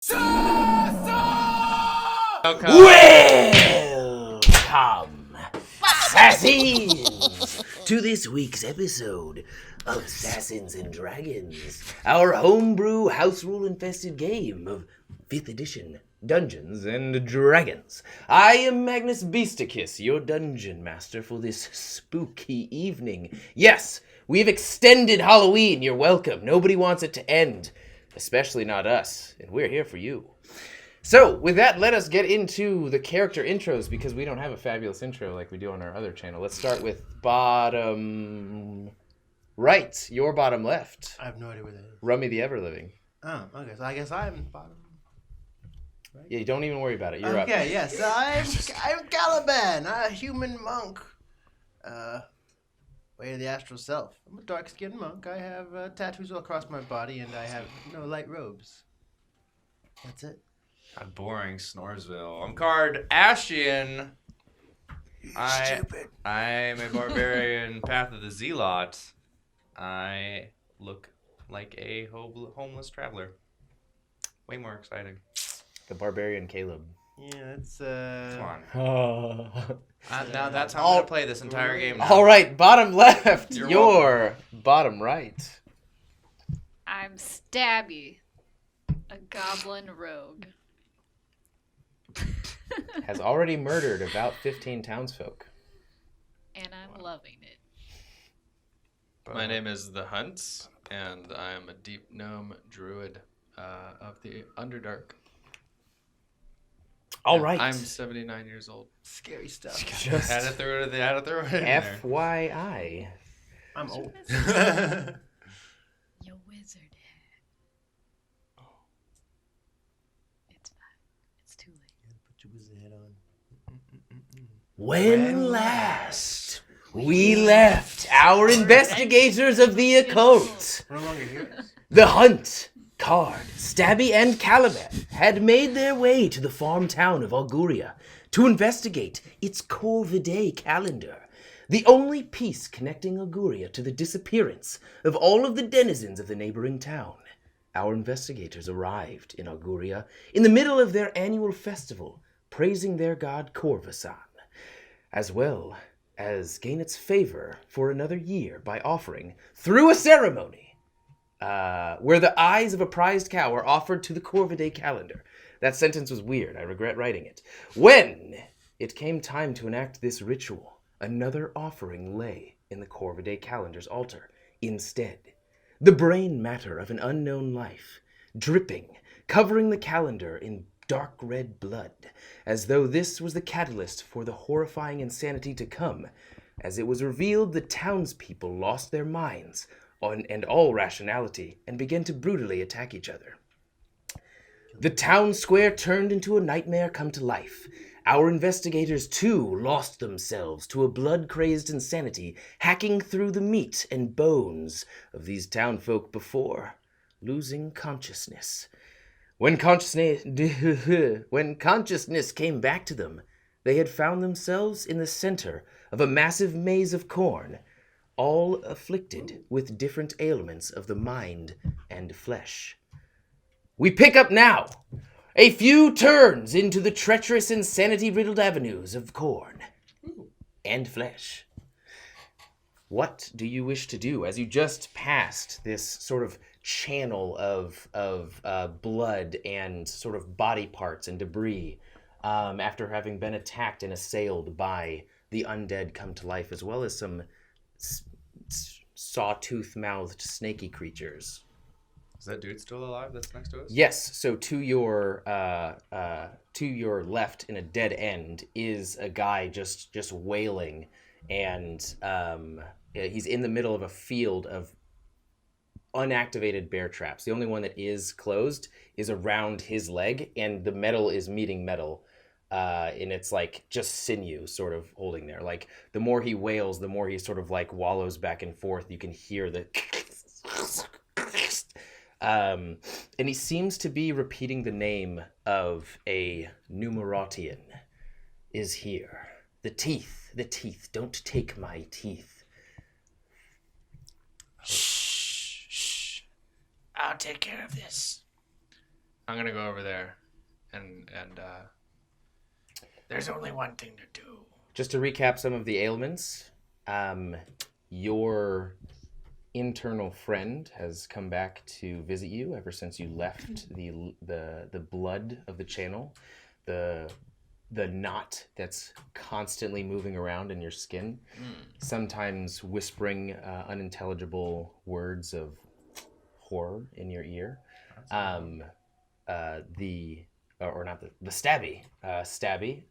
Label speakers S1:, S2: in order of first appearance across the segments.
S1: Welcome, SASANS, to this week's episode of SASANS and Dragons, our homebrew house rule infested game of 5th edition Dungeons and Dragons. I am Magnus Beasticus, your dungeon master for this spooky evening. Yes, we've extended Halloween. You're welcome. Nobody wants it to end, especially not us, and we're here for you. So, with that, let us get into the character intros, because we don't have a fabulous intro like we do on our other channel. Let's start with bottom right, your bottom left.
S2: I have no idea where that is.
S1: Rummy the Everliving.
S2: Oh, okay. So I guess I'm bottom. Right?
S1: Yeah, don't even worry about it. You're up.
S2: Okay, yes. I'm Caliban, a human monk. Way of the astral self. I'm a dark-skinned monk. I have tattoos all across my body, and I have no light robes. That's it.
S3: I'm boring, Snoresville. I'm Card Ashian.
S2: Stupid.
S3: I'm a barbarian, Path of the Zealot. I look like a homeless traveler. Way more exciting.
S1: The Barbarian Caleb.
S2: Yeah, it's
S3: Come on.
S1: All
S3: Now that's how I'm going to play this entire game now.
S1: right, bottom left,
S3: You're
S1: your bottom right.
S4: I'm Stabby, a goblin rogue.
S1: Has already murdered about 15 townsfolk.
S4: And I'm loving it.
S5: My name is The Hunt, and I am a deep gnome druid of the Underdark.
S1: All
S5: And
S1: right.
S5: I'm 79 years old.
S2: scary stuff.
S1: Just
S3: Had to throw it in there.
S1: FYI.
S2: I'm old.
S4: Your wizard hat. It's fine. It's too late.
S2: Put your wizard hat on.
S1: When last we left our investigators of the occult,
S2: We're no longer here.
S1: the Hunt, Card, Stabby, and Caliban had made their way to the farm town of Auguria to investigate its Corvidae calendar, the only piece connecting Auguria to the disappearance of all of the denizens of the neighboring town. Our investigators arrived in Auguria in the middle of their annual festival, praising their god Corvasan, as well as gain its favor for another year by offering, through a ceremony, where the eyes of a prized cow are offered to the Corvidae calendar. That sentence was weird. I regret writing it. When it came time to enact this ritual, another offering lay in the Corvidae calendar's altar. Instead, the brain matter of an unknown life, dripping, covering the calendar in dark red blood, as though this was the catalyst for the horrifying insanity to come. As it was revealed, the townspeople lost their minds and all rationality and began to brutally attack each other. The town square turned into a nightmare come to life. Our investigators, too, lost themselves to a blood-crazed insanity, hacking through the meat and bones of these townfolk before losing consciousness. When consciousness came back to them, they had found themselves in the center of a massive maze of corn, all afflicted with different ailments of the mind and flesh. We pick up now, a few turns into the treacherous, insanity-riddled avenues of corn and flesh. What do you wish to do as you just passed this sort of channel of blood and sort of body parts and debris after having been attacked and assailed by the undead come to life, as well as some sawtooth-mouthed snaky creatures?
S3: Is that dude still alive that's next to us?
S1: Yes. So to your left, in a dead end, is a guy just wailing, and he's in the middle of a field of unactivated bear traps. The only one that is closed is around his leg, and the metal is meeting metal, and it's like just sinew sort of holding there. Like the more he wails, the more he sort of like wallows back and forth. You can hear the and he seems to be repeating the name of a Numeratian. Is here. The teeth, don't take my teeth.
S2: Shh. I'll take care of this.
S5: I'm gonna go over there, and there's only one thing to do.
S1: Just to recap some of the ailments, your internal friend has come back to visit you ever since you left the blood of the channel, the knot that's constantly moving around in your skin, sometimes whispering unintelligible words of horror in your ear. The stabby,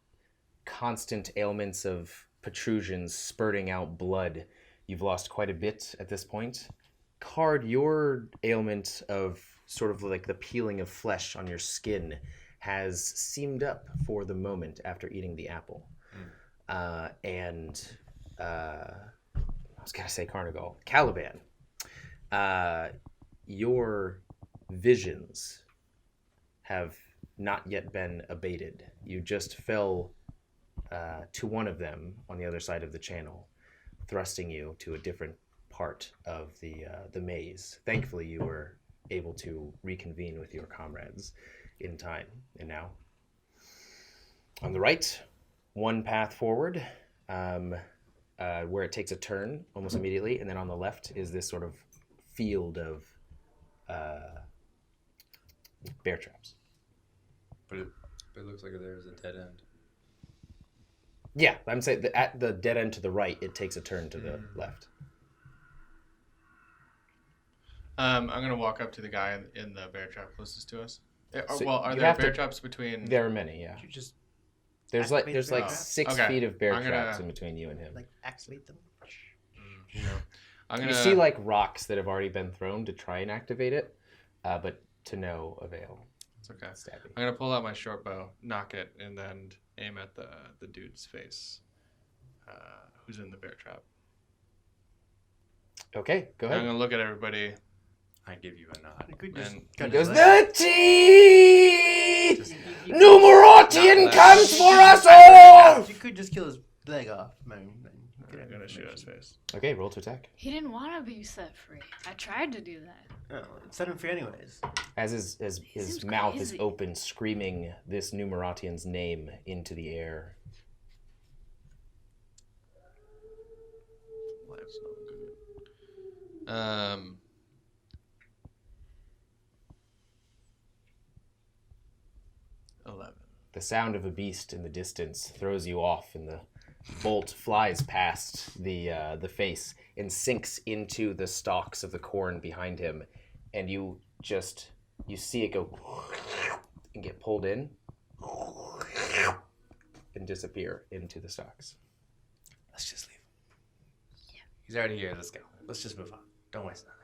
S1: constant ailments of protrusions spurting out blood. You've lost quite a bit at this point. Card, your ailment of sort of like the peeling of flesh on your skin has seamed up for the moment after eating the apple. I was gonna say Carnigal. Caliban, your visions have not yet been abated. You just fell to one of them on the other side of the channel, thrusting you to a different part of the maze. Thankfully, you were able to reconvene with your comrades in time. And now, on the right, one path forward, where it takes a turn almost immediately, and then on the left is this sort of field of bear traps.
S3: But it looks like there's a dead end.
S1: Yeah, I'm saying that at the dead end to the right, it takes a turn to the left.
S5: I'm gonna walk up to the guy in the bear trap closest to us.
S1: So
S5: are
S1: you
S5: there
S1: have
S5: bear
S1: to-
S5: traps between?
S1: There are many, yeah.
S2: You just
S1: There's
S2: activate
S1: like
S2: the bear trap?
S1: 6
S5: Okay.
S1: feet of bear
S5: I'm gonna-
S1: traps in between you and him.
S2: like activate them.
S5: You know, I'm gonna
S1: You see like rocks that have already been thrown to try and activate it, but to no avail.
S5: It's okay.
S1: Stabby.
S5: I'm gonna pull out my short bow, knock it, and then aim at the dude's face, who's in the bear trap.
S1: Okay, go
S5: I'm
S1: ahead.
S5: gonna look at everybody.
S3: I give you a nod.
S2: You could just
S5: And
S1: He
S2: cut
S1: goes,
S2: his leg.
S1: the teeth! Numeratian
S5: Not
S1: comes for us all!
S2: You could just kill his leg off, man.
S5: I'm gonna shoot his face.
S1: Okay, roll to attack.
S4: He didn't want to be set free. I tried to do that.
S2: Oh, set him free anyways.
S1: As his
S4: seems
S1: mouth is
S4: crazy.
S1: open, screaming this Numeratian's name into the air.
S5: Life's not good. 11.
S1: The sound of a beast in the distance throws you off, and the bolt flies past the face and sinks into the stalks of the corn behind him, and you see it go and get pulled in and disappear into the stalks.
S3: Let's just leave. Yeah. He's already here. Let's go. Let's just move on. Don't waste another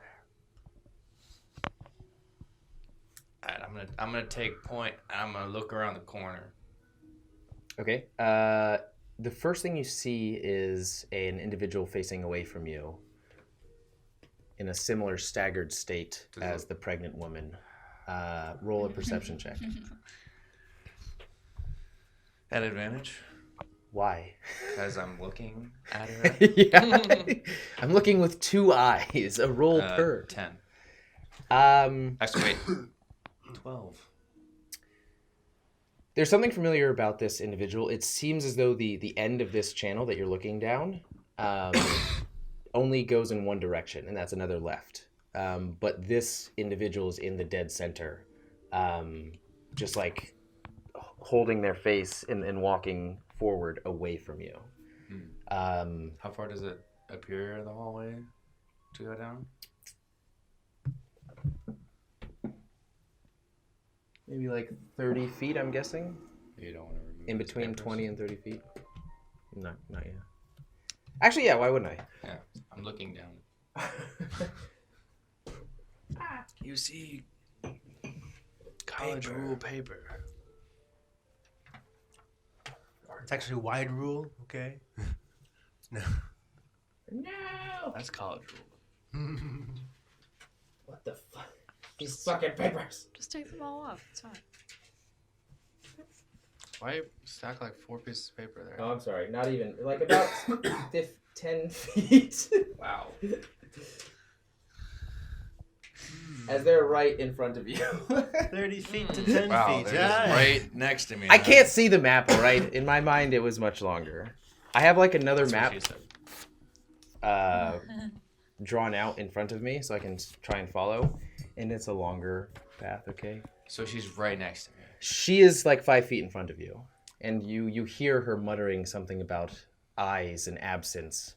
S3: hair. Alright, I'm gonna take point and I'm gonna look around the corner.
S1: Okay. The first thing you see is an individual facing away from you in a similar staggered state as the pregnant woman. Roll a perception check.
S3: At advantage,
S1: Why?
S3: because I'm looking at her.
S1: Yeah. I'm looking with 2 eyes. A roll per.
S3: 10.
S1: Um,
S3: Actually, wait. 12.
S1: There's something familiar about this individual. It seems as though the end of this channel that you're looking down only goes in one direction, and that's another left. But this individual is in the dead center, just like holding their face and walking forward away from you.
S3: How far does it appear in the hallway to go down?
S1: Maybe like 30 feet, I'm guessing.
S3: You don't want to remove
S1: In
S3: his
S1: between
S3: papers?
S1: 20 and 30 feet. Not yet. Actually, yeah, why wouldn't I?
S3: Yeah, I'm looking down. You see,
S5: College
S3: Paper.
S5: rule paper.
S2: It's actually wide rule, okay?
S1: No!
S5: That's college rule.
S1: What the fuck? These fucking papers!
S4: Just take them all off. It's fine.
S5: Why you stack like 4 pieces of paper there?
S1: Oh, I'm sorry. Not even. Like about 10 feet.
S3: wow.
S1: as they're right in front of you.
S2: 30 feet to 10
S3: Wow,
S2: feet.
S3: they're just
S2: Ah.
S3: right next to me.
S1: I
S3: huh?
S1: can't see the map, right? In my mind, it was much longer. I have like another
S5: That's what
S1: map
S5: she said.
S1: drawn out in front of me so I can try and follow, and it's a longer path. Okay.
S3: So she's right next to me.
S1: She is like 5 feet in front of you, and you hear her muttering something about eyes and absence,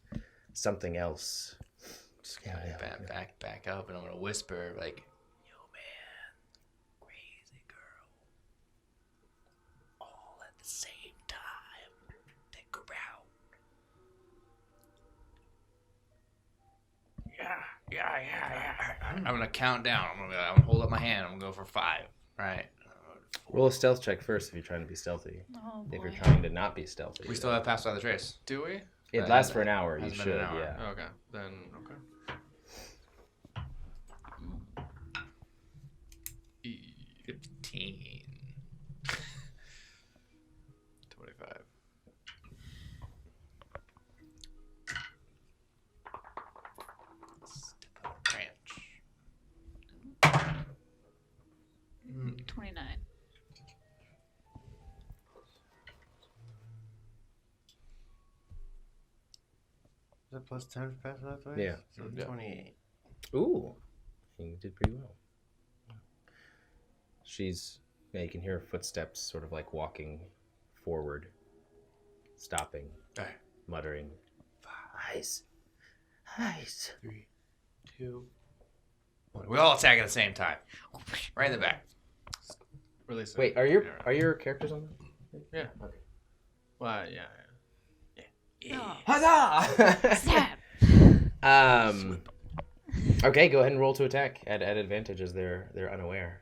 S1: something else.
S3: Just gonna back up, and I'm gonna whisper like, "Yo, man, crazy girl, all at the same time. Think around." Yeah. I'm gonna count down. I'm gonna hold up my hand. I'm gonna go for 5. Right.
S1: Roll a stealth check first if you're trying to be stealthy.
S4: Oh
S1: If you're
S4: boy.
S1: trying to not be stealthy.
S3: We still have passed by the trace.
S5: Do we?
S1: It lasts for an hour. You
S3: Hasn't
S1: should,
S3: been an hour.
S1: yeah.
S5: Okay. Then okay.
S3: 15.
S5: 25.
S3: Branch.
S4: 29.
S2: Is that plus 10 for pass that way?
S1: Yeah.
S2: So
S5: Yeah.
S2: 28.
S1: Ooh, you did pretty well. Yeah, you can hear her footsteps sort of like walking forward, stopping,
S3: Alright.
S1: muttering, eyes, eyes.
S3: 3, 2, 1. We all attack at the same time. Right in the back.
S5: Release it.
S1: Wait, are your characters on that?
S5: Yeah.
S1: Okay.
S5: Well, yeah.
S4: Oh,
S1: Huzzah!
S4: snap.
S1: Okay, go ahead and roll to attack at advantage as they're unaware.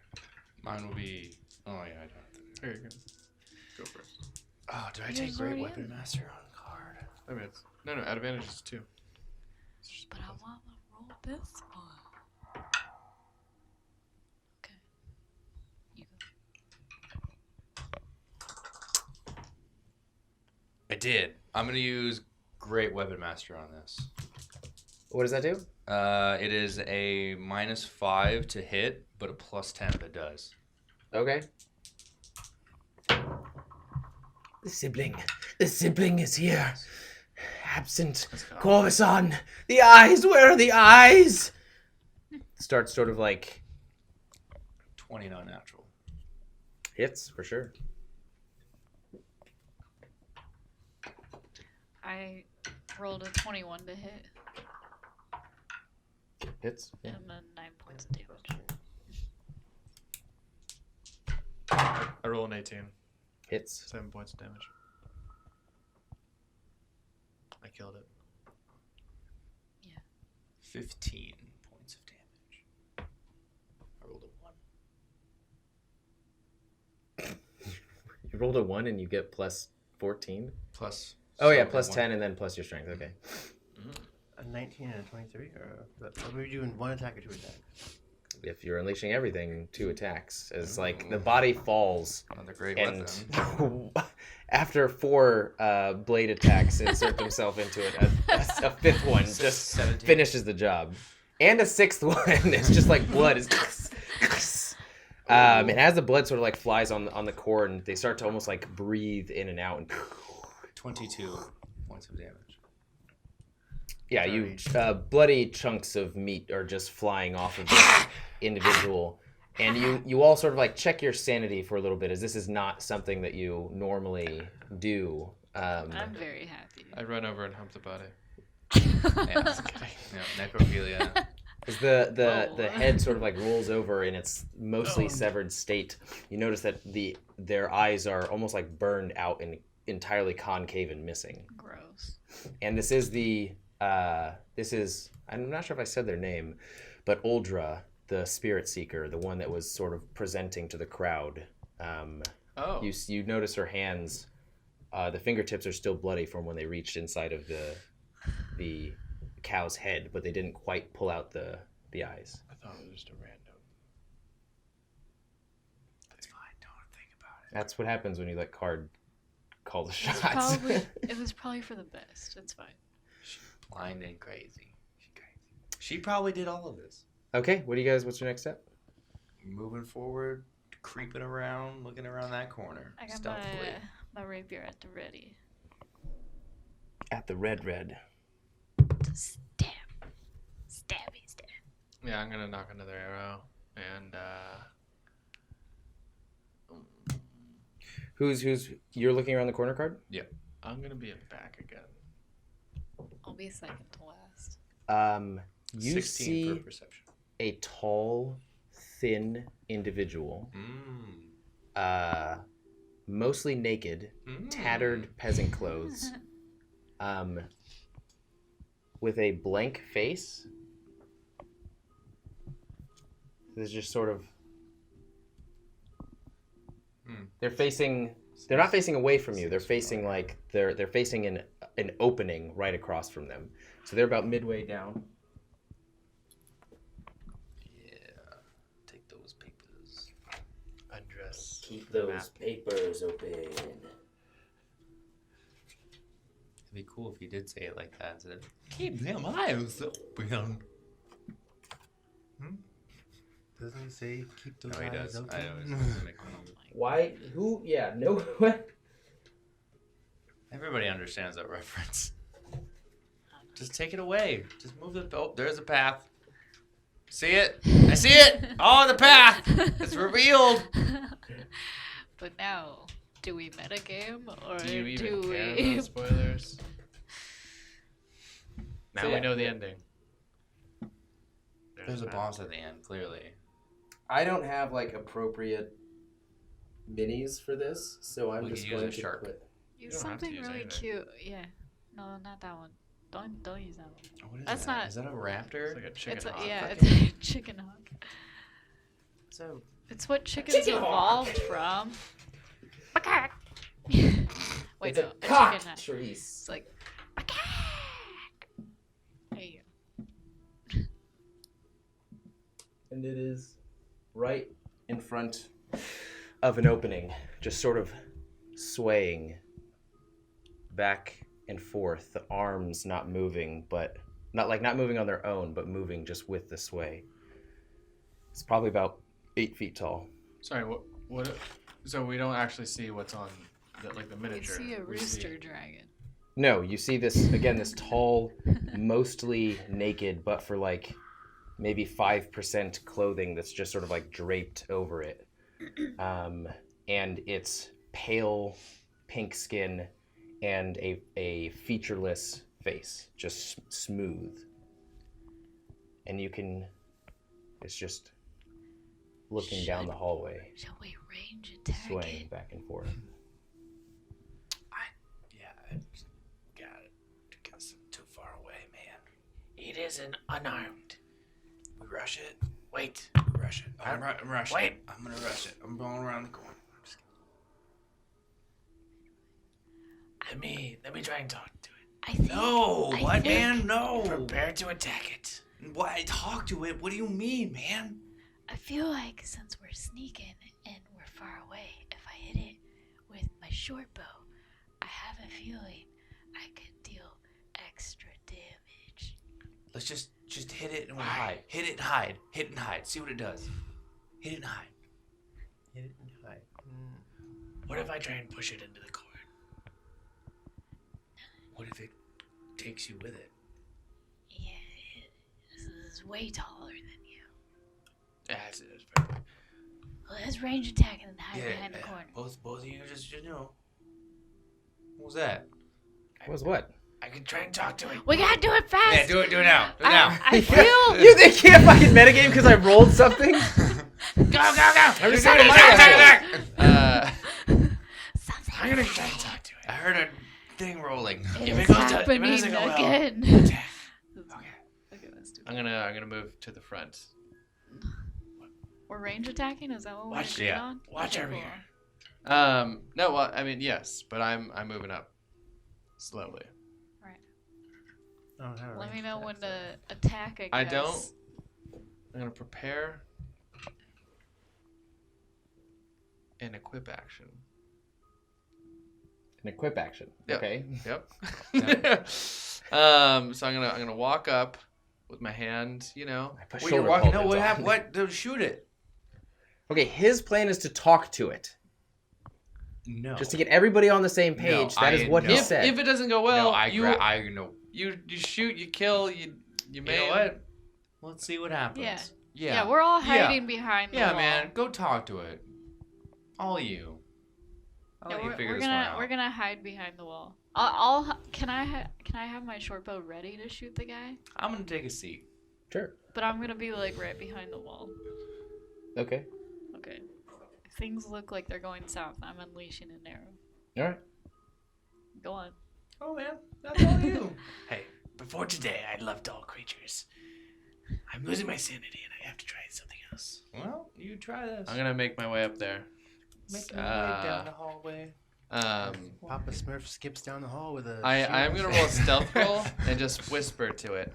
S3: Mine will be. Oh, yeah, I don't have to.
S5: Here you go. Go first.
S3: Oh, did I
S4: Yours
S3: take Great
S4: already
S3: Weapon
S4: in?
S3: Master on card?
S5: I mean, it's no. Advantage is 2.
S4: But I want to roll this one. Okay. You go.
S3: I did. I'm going to use Great Weapon Master on this.
S1: What does that do?
S3: It is a -5 to hit, but a +10 if it does.
S1: Okay. The sibling is here. Absent. Corvusson. The eyes. Where are the eyes? Starts sort of like
S3: 20 non-natural.
S1: hits for sure.
S4: I rolled a 21 to hit,
S1: Hits. Yeah.
S4: and then 9 points of damage.
S5: I roll an 18.
S1: Hits.
S5: 7 points of damage. I killed it.
S3: 15 points of damage. I rolled a 1.
S1: You rolled a 1 and you get plus 14.
S3: Plus.
S1: Oh yeah,
S3: something,
S1: plus
S3: one.
S1: 10 and then plus your strength. Okay.
S2: A 19 and a 23? Or were you doing 1 attack or 2 attacks?
S1: If you're unleashing everything, 2 attacks. It's like the body falls,
S3: Another great
S1: and
S3: weapon.
S1: after 4 blade attacks, insert themselves into it. A 5th one just
S3: 17.
S1: finishes the job, and a 6th one. It's just like blood is. And as the blood sort of like flies on the cord, and they start to almost like breathe in and out, and
S3: 22 points of damage.
S1: yeah, you bloody chunks of meat are just flying off of this individual, and you all sort of like check your sanity for a little bit, as this is not something that you normally do.
S4: I'm very happy.
S5: I run over and hump the body.
S3: Yeah, necrophilia.
S1: As the
S4: Whoa.
S1: head sort of like rolls over in its mostly severed state, you notice that their eyes are almost like burned out and entirely concave and missing.
S4: Gross.
S1: And this is I'm not sure if I said their name, but Uldra, the spirit seeker, the one that was sort of presenting to the crowd.
S5: Oh.
S1: You notice her hands, the fingertips are still bloody from when they reached inside of the cow's head, but they didn't quite pull out the eyes.
S5: I thought it was just a random.
S3: That's fine. Don't think about it.
S1: That's what happens when you let Card call the
S4: It's
S1: shots.
S4: it was probably for the best. It's fine.
S3: She's blind and crazy. She's crazy. She probably did all of this.
S1: Okay, what's your next step?
S3: Moving forward, creeping around, looking around that corner.
S4: I got
S3: Stealthily.
S4: my rapier at the ready.
S1: At the red.
S4: To stab. Stabby stab.
S5: Yeah, I'm gonna knock another arrow, and
S1: Who's you're looking around the corner card?
S5: I'm gonna be back again.
S4: I'll be second to last.
S1: You
S3: 16
S1: see
S3: for perception.
S1: a tall, thin individual, mostly naked, tattered peasant clothes, with a blank face. There's just sort of. They're not facing away from you. They're facing like they're facing an opening right across from them. So they're about midway down.
S3: Yeah. Take those papers.
S5: Undress.
S1: Keep those papers open.
S3: It'd be cool if you did say it like that instead of keep them eyes open. Doesn't he say keep those eyes
S5: does.
S3: open?
S5: I always make fun of him.
S1: Why? Who? Yeah. No. What?
S3: Everybody understands that reference. Just take it away. Just move the. Oh, there's a path. See it? I see it. Oh, the path. It's revealed.
S4: But now, do we metagame or
S5: Do you even
S4: do
S5: care
S4: we?
S5: about spoilers? Now
S1: So,
S5: we
S1: yeah.
S5: know the ending.
S3: There's a
S5: that.
S3: boss at the end, clearly.
S1: I don't have like appropriate minis for this, so I'm
S3: We
S1: just
S3: could use
S1: going
S3: a
S1: to
S3: shark.
S1: put.
S4: Use
S5: You don't have to
S4: something
S5: use
S4: really
S5: anything.
S4: cute. Yeah. No, not that one. Don't use that one.
S3: What is
S4: That's
S3: that?
S4: not-
S3: Is that a raptor?
S5: It's like a chicken
S4: It's
S5: hawk.
S4: it's a chicken hawk.
S3: So
S4: It's what chickens
S1: Chicken hawk.
S4: evolved from. Macaque. Wait,
S1: It's
S4: no,
S1: a
S4: chicken hawk.
S1: cockatrice.
S4: It's like macaque. There you go.
S1: And it is right in front of an opening, just sort of swaying back and forth, the arms not moving, but not moving on their own, but moving just with the sway. It's probably about 8 feet tall.
S5: Sorry, what? So we don't actually see what's on the
S4: You
S5: miniature.
S4: see a
S5: We see-
S4: rooster dragon.
S1: No, you see this again, this tall, mostly naked, but for like maybe 5% clothing that's just sort of like draped over it. And it's pale pink skin and a featureless face, just smooth. And it's just looking down the hallway,
S4: Shall we range attack
S1: swaying
S4: it?
S1: back and forth.
S3: yeah, I got it. Guess I'm too far away, man. It isn't unarmed. We rush it. Wait. We rush it. I'm rushing. Wait. I'm gonna rush it. I'm going around the corner. I'm just kidding. Let me try and talk to it.
S4: I think.
S3: No,
S4: I
S3: what,
S4: think-
S3: man? No. Prepare to attack it. Why talk to it? What do you mean, man?
S4: I feel like since we're sneaking and we're far away, if I hit it with my short bow, I have a feeling I could deal extra damage.
S3: Let's just hit it and we'll hide. Hit it and hide. Hit it and hide. See what it does. Hit it and hide. Hit it and hide. What if I try and push it into the cord? What if it takes you with it?
S4: Yeah, this is way taller than you.
S3: That's fair.
S4: Well, let's range attack and then hide behind the corner.
S3: Both of you just know. What was that?
S1: What was what?
S3: I can try and talk to it.
S4: We gotta do it fast.
S3: Yeah, do it now. Do it now.
S4: I feel.
S1: You think can't fucking metagame because I rolled something?
S3: Go.
S1: I'm just
S3: Attack,
S1: saying
S3: attack,
S1: my
S3: attack.
S4: Something
S3: I'm gonna try and talk to it. I heard a thing rolling.
S4: It
S3: If
S4: is
S3: it goes to, if it
S4: happening
S3: doesn't go well,
S4: again.
S3: attack. Okay.
S4: Okay, let's do it.
S5: I'm gonna move to the front.
S4: We're range attacking? Is that what we're
S3: Watch-
S4: doing
S3: yeah.
S4: on?
S3: Watch
S4: Okay,
S3: over
S4: cool.
S3: here.
S5: No, well, I mean yes, but I'm moving up slowly.
S4: Let me know when to attack, I
S5: I
S4: guess.
S5: don't. I'm gonna prepare an equip action.
S1: An equip action.
S5: Yep.
S1: Okay.
S5: Yep. So I'm gonna walk up with my hand, you know.
S1: I put
S3: Wait, you're
S1: shoulder
S3: walking. No,
S1: pauldrons
S3: what
S1: on.
S3: happened? What? Don't shoot it.
S1: Okay, his plan is to talk to it.
S3: No.
S1: Just to get everybody on the same page. That is what he
S5: If
S1: said.
S5: it doesn't go well,
S3: No, I
S5: you
S3: know.
S5: you shoot, you kill, you
S3: You
S5: maim.
S3: know what? Let's see what happens.
S4: Yeah.
S3: Yeah.
S4: Yeah, we're all
S3: Yeah.
S4: hiding behind the
S3: Yeah,
S4: wall.
S3: man. Go talk to it. All you. I'll
S4: Yeah,
S3: let you figure
S4: we're
S3: this
S4: gonna
S3: one out.
S4: we're gonna hide behind the wall. Can I have my short bow ready to shoot the guy?
S3: I'm gonna take a seat.
S1: Sure.
S4: But I'm gonna be like right behind the wall.
S1: Okay.
S4: Okay. If things look like they're going south, I'm unleashing an arrow.
S1: All right.
S4: Go on.
S3: Oh man, that's all you.
S2: Hey, before today, I loved all creatures. I'm losing my sanity, and I have to try something else.
S3: Well, you try this.
S5: I'm gonna make my way up there.
S3: Making my way down the hallway.
S2: Papa Smurf skips down the hall with a.
S5: I'm
S2: shield.
S5: gonna roll a stealth roll and just whisper to it.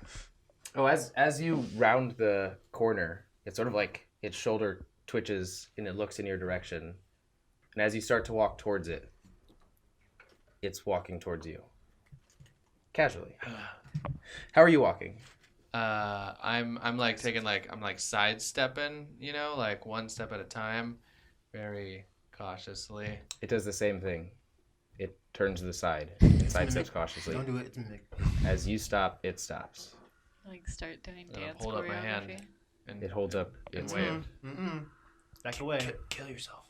S1: Oh, as you round the corner, it's sort of like its shoulder twitches and it looks in your direction. And as you start to walk towards it, it's walking towards you. Casually. How are you walking?
S5: I'm like taking I'm like sidestepping, you know, like one step at a time, very cautiously.
S1: It does the same thing. It turns to the side and sidesteps cautiously.
S2: Don't do it. It's a mimic.
S1: As you stop, it stops.
S4: Like start doing
S5: And I'll
S4: dance
S5: hold up my hand.
S4: choreography.
S5: And
S1: It holds up
S5: and
S1: its
S5: wave.
S1: hand.
S2: Mm-mm. Back away.
S3: Kill yourself.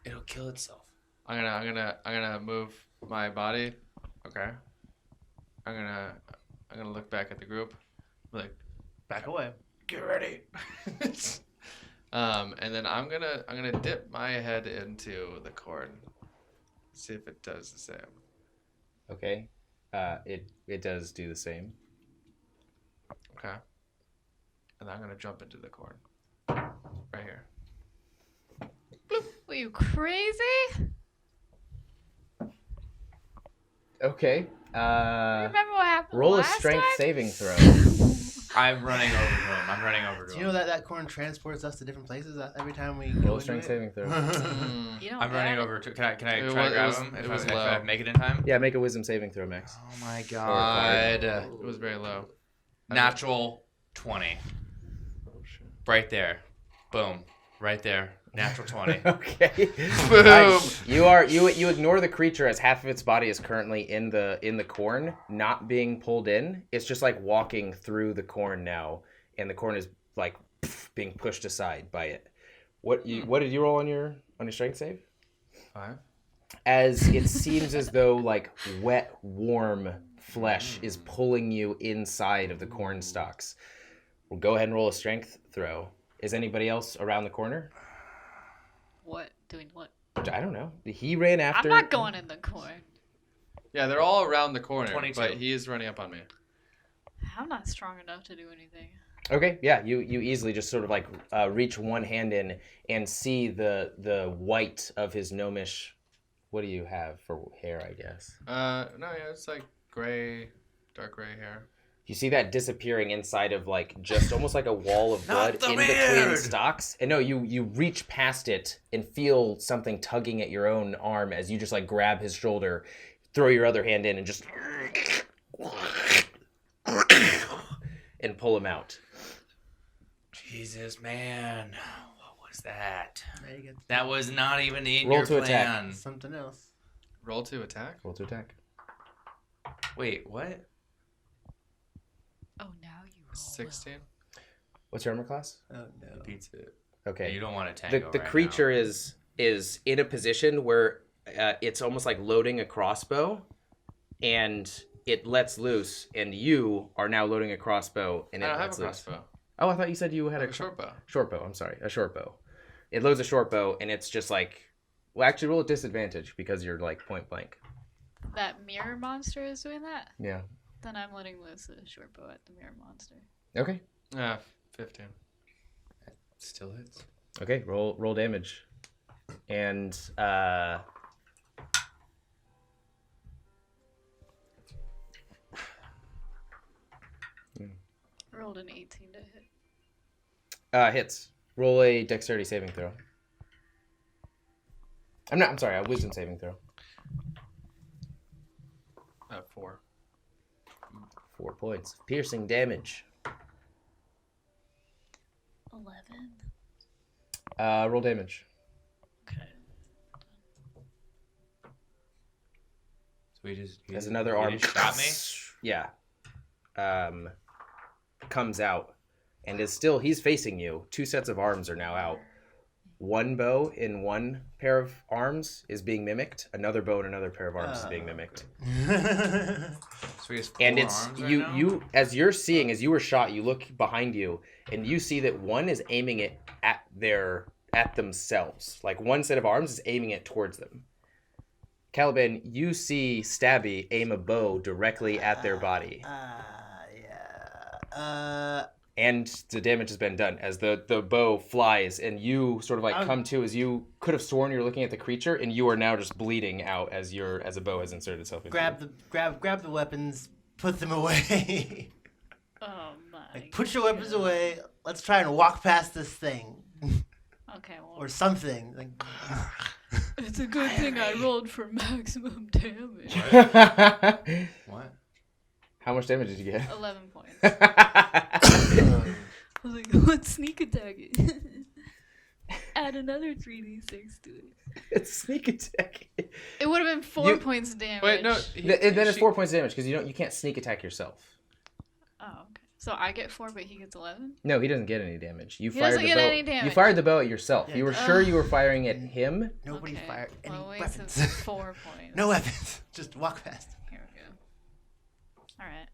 S3: It'll kill itself.
S5: I'm gonna move my body. Okay. I'm gonna look back at the group. Like,
S2: Back away.
S3: Get ready.
S5: and then I'm gonna dip my head into the corn. See if it does the same.
S1: Okay. It does do the same.
S5: Okay. And I'm gonna jump into the corn. Right here.
S4: Were you crazy?
S1: Okay.
S4: Remember what happened
S1: Roll a
S4: last
S1: strength
S4: time?
S1: saving throw.
S3: I'm running over to him.
S2: Do you know that corn transports us to different places every time we
S1: Roll
S2: go
S1: a
S2: into
S1: strength
S2: it?
S1: saving throw.
S4: You don't
S3: I'm running
S4: got it.
S3: over to. Can I
S5: It
S3: try
S5: was-
S3: to
S5: it
S3: grab
S5: was-
S3: him
S5: it
S3: if
S5: was
S3: I
S5: low.
S3: make it in time?
S1: Yeah, make a wisdom saving throw, Max.
S3: Oh my
S1: God.
S5: It was very low.
S3: Natural 20.
S5: Oh shit.
S3: Right there. Boom. Right there. Natural 20.
S1: Okay.
S5: Boom.
S1: You ignore the creature as half of its body is currently in the corn, not being pulled in. It's just like walking through the corn now, and the corn is like being pushed aside by it. What did you roll on your strength save?
S5: 5.
S1: As it seems as though like wet, warm flesh is pulling you inside of the corn stalks. Well, go ahead and roll a strength throw. Is anybody else around the corner?
S4: What? Doing what?
S1: I don't know. He ran after.
S4: I'm not going in the corn.
S5: Yeah, they're all around the corner,
S3: 22.
S5: but he is running up on me.
S4: I'm not strong enough to do anything.
S1: Okay, yeah, you easily just sort of like reach one hand in and see the white of his gnomish. What do you have for hair? I guess
S5: No, yeah, it's like gray, dark gray hair.
S1: you see that disappearing inside of like just almost like a wall of blood
S3: the
S1: in between
S3: beard!
S1: stalks. And no, you reach past it and feel something tugging at your own arm as you just like grab his shoulder, throw your other hand in, and just and pull him out.
S3: Jesus, man. What was that?
S2: There you go.
S3: That was not even in
S1: Roll
S3: your
S1: to attack.
S3: plan.
S2: Something else.
S5: Roll to attack.
S1: Roll to attack.
S3: Wait, what?
S4: Oh, now you roll.
S5: 16.
S1: What's your armor class?
S2: Oh no.
S3: Beats it.
S1: Okay.
S3: You don't want to
S1: the
S3: tango
S1: the
S3: right
S1: creature
S3: now.
S1: is in a position where it's almost like loading a crossbow, and it lets loose, and you are now loading a crossbow, and it
S5: I don't have
S1: lets
S5: a
S1: loose.
S5: crossbow.
S1: Oh, I thought you said you had
S5: I
S1: a
S5: have a short bow.
S1: short bow. I'm sorry, a short bow. It loads a short bow, and it's just like, well, actually, roll at disadvantage because you're like point blank.
S4: That mirror monster is doing that?
S1: Yeah.
S4: Then I'm letting loose a short bow at the mirror monster.
S1: Okay.
S5: 15.
S3: Still hits.
S1: Okay. Roll damage, and
S4: Rolled an 18 to hit.
S1: hits. Roll a dexterity saving throw. I'm sorry, a wisdom saving throw.
S5: 4.
S1: 4 points of piercing damage.
S4: 11.
S1: Roll damage.
S4: Okay.
S3: So he
S1: As another arm
S3: just shot me.
S1: Yeah. Comes out and is still, he's facing you. 2 sets of arms are now out. One bow in one pair of arms is being mimicked. Another bow in another pair of arms is being mimicked.
S3: So he has 4
S1: And it's
S3: arms right
S1: you
S3: now?
S1: you as you're seeing, as you were shot, you look behind you and you see that one is aiming it at themselves. Like one set of arms is aiming it towards them. Caliban, you see Stabby aim a bow directly at their body. And the damage has been done as the bow flies and you sort of like come to, as you could have sworn you're looking at the creature and you are now just bleeding out as a bow has inserted itself into you.
S2: Grab the weapons, put them away.
S4: Oh my.
S2: Like, put your weapons away. Let's try and walk past this thing.
S4: Okay, well.
S2: Or something. Like,
S4: It's a good thing I rolled for maximum damage.
S3: What?
S1: How much damage did you get?
S4: 11 points. I was like, let's sneak attack it. Add another 3d6 to it.
S1: It's sneak attack.
S4: It would have been 4 points damage.
S5: Wait, no.
S1: Then it's 4 points damage because you can't sneak attack yourself.
S4: Oh, okay. So I get 4, but he gets 11?
S1: No, he doesn't get any damage.
S4: He doesn't get any damage.
S1: You fired the bow at yourself.
S2: Yeah.
S1: You were sure you were firing at him.
S2: nobody
S4: Okay.
S2: fired any
S4: Well, wait,
S2: weapons.
S4: so it's 4 points.
S2: No weapons. Just walk past.
S4: Here we go. Alright.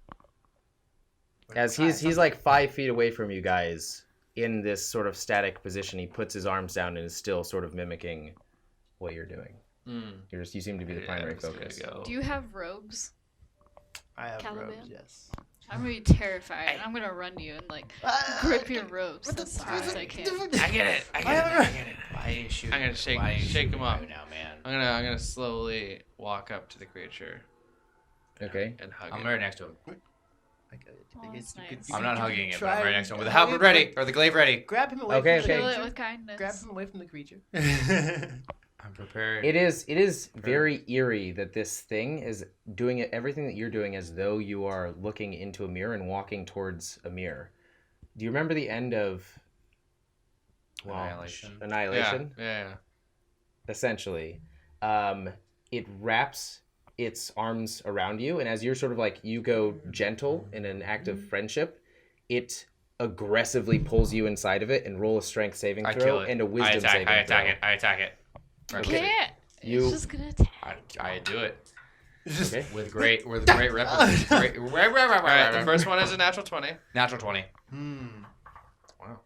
S1: As he's like 5 feet away from you guys in this sort of static position, he puts his arms down and is still sort of mimicking what you're doing. You seem to be the primary focus.
S4: Do you have robes?
S2: I have
S4: Caliban?
S2: robes, yes.
S4: I'm gonna be terrified. I'm gonna run to you and like grip your robes as hard as I can.
S3: I get it. I get it. Why are you shooting?
S5: I'm gonna
S3: Why are you
S5: shake
S3: shooting
S5: him up.
S3: right now, man?
S5: I'm gonna slowly walk up to the creature
S1: Okay.
S5: and hug
S3: I'm
S5: it.
S3: right next to him.
S4: Oh, that's nice.
S3: I'm not hugging it, but I'm
S2: try
S3: right next to him with the
S2: and hug
S3: halberd
S2: it,
S3: ready or the glaive ready.
S2: Grab him away
S1: Okay,
S2: from the
S1: okay.
S4: Kill
S2: creature.
S4: it with kindness.
S2: Grab him away from the creature.
S3: I'm prepared.
S1: It is very eerie that this thing is doing everything that you're doing as though you are looking into a mirror and walking towards a mirror. Do you remember the end of
S3: Annihilation.
S1: Annihilation?
S5: Yeah.
S1: Essentially. It wraps its arms around you, and as you're sort of like, you go gentle in an act of friendship, it aggressively pulls you inside of it and roll a strength saving
S3: I
S1: throw
S3: kill it.
S1: and a wisdom saving
S3: I
S1: throw.
S3: attack it. I attack it.
S1: Okay.
S4: Can't.
S1: You-
S4: It's just gonna attack.
S3: I do it
S1: Okay.
S3: with great reference. Great.
S5: All right, the first one is a natural 20.
S3: Natural 20.
S5: Wow.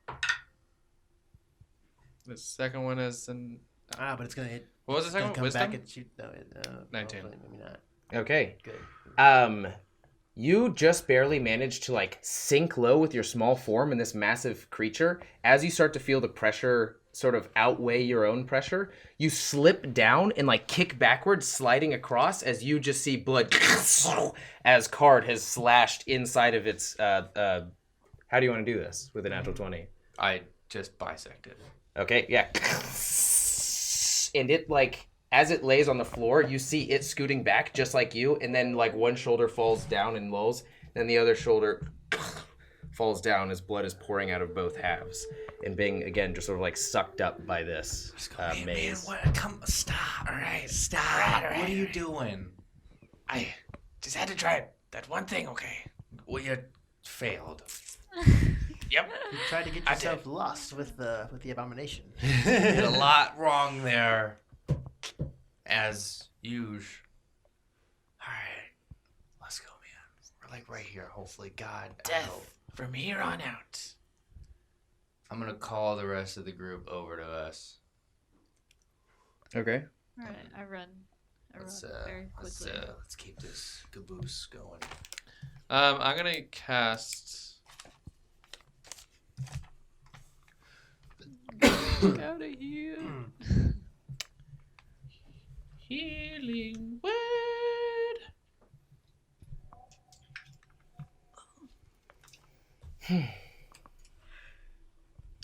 S5: The second one is an.
S2: But it's gonna hit.
S5: What was the second
S2: Gonna
S5: one?
S2: come back
S5: Wisdom?
S2: and shoot. No,
S5: 19.
S2: hopefully maybe not.
S1: Okay.
S2: Good.
S1: You just barely manage to like sink low with your small form in this massive creature. As you start to feel the pressure sort of outweigh your own pressure, you slip down and like kick backwards, sliding across as you just see blood as Card has slashed inside of its how do you want to do this with a natural 20?
S3: I just bisect it.
S1: Okay, yeah. And it like, as it lays on the floor, you see it scooting back just like you, and then like one shoulder falls down and lulls, then the other shoulder falls down as blood is pouring out of both halves and being again just sort of like sucked up by this maze.
S3: Man, what? Come, stop. All right, stop. What are you doing? I just had to try that one thing. Okay. Well, you failed. Yep.
S2: You tried to get
S3: I
S2: yourself lost with the abomination.
S3: Did a lot wrong there, as usual. All right, let's go, man. We're like right here. Hopefully, God.
S6: Death from here on out.
S3: I'm gonna call the rest of the group over to us.
S1: Okay.
S4: Alright, I run.
S3: Let's
S4: very quickly.
S3: let's keep this caboose going.
S5: I'm gonna cast.
S4: Get out of here.
S5: Healing word.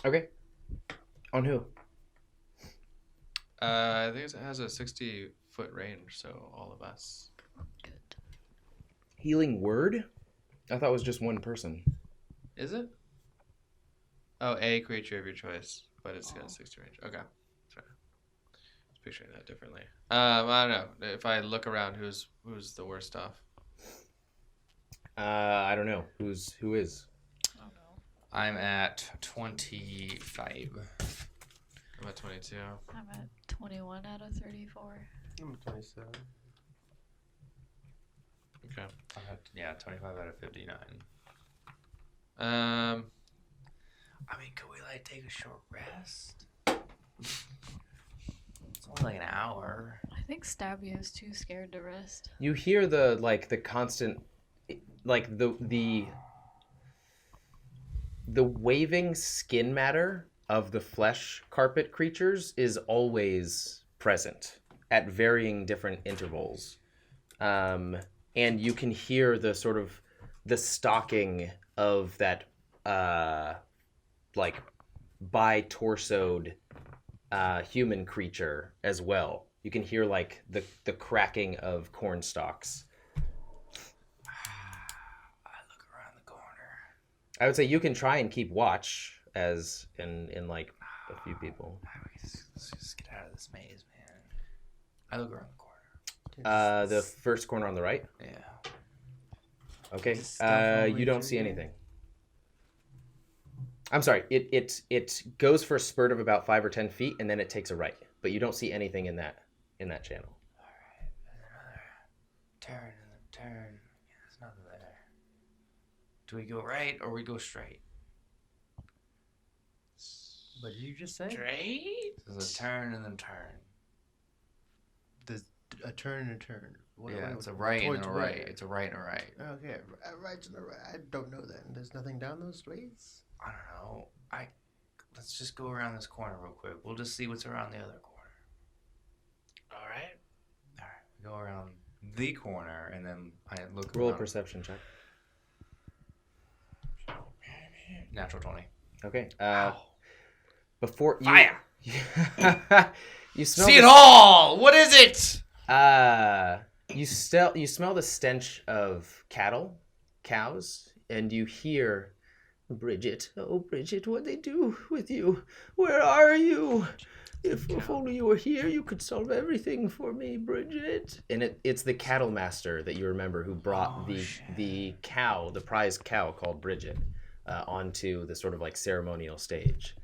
S1: Okay. On who?
S5: I think it has a 60-foot range, so all of us.
S4: Good.
S1: Healing word? I thought it was just one person.
S5: Is it? Oh, a creature of your choice, but it's got 60 range. Okay. Sorry. I was picturing that differently. I don't know. If I look around, who's the worst off?
S1: I don't know. Who is?
S4: I don't know.
S3: I'm at 25.
S5: I'm at 22.
S4: I'm at 21 out of 34.
S2: I'm 27.
S5: Okay.
S3: I'm at, 25 out of 59.
S6: I mean, could we like take a short rest? It's only like an hour.
S4: I think Stabby is too scared to rest.
S1: You hear the constant, like the waving skin matter of the flesh carpet creatures is always present at varying different intervals. And you can hear the sort of the stalking of that bi-torsoed human creature as well. You can hear like the cracking of corn stalks.
S6: I look around the corner.
S1: I would say you can try and keep watch as in like a few people.
S6: Let's just get out of this maze, man. I look around the corner.
S1: The first corner on the right.
S6: Yeah.
S1: Okay.
S2: Just stuff all the
S1: You
S2: way
S1: don't
S2: through
S1: see
S2: here.
S1: anything. I'm sorry. It goes for a spurt of about 5 or 10 feet, and then it takes a right. But you don't see anything in that channel.
S6: All right. There's another turn and then turn. Yeah, there's nothing there. Do we go right or we go straight?
S2: What did you just say?
S6: Straight. There's a turn and then turn.
S2: There's a turn and a turn.
S3: It's a right and
S2: towards
S3: a
S2: where?
S3: right. It's a right and a right.
S2: Okay, right and a right. I don't know then. There's nothing down those ways?
S6: I don't know. Let's just go around this corner real quick. We'll just see what's around the other corner.
S3: All right.
S6: All right. We go around the corner and then I look
S1: Roll a
S6: around.
S1: perception check.
S6: Natural 20.
S1: Okay.
S6: Ow.
S1: Before you
S6: Fire!
S1: you smell
S6: See it all! What is it?
S1: you smell the stench of cows, and you hear, Bridget, oh Bridget, what they do with you? Where are you? If only you were here, you could solve everything for me, Bridget. And it's the cattle master that you remember who brought the cow, the prized cow called Bridget, onto the sort of like ceremonial stage.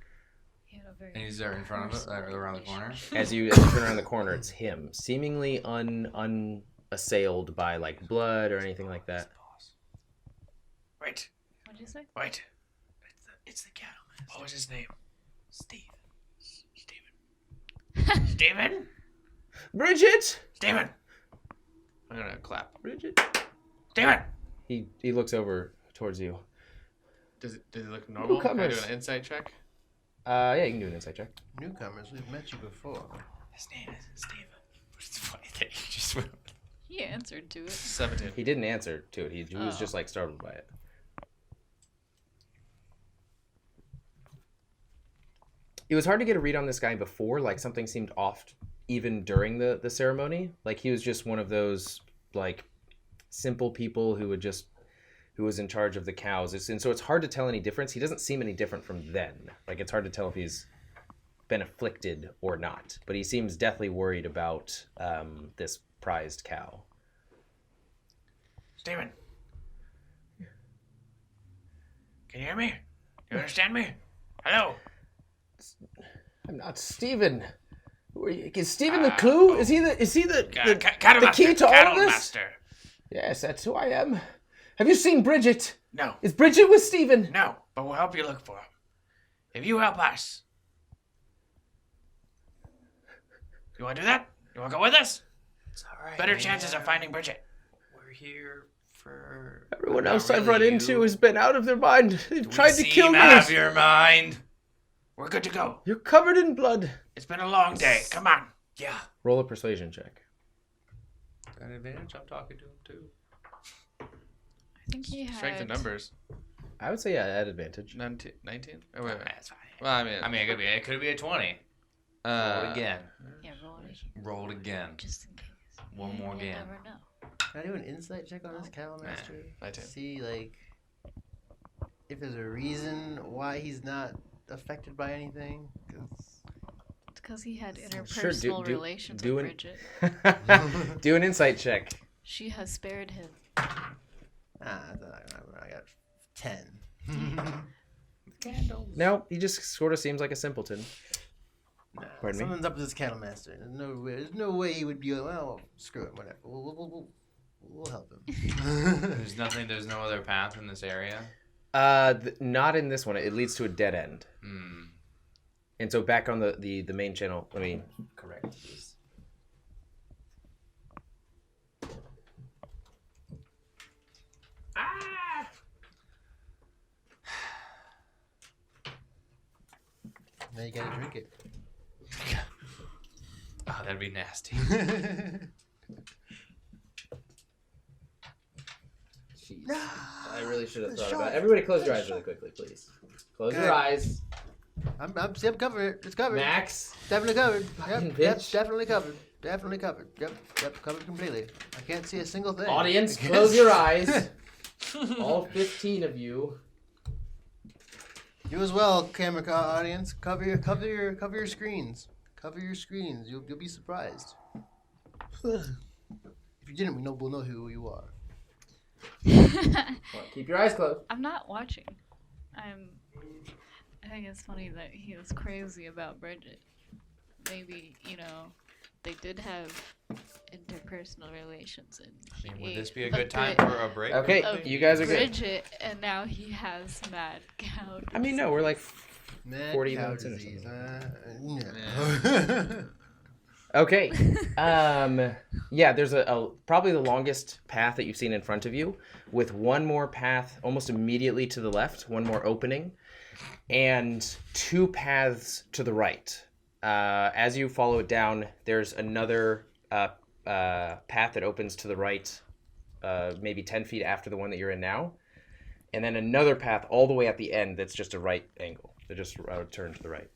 S4: He had a very
S3: And he's there in front of us, around the corner.
S1: As you turn around the corner, it's him, seemingly unassailed by like blood or anything like that.
S6: Wait.
S4: What'd you say?
S6: Wait. It's the cattle master.
S3: What was his name?
S6: Steven.
S3: Steven?
S1: Bridget!
S6: Steven!
S5: I'm gonna clap.
S1: Bridget!
S6: Steven!
S1: He looks over towards you.
S5: Does it look normal? Can I do
S1: Newcomers.
S5: an insight check?
S1: Yeah, you can do an insight check.
S2: Newcomers, we've met you before.
S6: His name isn't Steven. But it's funny that you just went.
S4: He answered to it.
S5: 17.
S1: He didn't answer to it. He was
S4: Oh.
S1: just like startled by it. It was hard to get a read on this guy before. Like something seemed off even during the ceremony. Like he was just one of those like simple people who was in charge of the cows. And so it's hard to tell any difference. He doesn't seem any different from then. Like it's hard to tell if he's been afflicted or not. But he seems deathly worried about this prized cow.
S6: Steven. Can you hear me? You understand me? Hello?
S1: I'm not Steven. Is Steven the clue? Is he the
S6: Cattle
S1: the
S6: master.
S1: key to all
S6: Cattle
S1: of this?
S6: master.
S1: Yes, that's who I am. Have you seen Bridget?
S6: No.
S1: Is Bridget with Steven?
S6: No, but we'll help you look for him. If you help us. You want to do that? You want to go with us?
S3: It's all right.
S6: Better chances of finding Bridget.
S3: We're here for.
S1: Everyone
S3: not
S1: else I've
S3: really
S1: run into
S3: you.
S1: has been out of their mind. They've
S3: We
S1: tried to kill
S3: seem
S1: me.
S3: out of your mind.
S6: We're good to go.
S1: You're covered in blood.
S6: It's been a long day. Come on.
S3: Yeah.
S1: Roll a persuasion check.
S3: An advantage. I'm talking to him too.
S4: I think he had.
S5: Strength in numbers.
S1: I would say yeah, at advantage.
S5: 19? Oh, wait.
S3: That's fine.
S5: Well, I mean,
S3: It could be a 20. Roll it again.
S4: Yeah, roll it
S3: Roll it again.
S4: just in case.
S3: One more
S4: You
S3: again.
S4: never know.
S2: Can I do an insight check on this cattle master?
S5: I do.
S2: See, like, if there's a reason why he's not affected by anything.
S4: Because he had
S1: Sure,
S4: interpersonal relations
S1: do
S4: with
S1: an-
S4: Bridget.
S1: Do an insight check.
S4: She has spared him.
S2: I got 10.
S1: No, he just sort of seems like a simpleton.
S2: Nah,
S1: Pardon me?
S2: something's up with this cattle master. There's no way he would be like, well, screw it, whatever. We'll help him.
S3: There's no other path in this area.
S1: Not in this one. It leads to a dead end.
S3: Hmm.
S1: And so back on the main channel, let me correct this.
S2: Now you gotta drink it.
S3: Oh, that'd be nasty.
S1: Jeez. I really should have thought about it. Everybody close your eyes really quickly, please. Close your eyes.
S2: I'm covered. It's covered.
S1: Max.
S2: Definitely covered. Yep,
S1: Bitch.
S2: definitely covered. Definitely covered. Yep, covered completely. I can't see a single thing.
S1: Audience, close your eyes. All 15 of you.
S2: You as well, camera audience. Cover your screens. Cover your screens. You'll be surprised. If you didn't, we'll know who you are.
S1: Well, keep your eyes closed.
S4: I'm not watching. I think it's funny that he was crazy about Bridget. Maybe, they did have interpersonal relations and
S3: I mean, would
S4: he
S3: this be a
S4: ate
S3: good time
S4: bit
S3: for a break?
S1: Okay,
S4: of
S1: you guys are good.
S4: Bridget, and now he has mad cow
S1: I mean, no, we're like
S2: Mad
S1: 40
S2: cow
S1: minutes in or
S2: disease.
S1: something. Okay. Yeah, there's a probably the longest path that you've seen in front of you, with one more path almost immediately to the left, one more opening, and two paths to the right. As you follow it down, there's another path that opens to the right, maybe 10 feet after the one that you're in now, and then another path all the way at the end that's just a right angle. They just turn to the right.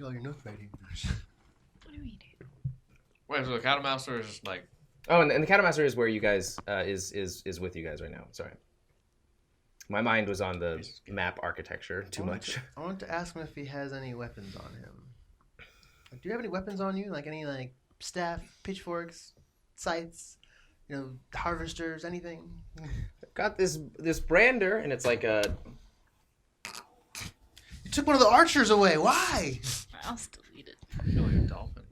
S2: Oh, you're not fighting.
S4: What do we do?
S5: Wait, so the cattle master is just like...
S1: Oh, and the cattle master is where you guys is with you guys right now. Sorry, my mind was on the map architecture too much.
S2: I want to ask him if he has any weapons on him. Do you have any weapons on you? Like any staff, pitchforks, scythes, harvesters, anything?
S1: Got this brander, and it's like a.
S2: You took one of the archers away. Why?
S4: I'll still eat it.
S5: You're like a dolphin.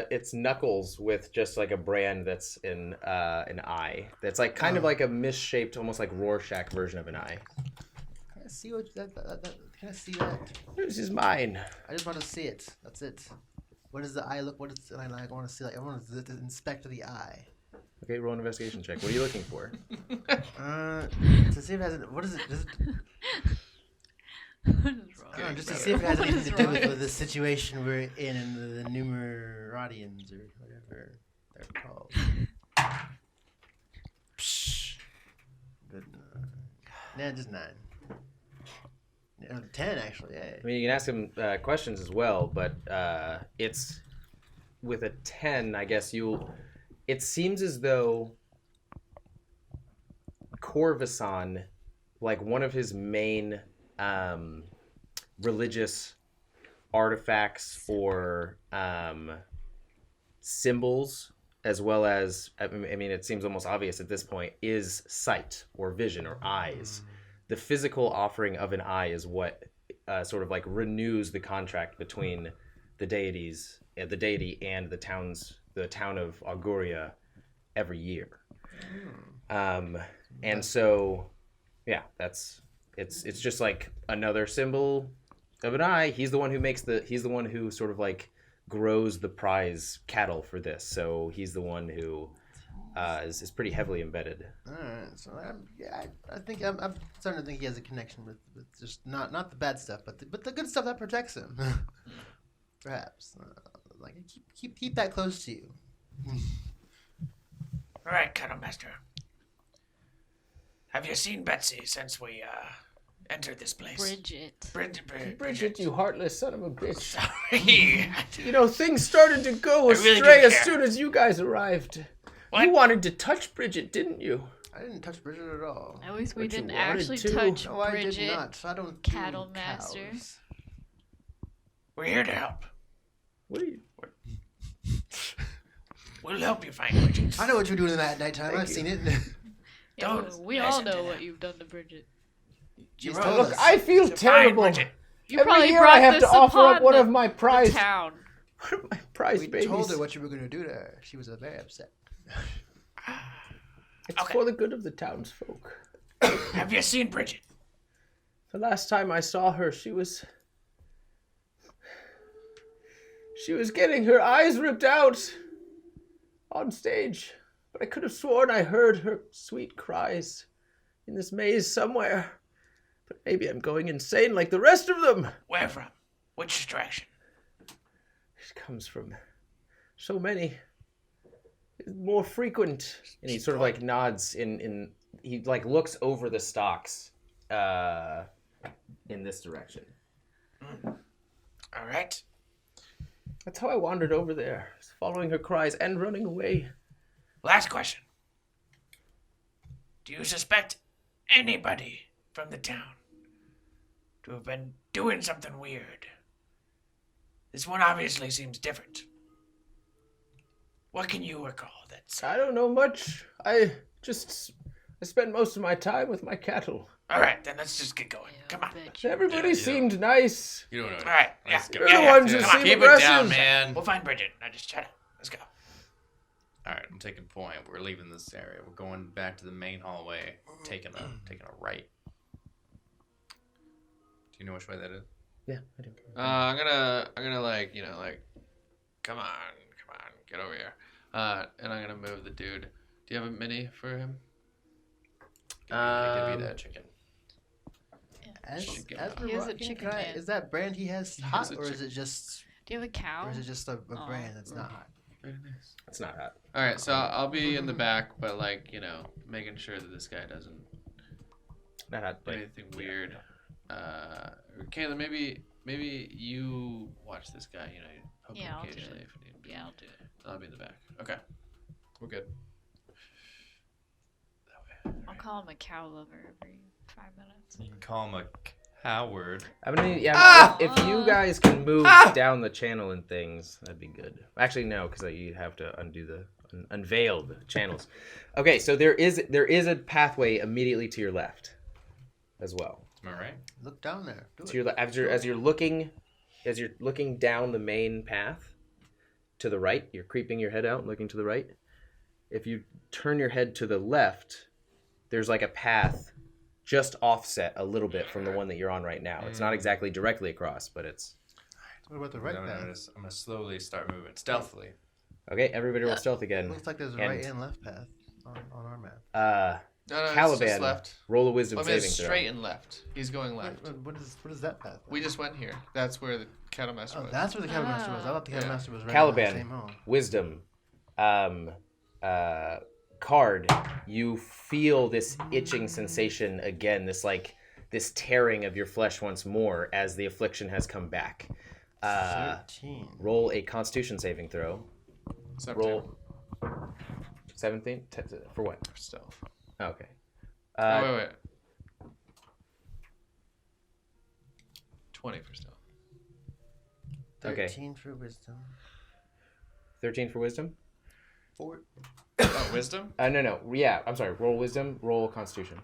S1: It's knuckles with just like a brand that's in an eye. That's like kind of like a misshaped, almost like Rorschach version of an eye.
S2: Can I see what that? Can I see that?
S1: This is mine.
S2: I just want to see it. That's it. What does the eye look? What is it? I want to see. I want to inspect the eye.
S1: Okay, roll an investigation check. What are you looking for?
S2: To see if it has. What is it?
S4: What is wrong?
S2: Just to see if it has anything to do with the situation we're in the Numerodians or whatever they're called. Psh. Good. Nah, just 9. 10 actually. Yeah.
S1: I mean, you can ask him questions as well, but it's with a 10. I guess It seems as though Corvusson, like one of his main religious artifacts or symbols, as well as, I mean, it seems almost obvious at this point, is sight or vision or eyes. The physical offering of an eye is what sort of like renews the contract between the deity and the town of Auguria every year. And so, yeah, it's just like another symbol of an eye. He's the one who sort of like grows the prize cattle for this. So he's the one who is pretty heavily embedded.
S2: All right, so I think I'm starting to think he has a connection with just not the bad stuff, but the good stuff that protects him. Perhaps, keep that close to you.
S6: All right, Cattle Master. Have you seen Betsy since we
S3: enter this place.
S1: Bridget, you heartless son of a bitch.
S3: Sorry.
S1: You know, things started to go
S3: I really
S1: astray
S3: didn't
S1: as
S3: care.
S1: soon as you guys arrived.
S3: What?
S1: You wanted to touch Bridget, didn't you?
S2: I didn't touch Bridget at all.
S4: At least we
S1: But you
S4: didn't
S1: wanted
S4: actually
S1: to.
S4: touch
S2: No, I
S4: Bridget.
S2: did not. I don't
S4: Cattle
S2: do
S4: master.
S2: cows.
S3: We're here to help.
S1: What are you?
S3: We'll help you find Bridget.
S2: I know what you're doing at nighttime.
S1: Thank
S2: I've
S1: you.
S2: seen it.
S4: Yeah,
S3: Don't
S4: we all
S3: listen to
S4: know
S3: them.
S4: what you've done to Bridget.
S2: She's
S3: wrote-
S2: told
S1: Look,
S2: us.
S1: I feel
S3: To find
S1: terrible.
S3: Bridget.
S4: You
S1: Every
S4: probably
S1: year
S4: brought
S1: I have
S4: this
S1: to offer up
S4: upon
S1: one
S4: the,
S1: of my
S4: the
S1: prize,
S4: town.
S1: one of my prize
S2: We
S1: babies.
S2: told her what you were going to do to her. She was very upset.
S1: It's
S3: Okay.
S1: for the good of the townsfolk.
S3: Have you seen Bridget?
S1: The last time I saw her, she was getting her eyes ripped out on stage. But I could have sworn I heard her sweet cries in this maze somewhere. But maybe I'm going insane like the rest of them.
S3: Where from? Which direction?
S1: It comes from so many. It's more frequent. And he sort of like nods he like looks over the stalks in this direction.
S3: All right.
S1: That's how I wandered over there, following her cries and running away.
S3: Last question. Do you suspect anybody from the town to have been doing something weird? This one obviously seems different. What can you recall that's...
S1: I don't know much. I spend most of my time with my cattle.
S3: All right, then let's just get going. Come on.
S1: Everybody
S7: Yeah.
S1: seemed nice.
S7: You don't know.
S3: All right, yeah.
S7: Let's go.
S1: You're the ones who
S3: come on.
S1: seem
S7: Keep
S1: aggressive.
S7: it down, man.
S3: We'll find Bridget. Now just shut up. Let's go.
S7: All right, I'm taking point. We're leaving this area. We're going back to the main hallway, taking a right. Do you know which way that is?
S1: Yeah, I do.
S5: I'm gonna like come on, get over here. And I'm gonna move the dude. Do you have a mini for him?
S7: Give me that chicken.
S2: As
S5: Chicken.
S2: we're
S4: He is a
S2: walking,
S4: chicken
S2: can I-
S4: man.
S2: is that brand he has
S5: He
S2: hot,
S5: is a
S2: or is
S5: chicken.
S2: it just,
S4: Do you have a cow?
S2: or is it just a
S4: Oh.
S2: brand that's not hot?
S5: Very nice.
S1: It's not hot.
S5: All right, so I'll be in the back, but like making sure that this guy doesn't
S1: Not hot,
S5: do
S1: but
S5: anything weird. Kayla, maybe you watch this guy. Poke him
S4: Yeah, I'll do
S5: occasionally
S4: it.
S5: if you need.
S4: Yeah, I'll do it.
S5: I'll be in the back. Okay, we're good. That way.
S4: I'll call him a cow lover every 5 minutes.
S7: You can call him a coward.
S1: I'm gonna need, yeah.
S4: Ah!
S1: If you guys can move down the channel and things, that'd be good. Actually, no, because you have to undo the unveil the channels. Okay, so there is a pathway immediately to your left, as well.
S7: Am I right?
S2: Look down there. Do
S1: To
S2: it.
S1: your as you're looking down the main path to the right, you're creeping your head out and looking to the right. If you turn your head to the left, there's like a path just offset a little bit from the one that you're on right now. It's not exactly directly across, but it's
S2: What about the right
S7: I'm
S2: path?
S7: gonna slowly start moving stealthily.
S1: okay. Everybody roll stealth again.
S2: Looks like there's a
S1: And-
S2: right and left path on our map.
S5: No, it's
S1: Caliban,
S5: just left.
S1: roll a wisdom
S5: I mean, it's
S1: saving throw.
S5: straight and left. He's going left.
S2: What is that path?
S5: We just went here. That's where the cattle master
S2: Oh,
S5: was.
S2: that's where the cattle master was. I thought the cattle
S5: Yeah.
S2: master was right
S1: Caliban.
S2: in the same home.
S1: Wisdom, card. You feel this itching sensation again. This tearing of your flesh once more as the affliction has come back.
S2: 13.
S1: Roll a Constitution saving throw.
S5: 17
S1: Roll 17 for what?
S5: for stealth.
S1: Oh, okay.
S5: Wait. 20 for stealth.
S1: Okay.
S2: 13 for wisdom.
S1: 13 for wisdom.
S2: 4.
S5: Oh, wisdom?
S1: No. Yeah, I'm sorry. Roll wisdom. Roll Constitution.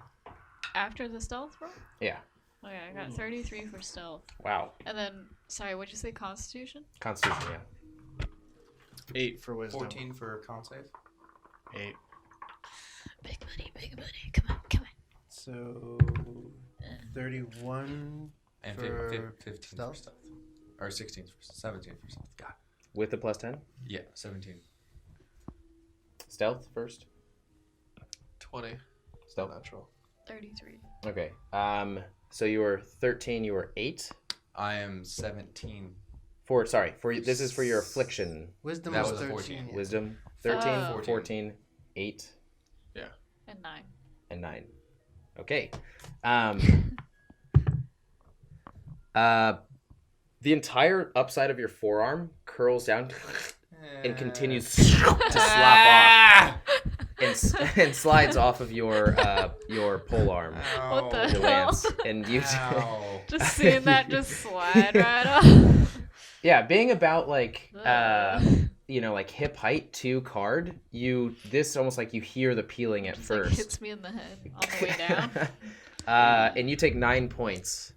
S4: After the stealth roll?
S1: Yeah.
S4: Okay, I got 33 for stealth.
S1: Wow.
S4: And then, sorry, what'd you say, Constitution?
S1: Constitution. Yeah.
S5: 8 for wisdom.
S7: 14 for con save.
S5: 8.
S4: Big money, come on.
S2: So 31
S7: And
S2: for
S7: 15
S2: stealth?
S7: for stealth. Or 16 for 17 for stealth. God.
S1: With the plus 10.
S7: Yeah, 17.
S1: Stealth first.
S5: 20.
S1: Stealth.
S5: Natural.
S4: 33.
S1: Okay. So you were 13. You were 8.
S7: I am 17.
S1: This is for your affliction.
S2: Wisdom
S7: That
S2: was
S7: was a
S2: 13.
S7: 14.
S2: Yeah.
S1: Wisdom 13,
S4: Oh.
S1: 14, 8,
S4: And 9.
S1: and 9. Okay. The entire upside of your forearm curls down and continues to slop off and slides off of your pole arm.
S4: What the
S1: Your
S4: hell?
S1: lance. And you
S4: Just seeing that just slide right off.
S1: yeah, being about like
S4: Ugh.
S1: like hip height to card, this almost like you hear the peeling at
S4: Just
S1: first.
S4: like hits me in the head on the way down.
S1: And you take 9 points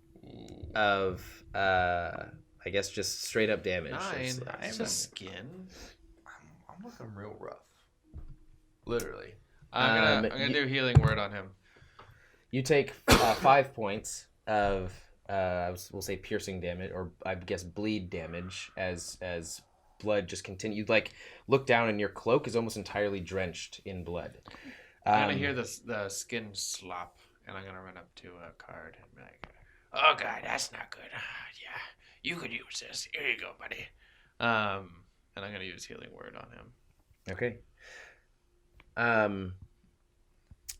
S1: of I guess just straight up damage.
S5: 9.
S7: I'm
S5: It's
S7: a-
S5: a skin.
S7: I'm looking real rough.
S5: Literally. I'm gonna do healing word on him.
S1: You take 5 points of we'll say piercing damage, or I guess bleed damage, as blood just continues. Like, look down and your cloak is almost entirely drenched in blood.
S5: I'm gonna hear the skin slop, and I'm gonna run up to a card and be like, "Oh God, that's not good. Yeah, you could use this. Here you go, buddy." And I'm gonna use healing word on him.
S1: Okay.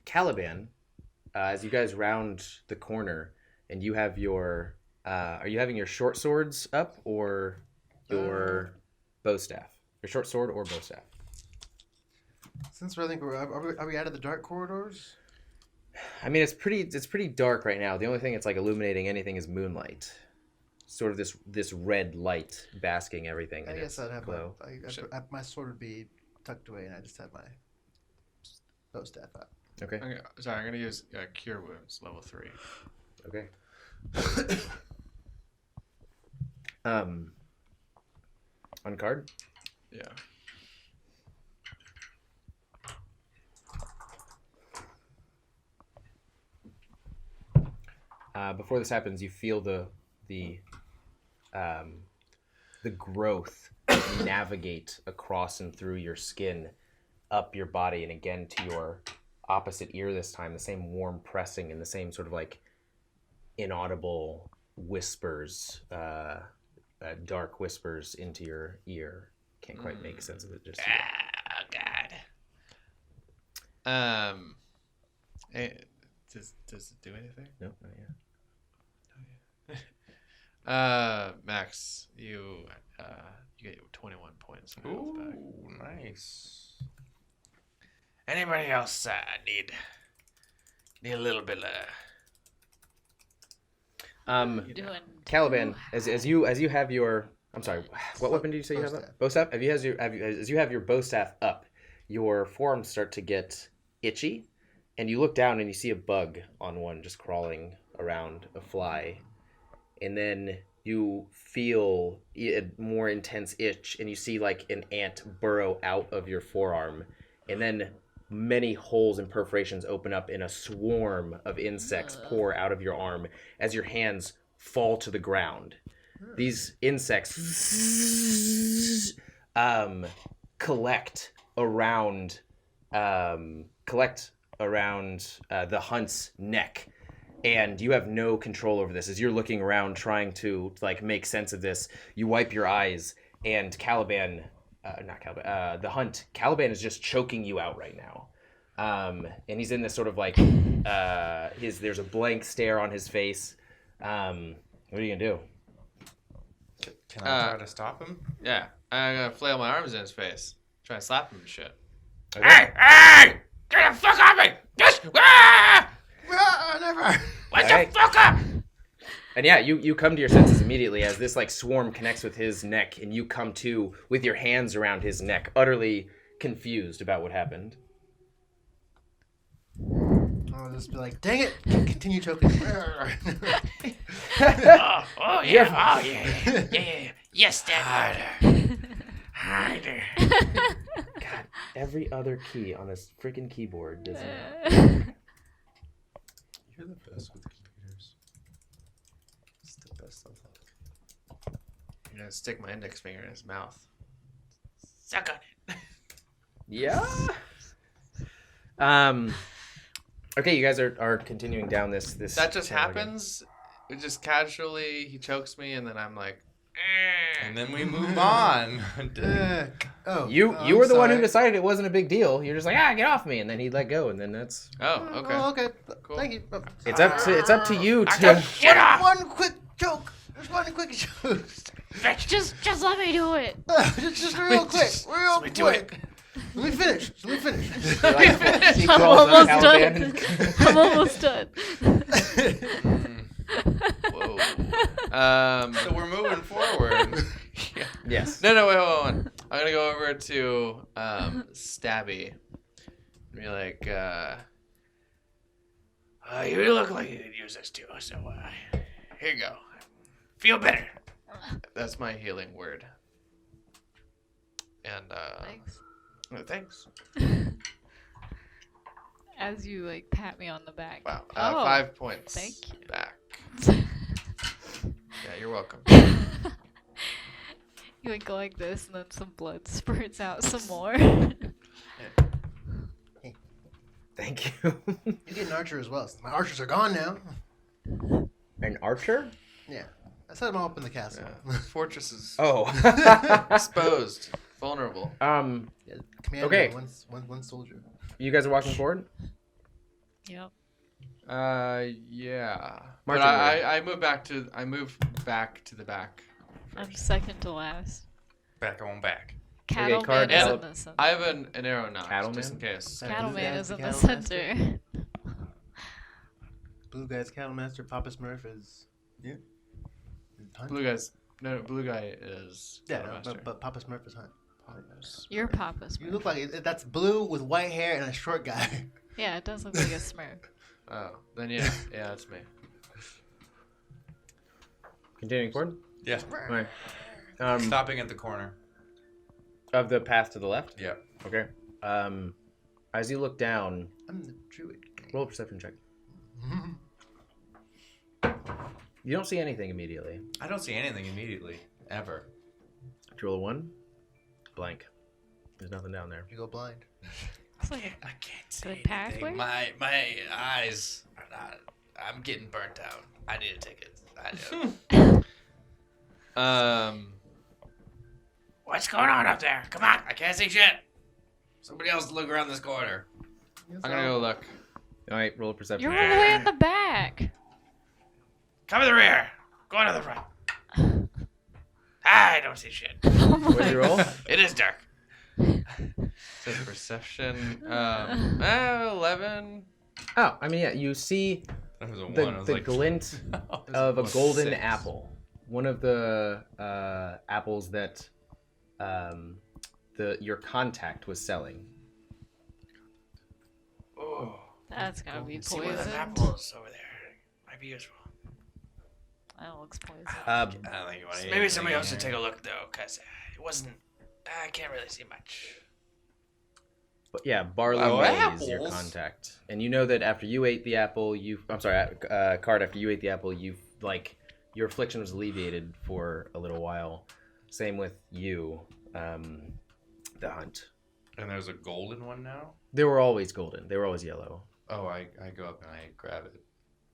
S1: Caliban, as you guys round the corner, and you have your, are you having your short swords up or your bow staff? Your short sword or bow staff?
S2: Since I think are we out of the dark corridors?
S1: I mean, it's pretty dark right now. The only thing that's like illuminating anything is moonlight. Sort of this red light basking everything.
S2: I
S1: in
S2: guess
S1: its
S2: I'd have
S1: glow.
S2: my sword would be tucked away, and I just have my bow staff out.
S1: Okay.
S5: I'm gonna use cure wounds level 3.
S1: Okay. On card.
S5: Yeah.
S1: Before this happens, you feel the growth navigate across and through your skin, up your body, and again to your opposite ear this time. The same warm pressing and the same sort of like inaudible whispers, dark whispers into your ear. Can't quite make sense of it just yet.
S5: Oh God. Does it do anything?
S1: No, not yet.
S5: Max, you get 21 points. of health back.
S7: Ooh, nice.
S6: Anybody else need a little bit of...
S4: Doing
S1: Caliban,
S4: too
S1: as you have your, I'm sorry, what weapon did you say you have up? Bow staff. As you have your bow staff up, your forearms start to get itchy, and you look down and you see a bug on one just crawling around, a fly, and then you feel a more intense itch, and you see like an ant burrow out of your forearm, and then many holes and perforations open up, and a swarm of insects pour out of your arm as your hands fall to the ground. These insects collect around the hunt's neck, and you have no control over this. As you're looking around trying to like make sense of this, you wipe your eyes, and Caliban is just choking you out right now. And he's in this sort of like there's a blank stare on his face. What are you gonna do?
S7: Can I try to stop him?
S5: Yeah, I'm gonna flail my arms in his face, try to slap him and shit.
S1: Okay.
S6: Hey! Get the fuck off me! Just...
S2: Never.
S6: What
S1: Alright.
S6: the fuck up?
S1: And yeah, you come to your senses immediately as this like swarm connects with his neck, and you come to with your hands around his neck, utterly confused about what happened.
S2: I'll just be like, dang it! Continue choking.
S6: Oh yeah. Yeah. Yes, Dad. Harder.
S1: God, every other key on this freaking keyboard doesn't.
S7: You're the best with computers. It's the best of luck.
S5: I'm gonna stick my index finger in his mouth.
S6: Suck on it.
S1: Yeah. Okay, you guys are continuing down this.
S5: That just
S1: channel again.
S5: happens. It just casually he chokes me, and then I'm like,
S7: And then we move on.
S1: You
S2: I'm
S1: were the one who
S2: sorry.
S1: decided it wasn't a big deal. You're just like, get off me, and then he let go, and then that's.
S5: oh, okay.
S2: Oh, okay.
S5: Cool.
S2: Thank you.
S1: It's up to you
S6: I
S1: to.
S6: took shit off.
S2: One quick joke. Responding quick.
S4: Just let me do it.
S2: just real quick. Real quick. Let me finish.
S4: I'm almost done. I'm almost done.
S5: Whoa.
S7: So we're moving forward.
S1: Yes.
S5: No, wait, hold on. I'm gonna go over to Stabby and be like,
S6: You look like you could use this too, so here you go. Feel better.
S5: that's my healing word. And
S4: Thanks.
S5: thanks.
S4: As you like pat me on the back.
S5: Wow.
S4: Oh,
S5: 5 points.
S4: thank you.
S5: Back. Yeah, you're welcome.
S4: You like go like this, and then some blood spurts out some more.
S1: Thank you.
S2: You get an archer as well. My archers are gone now.
S1: An archer?
S2: Yeah. I set them all up in the castle.
S5: Yeah. Fortress is
S1: Oh.
S5: exposed, vulnerable.
S2: Yeah, commander,
S1: Okay.
S2: one soldier.
S1: You guys are walking forward?
S4: Yep.
S5: Yeah.
S1: March
S5: But
S1: away.
S5: I move back to the back.
S4: I'm second to last.
S7: Back on back.
S4: Cattleman
S1: card
S4: is in
S5: develop.
S4: the center.
S5: I have an arrow knot,
S1: Cattleman?
S5: just in case.
S4: Cattleman is in the
S2: Cattle master.
S4: center.
S2: Blue guy's cattle master. Papa Smurf is. Yeah. Hunt.
S5: Blue guy is.
S2: Yeah,
S5: Master.
S2: but Papa Smurf is hunt.
S4: You're Papa's.
S2: You look like that's blue with white hair and a short guy.
S4: Yeah, it does look like a Smurf.
S5: Oh, then yeah, that's me.
S1: Continuing forward?
S7: Yeah.
S1: Alright.
S7: Stopping at the corner.
S1: Of the path to the left?
S7: Yeah.
S1: Okay. As you look down,
S2: I'm the druid.
S1: roll a perception check. You don't see anything immediately.
S7: I don't see anything immediately, ever.
S1: Did you roll a 1? Blank. There's nothing down there.
S2: You go blind.
S4: It's like
S7: I can't see
S4: Good
S7: anything.
S4: pathway?
S7: My eyes are not. I'm getting burnt out. I need a ticket. I do.
S6: What's going on up there? Come on.
S7: I can't see shit. Somebody else look around this corner.
S5: I'm gonna go look.
S1: Alright, roll a perception.
S4: you're all the way in the back.
S6: Come to the rear. Go to the front. I don't see shit.
S1: What did you roll?
S6: It is dark.
S5: Says perception. 11.
S1: Oh, I mean, yeah, you see
S7: That was a 1. I
S1: the
S7: was
S1: glint of a golden
S7: 6.
S1: apple. One of the apples that your contact was selling.
S6: Oh,
S4: That's gotta be
S6: see one of the
S4: poisoned.
S6: apples over there. Might be useful.
S4: That looks poisoned.
S7: I don't think you want to eat
S6: Maybe somebody
S7: anything
S6: else should
S7: in
S6: take
S7: here.
S6: a look though, cause it wasn't. I can't really see much.
S1: But yeah, barley
S7: Oh,
S1: maize, your
S7: apples.
S1: contact. And you know that after you ate the apple, Card, after you ate the apple, your affliction was alleviated for a little while. Same with you, the hunt.
S7: And there's a golden one now?
S1: They were always golden. They were always yellow.
S7: Oh, I go up and I grab it.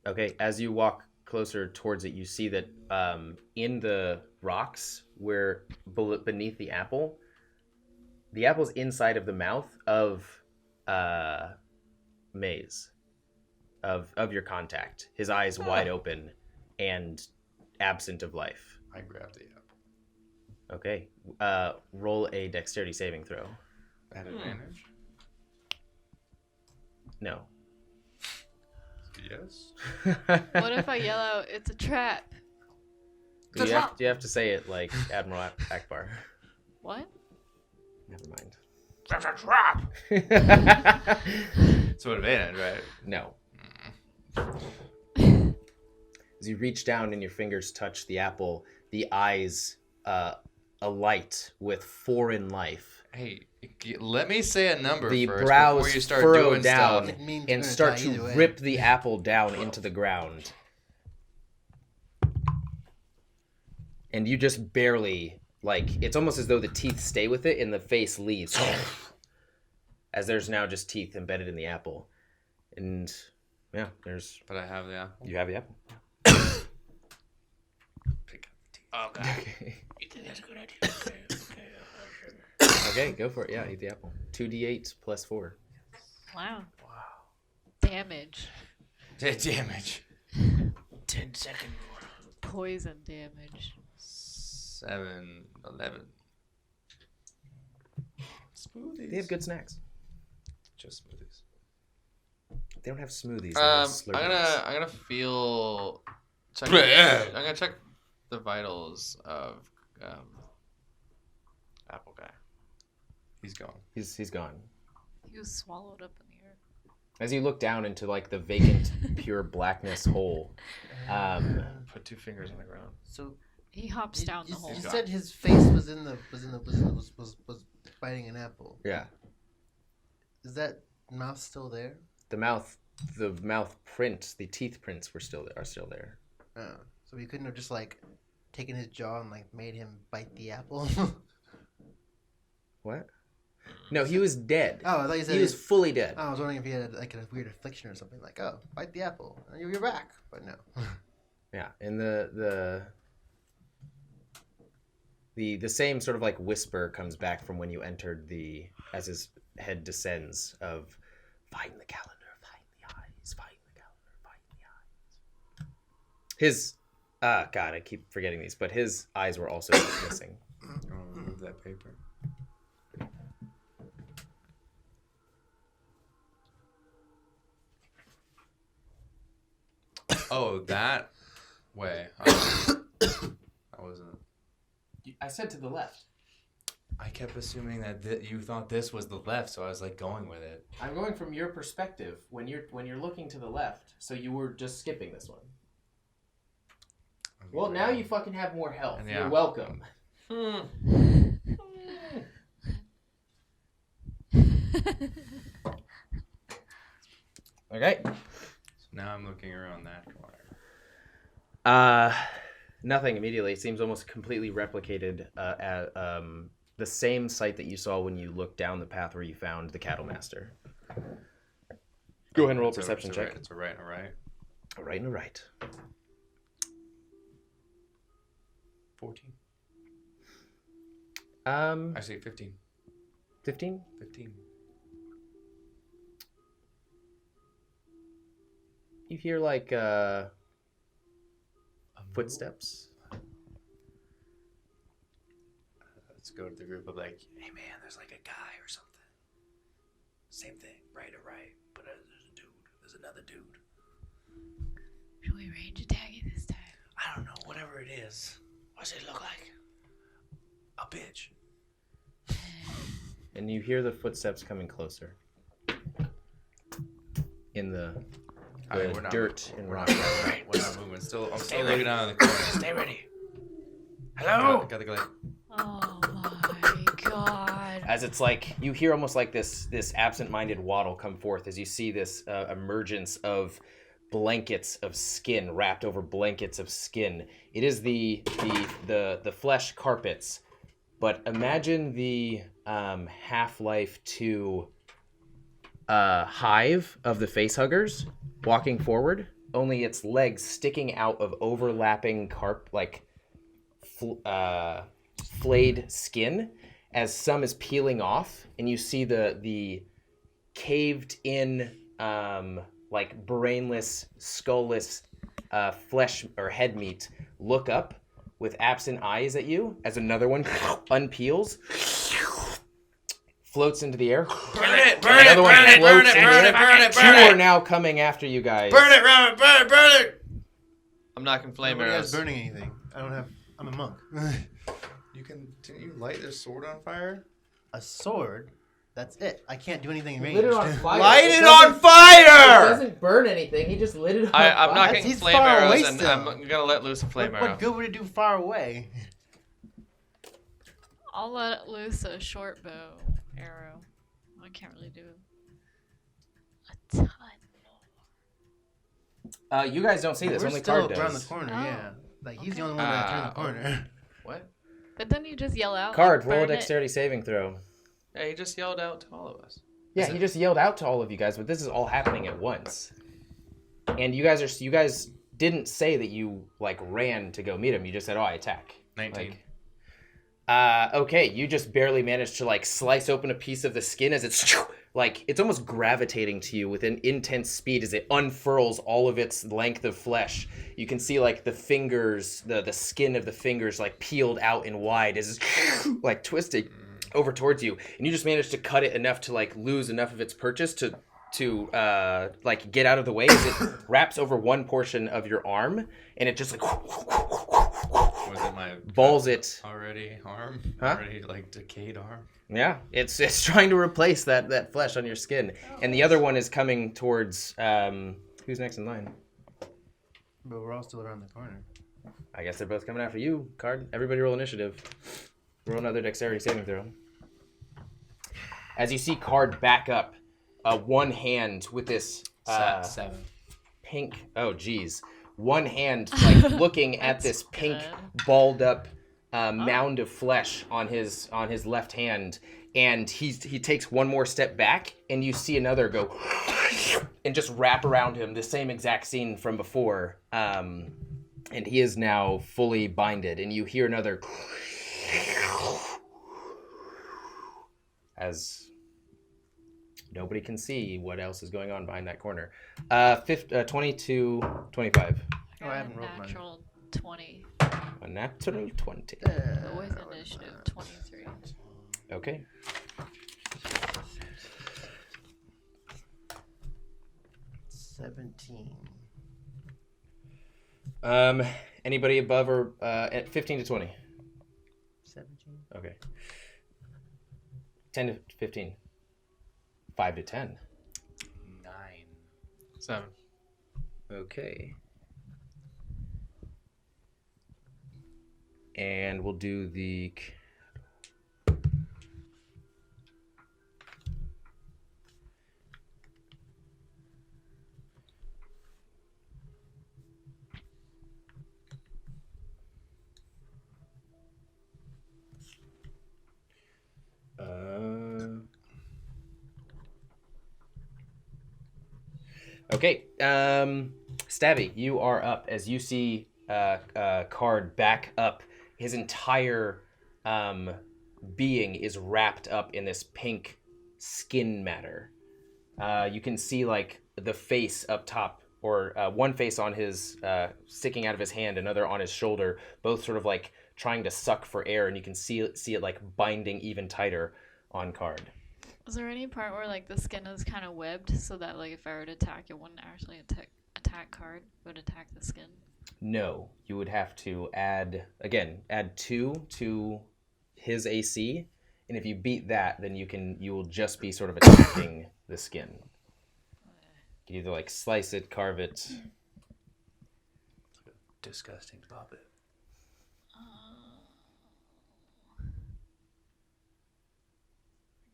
S1: Okay, as you walk closer towards it, you see that in the rocks where beneath the apple's inside of the mouth of Maze, of your contact. His eyes wide open and absent of life.
S7: I grab the apple.
S1: Okay, roll a dexterity saving throw.
S7: At advantage?
S1: No.
S7: Yes.
S4: What if I yell out, "It's a trap"?
S1: You have to say it like Admiral Akbar.
S4: What?
S1: Never mind.
S6: That's a trap.
S7: So advantage, right?
S1: No. As you reach down and your fingers touch the apple, the eyes alight with foreign life.
S7: Hey, let me say a number
S1: The
S7: first
S1: brows
S7: before you start
S1: furrow
S7: doing
S1: down
S7: stuff.
S2: It means
S1: and
S2: you're
S1: start
S2: gonna die
S1: to
S2: either way.
S1: rip the apple down into the ground. And you just barely, it's almost as though the teeth stay with it and the face leaves. As there's now just teeth embedded in the apple. And yeah,
S7: But I have the apple.
S1: you have the apple.
S7: Pick up the teeth.
S6: Oh god.
S1: Okay.
S6: You think that's a good idea? Okay.
S1: Okay, go for it. Yeah, eat the apple. 2d8 plus 4.
S4: Wow. Damage.
S7: Damage.
S6: 10-second
S8: poison damage?
S7: 7, 11. Smoothies.
S1: They have good snacks.
S7: Just smoothies.
S1: They don't have smoothies. They have Slurpees.
S5: I'm gonna feel. Check, I'm gonna check the vitals of Apple Guy.
S7: He's gone.
S1: He's gone.
S8: He was swallowed up in the air.
S1: As you look down into like the vacant, pure blackness hole,
S5: Put 2 fingers on the ground.
S2: So
S8: He hops down the hole.
S2: you said his face was biting an apple.
S1: yeah,
S2: Is that mouth still there?
S1: the mouth prints, the teeth prints are still there.
S2: Oh, so he couldn't have just like taken his jaw and like made him bite the apple.
S1: What? No, he was dead.
S2: Oh, I thought you said
S1: He was fully dead.
S2: I was wondering if he had like a weird affliction or something. Like, oh, bite the apple, and you're back. But no.
S1: Yeah, and the same sort of like whisper comes back from when you entered as his head descends of find the calendar, find the eyes, find the calendar, find the eyes. His God, I keep forgetting these, but his eyes were also missing.
S7: Remove that paper. Oh, that way. I wasn't.
S1: I said to the left.
S7: I kept assuming that you thought this was the left, so I was like going with it.
S1: I'm going from your perspective when you're looking to the left, so you were just skipping this one. Well, now you fucking have more health.
S7: Yeah.
S1: You're welcome. Okay.
S7: So now I'm looking around that corner.
S1: Nothing immediately. It seems almost completely replicated at the same site that you saw when you looked down the path where you found the cattle master. Go ahead and roll a perception check.
S7: It's a right and a right.
S1: A right and a right.
S7: 14. Actually, 15.
S1: 15?
S7: 15.
S1: You hear like footsteps.
S7: Let's go to the group of like, hey man, there's like a guy or something. Same thing, right or right, but there's a dude. There's another dude.
S4: Should we range attack it this time?
S7: I don't know, whatever it is. What's it look like? A bitch.
S1: And you hear the footsteps coming closer. In the
S7: We're not-
S1: dirt and
S7: We're
S1: rock.
S7: not moving. I'm still looking down in the corner.
S3: Stay ready. Hello?
S7: Got the glare.
S4: Oh my god.
S1: As it's like you hear almost like this absent-minded waddle come forth as you see this emergence of blankets of skin wrapped over blankets of skin. It is the flesh carpets, but imagine the Half-Life 2 hive of the facehuggers walking forward, only its legs sticking out of overlapping flayed skin as some is peeling off, and you see the caved in like brainless, skullless flesh or head meat look up with absent eyes at you as another one unpeels, floats into the air.
S3: Burn it! Burn
S1: Another
S3: it!
S1: one
S3: Burn it! Burn
S1: floats
S3: it!
S1: in the
S3: Burn
S1: air.
S3: it! Burn it!
S1: Two
S3: Burn
S1: are
S3: it!
S1: now coming after you guys.
S3: Burn it! Burn it! Burn it! Burn it!
S5: I'm knocking flame
S2: Nobody
S5: arrows.
S2: has burning anything. I'm a monk.
S7: Didn't you light their sword on fire?
S2: A sword? That's it. I can't do anything
S1: He
S2: ranged.
S1: lit it on fire.
S7: Light
S1: It
S7: it
S1: doesn't-
S7: on fire!
S1: It doesn't burn anything. He just lit it on
S5: I'm
S1: fire.
S5: knocking
S2: He's
S5: flame
S2: far away
S5: arrows, and
S2: still.
S5: I'm gonna let loose a flame arrow.
S2: What good would it do far away?
S8: I'll let loose a short bow arrow. I can't really do
S4: A ton more.
S1: You guys don't see this.
S2: We're
S1: Only
S2: still
S1: Card
S2: around the
S1: does.
S2: corner,
S8: Oh.
S2: yeah. Like he's the
S8: Okay.
S2: only one that turned the corner.
S1: What?
S8: But then you just yell out.
S1: Card,
S8: like,
S1: roll a
S8: burn it.
S1: dexterity saving throw.
S5: Yeah, he just yelled out to all of us.
S1: Yeah, he just yelled out to all of you guys, but this is all happening at once. And you guys didn't say that you like ran to go meet him. You just said, "Oh, I attack."
S7: 19.
S1: Okay, you just barely managed to like slice open a piece of the skin as it's like it's almost gravitating to you with an intense speed as it unfurls all of its length of flesh. You can see like the fingers, the skin of the fingers like peeled out and wide as it's like twisting over towards you, and you just managed to cut it enough to like lose enough of its purchase to like get out of the way as it wraps over one portion of your arm, and it just like
S7: Was it my
S1: balls it
S7: already arm?
S1: Huh?
S7: Already like decayed arm?
S1: Yeah, it's trying to replace that flesh on your skin, and the other one is coming towards who's next in line?
S2: But we're all still around the corner.
S1: I guess they're both coming after you, Card. Everybody roll initiative. Roll another dexterity saving throw. As you see Card back up, one hand with this
S7: 7.
S1: pink. Oh, geez. One hand like looking at this pink, balled up mound of flesh on his left hand, and he takes one more step back, and you see another go and just wrap around him. The same exact scene from before, and he is now fully binded. And you hear another as nobody can see what else is going on behind that corner. 22, 25.
S2: Oh, I haven't rolled mine.
S8: Natural 20.
S1: A natural 20.
S8: But with initiative 23.
S1: Okay.
S2: $17.
S1: Anybody above or at 15 to 20?
S2: 17.
S1: Okay. 10 to 15. 5 to 10.
S7: 9.
S5: 7.
S1: Okay. And we'll do the... Okay, Stabby, you are up as you see Card back up. His entire being is wrapped up in this pink skin matter. You can see like the face up top, or one face on his sticking out of his hand, another on his shoulder, both sort of like trying to suck for air, and you can see it like binding even tighter on Card.
S8: Is there any part where like the skin is kind of webbed so that like if I were to attack, it wouldn't actually attack Card, it would attack the skin?
S1: No, you would have to add 2 to his AC, and if you beat that, then you will just be sort of attacking the skin. You can either like slice it, carve it.
S7: Disgusting puppet.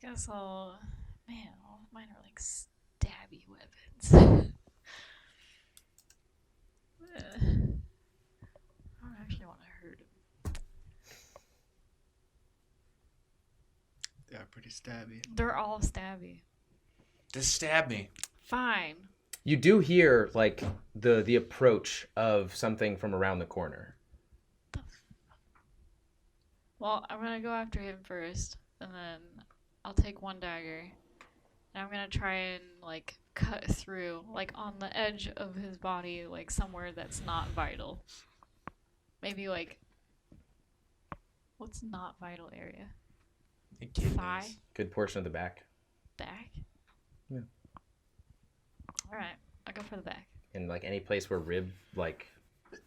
S8: I guess all of mine are like stabby weapons. I don't actually want to hurt him.
S5: They are pretty stabby.
S8: They're all stabby.
S7: Just stab me.
S8: Fine.
S1: You do hear like the approach of something from around the corner.
S8: Well, I'm gonna go after him first, and then I'll take one dagger, and I'm gonna try and like cut through, like on the edge of his body, like somewhere that's not vital. Maybe like, what's not vital area? Thigh?
S1: Good portion of the back.
S8: Back?
S1: Yeah.
S8: Alright, I'll go for the back.
S1: And like any place where ribs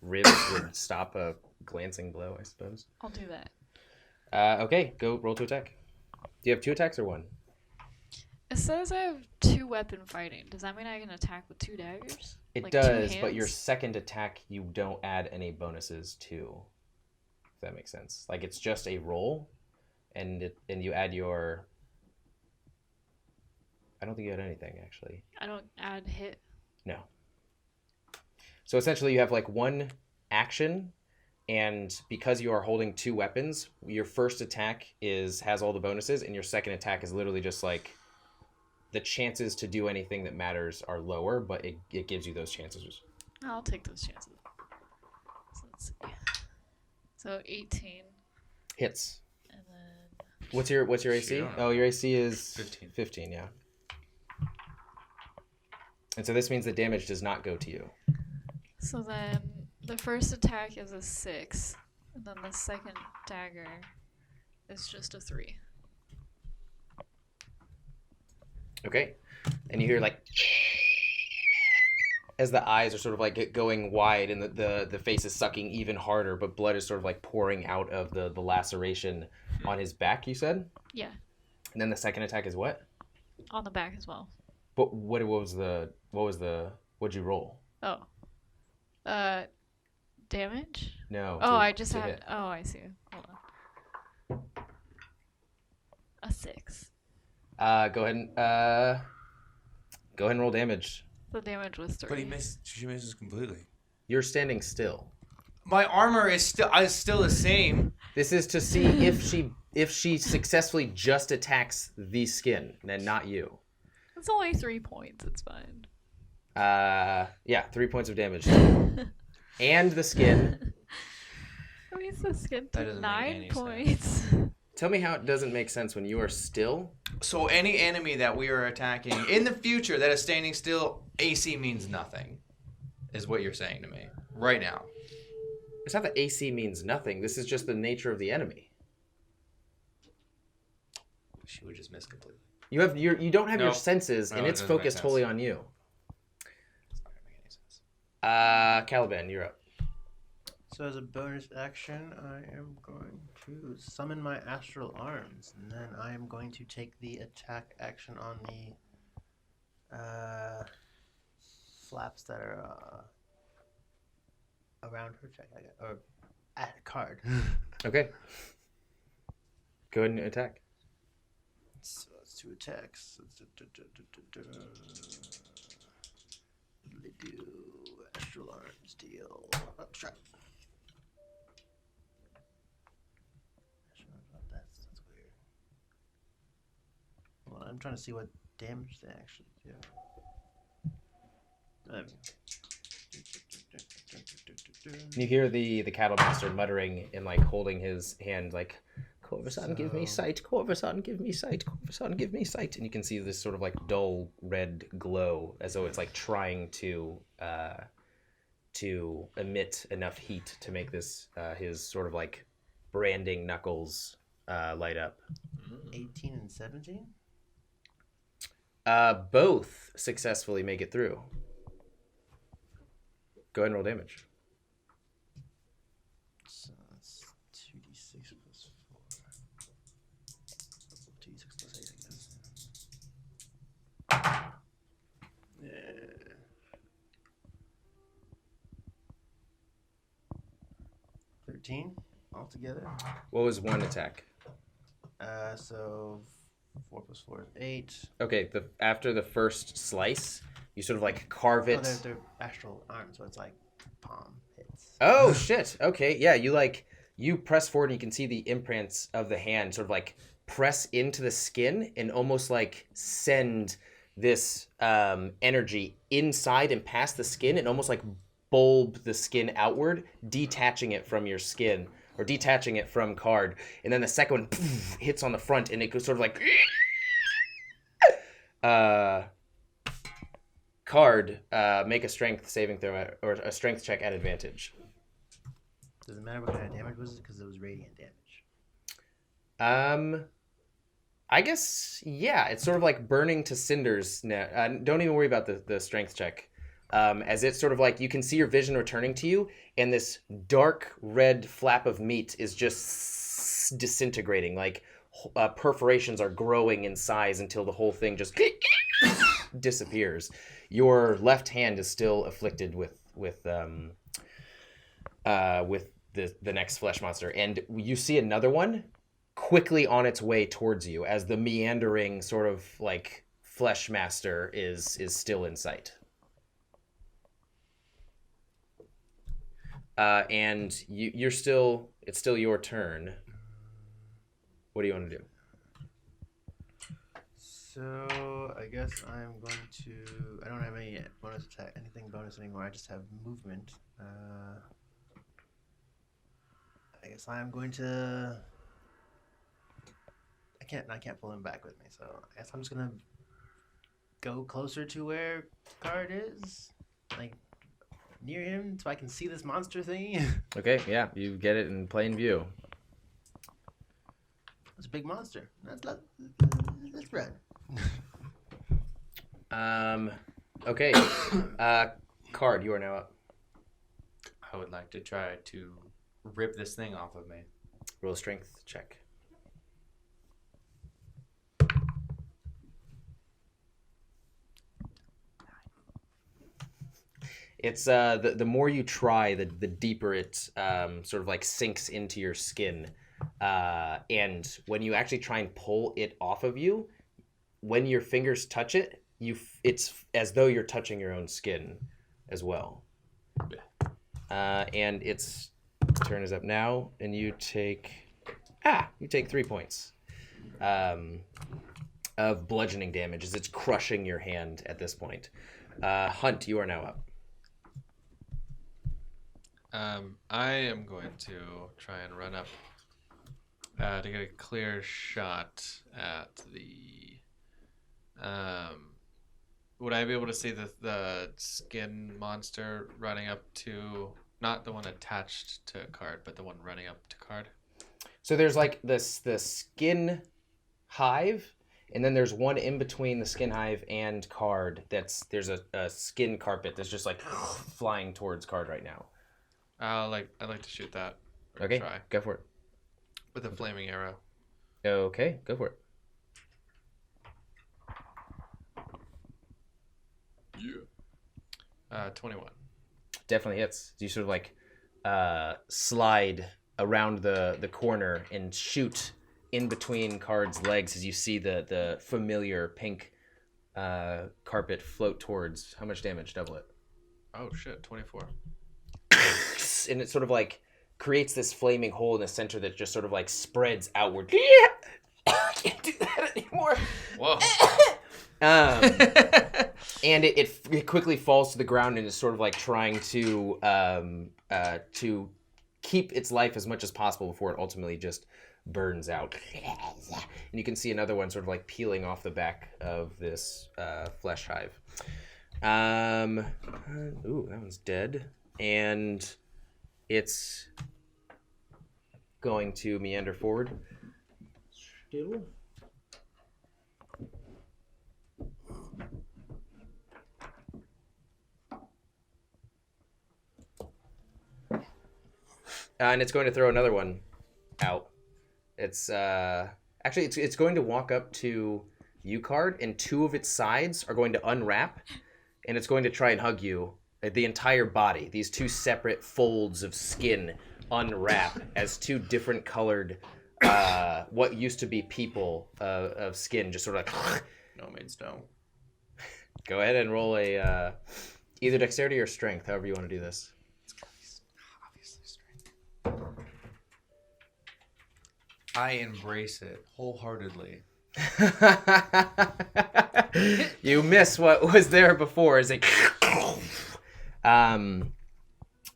S1: would stop a glancing blow, I suppose.
S8: I'll do that.
S1: Okay, go roll to attack. Do you have 2 attacks or 1?
S8: It says I have 2 weapon fighting. Does that mean I can attack with 2 daggers?
S1: It
S8: Like
S1: does,
S8: 2
S1: but your
S8: hands?
S1: second attack you don't add any bonuses to. If that makes sense. Like it's just a roll, and you add your. I don't think you add anything actually.
S8: I don't add hit.
S1: No. So essentially, you have like 1 action, and because you are holding 2 weapons, your first attack has all the bonuses, and your second attack is literally just like the chances to do anything that matters are lower, but it gives you those chances.
S8: I'll take those chances. So let's see. So 18,
S1: Hits.
S8: and then
S1: What's your AC?
S7: Shoot.
S1: Oh, your AC is
S7: 15.
S1: 15, yeah. And so this means the damage does not go to you.
S8: So then the first attack is a 6, and then the second dagger is just a 3.
S1: Okay. And you hear like as the eyes are sort of like going wide and the face is sucking even harder, but blood is sort of like pouring out of the laceration on his back, you said?
S8: Yeah,
S1: And then the second attack is what?
S8: on the back as well.
S1: But what'd you roll?
S8: Oh. Damage?
S1: No.
S8: Oh, I just
S1: to
S8: had.
S1: hit.
S8: Oh, I see. Hold on. A 6.
S1: Go ahead and roll damage.
S8: The damage was 3.
S3: But she misses completely.
S1: You're standing still.
S3: My armor is still the same.
S1: This is to see if she successfully just attacks the skin and not you.
S8: It's only 3 points. It's fine.
S1: Yeah, 3 points of damage. And the skin.
S8: That means the skin
S3: That
S8: took
S3: doesn't make
S8: 9
S3: any
S8: points.
S1: Tell me how it doesn't make sense when you are still.
S3: So any enemy that we are attacking in the future that is standing still, AC means nothing, is what you're saying to me right now.
S1: It's not that AC means nothing. This is just the nature of the enemy.
S3: She would just miss completely.
S1: You don't have your
S3: Nope.
S1: senses,
S3: No,
S1: and
S3: it
S1: it's
S3: doesn't make
S1: focused
S3: sense.
S1: wholly on you.
S3: It's not gonna make any sense.
S1: Caliban, you're up.
S2: So as a bonus action, I am going to summon my astral arms, and then I am going to take the attack action on the flaps that are around her check, or at card.
S1: Okay. Go ahead and attack.
S2: So that's 2 attacks. They do astral arms deal. Oh, shot. That's weird. Well, I'm trying to see what damage they actually do.
S1: You hear the cattle master muttering and like holding his hand like, Corvusant, give me sight, Corvusant, give me sight, Corvusant, give me sight. And you can see this sort of like dull red glow as though it's like trying to emit enough heat to make this his sort of like branding knuckles light up.
S2: 18 and 17?
S1: Both successfully make it through. Go ahead and roll damage.
S2: So that's 2d6 plus 4. 2d6 plus 8, I guess. Yeah. 13 altogether.
S1: What was one attack?
S2: So 4 plus 4 is 8.
S1: Okay, after the first slice, you sort of like carve it.
S2: Oh, they're astral arms, so it's like palm hits.
S1: Oh shit. Okay, yeah, you press forward and you can see the imprints of the hand sort of like press into the skin and almost like send this energy inside and past the skin and almost like bulb the skin outward, detaching it from your skin or detaching it from Card. And then the second one hits on the front and it goes sort of like Card, make a strength saving throw or a strength check at advantage.
S2: Does it matter what kind of damage was it? Because it was radiant damage.
S1: I guess, yeah, it's sort of like burning to cinders now. Don't even worry about the strength check. As it's sort of like you can see your vision returning to you, and this dark red flap of meat is just disintegrating. Like perforations are growing in size until the whole thing just disappears. Your left hand is still afflicted with the next flesh monster, and you see another one quickly on its way towards you as the meandering sort of like flesh master is still in sight. And it's still your turn. What do you want to do?
S2: So I guess I'm going to. I don't have any bonus attack, anything bonus anymore. I just have movement. I guess I am going to. I can't pull him back with me, so I guess I'm just gonna go closer to where Card is, like near him, so I can see this monster thingy.
S1: Okay, yeah, you get it in plain view.
S2: It's a big monster. Let's run.
S1: Okay. Card, you are now up.
S7: I would like to try to rip this thing off of me.
S1: Roll a strength check. It's the more you try, the deeper it sort of like sinks into your skin, and when you actually try and pull it off of you, when your fingers touch it, it's as though you're touching your own skin as well. And its turn is up now, and you take 3 points of bludgeoning damage as it's crushing your hand at this point. Hunt, you are now up.
S5: I am going to try and run up to get a clear shot at the. Would I be able to see the skin monster running up to, not the one attached to Card, but the one running up to Card?
S1: So there's like the skin hive, and then there's one in between the skin hive and Card. There's a skin carpet that's just like flying towards Card right now.
S5: I'd like to shoot that.
S1: Okay,
S5: try.
S1: go for it.
S5: With a flaming arrow.
S1: Okay, go for it.
S5: Yeah. 21.
S1: Definitely hits. You sort of like slide around the corner and shoot in between Card's legs as you see the familiar pink carpet float towards. How much damage? Double it.
S5: Oh shit, 24.
S1: And it sort of like creates this flaming hole in the center that just sort of like spreads outward. I can't do that anymore.
S5: Whoa.
S1: And it quickly falls to the ground and is sort of like trying to keep its life as much as possible before it ultimately just burns out. And you can see another one sort of like peeling off the back of this flesh hive. Ooh, that one's dead. And it's going to meander forward. Still. And it's going to throw another one out. It's actually it's going to walk up to you, Card, and two of its sides are going to unwrap, and it's going to try and hug you. The entire body, these two separate folds of skin unwrap as two different colored, what used to be people of skin, just sort of like.
S7: No means no.
S1: Go ahead and roll a either dexterity or strength, however you want to do this.
S7: Obviously strength. I embrace it wholeheartedly.
S1: You miss what was there before as it. And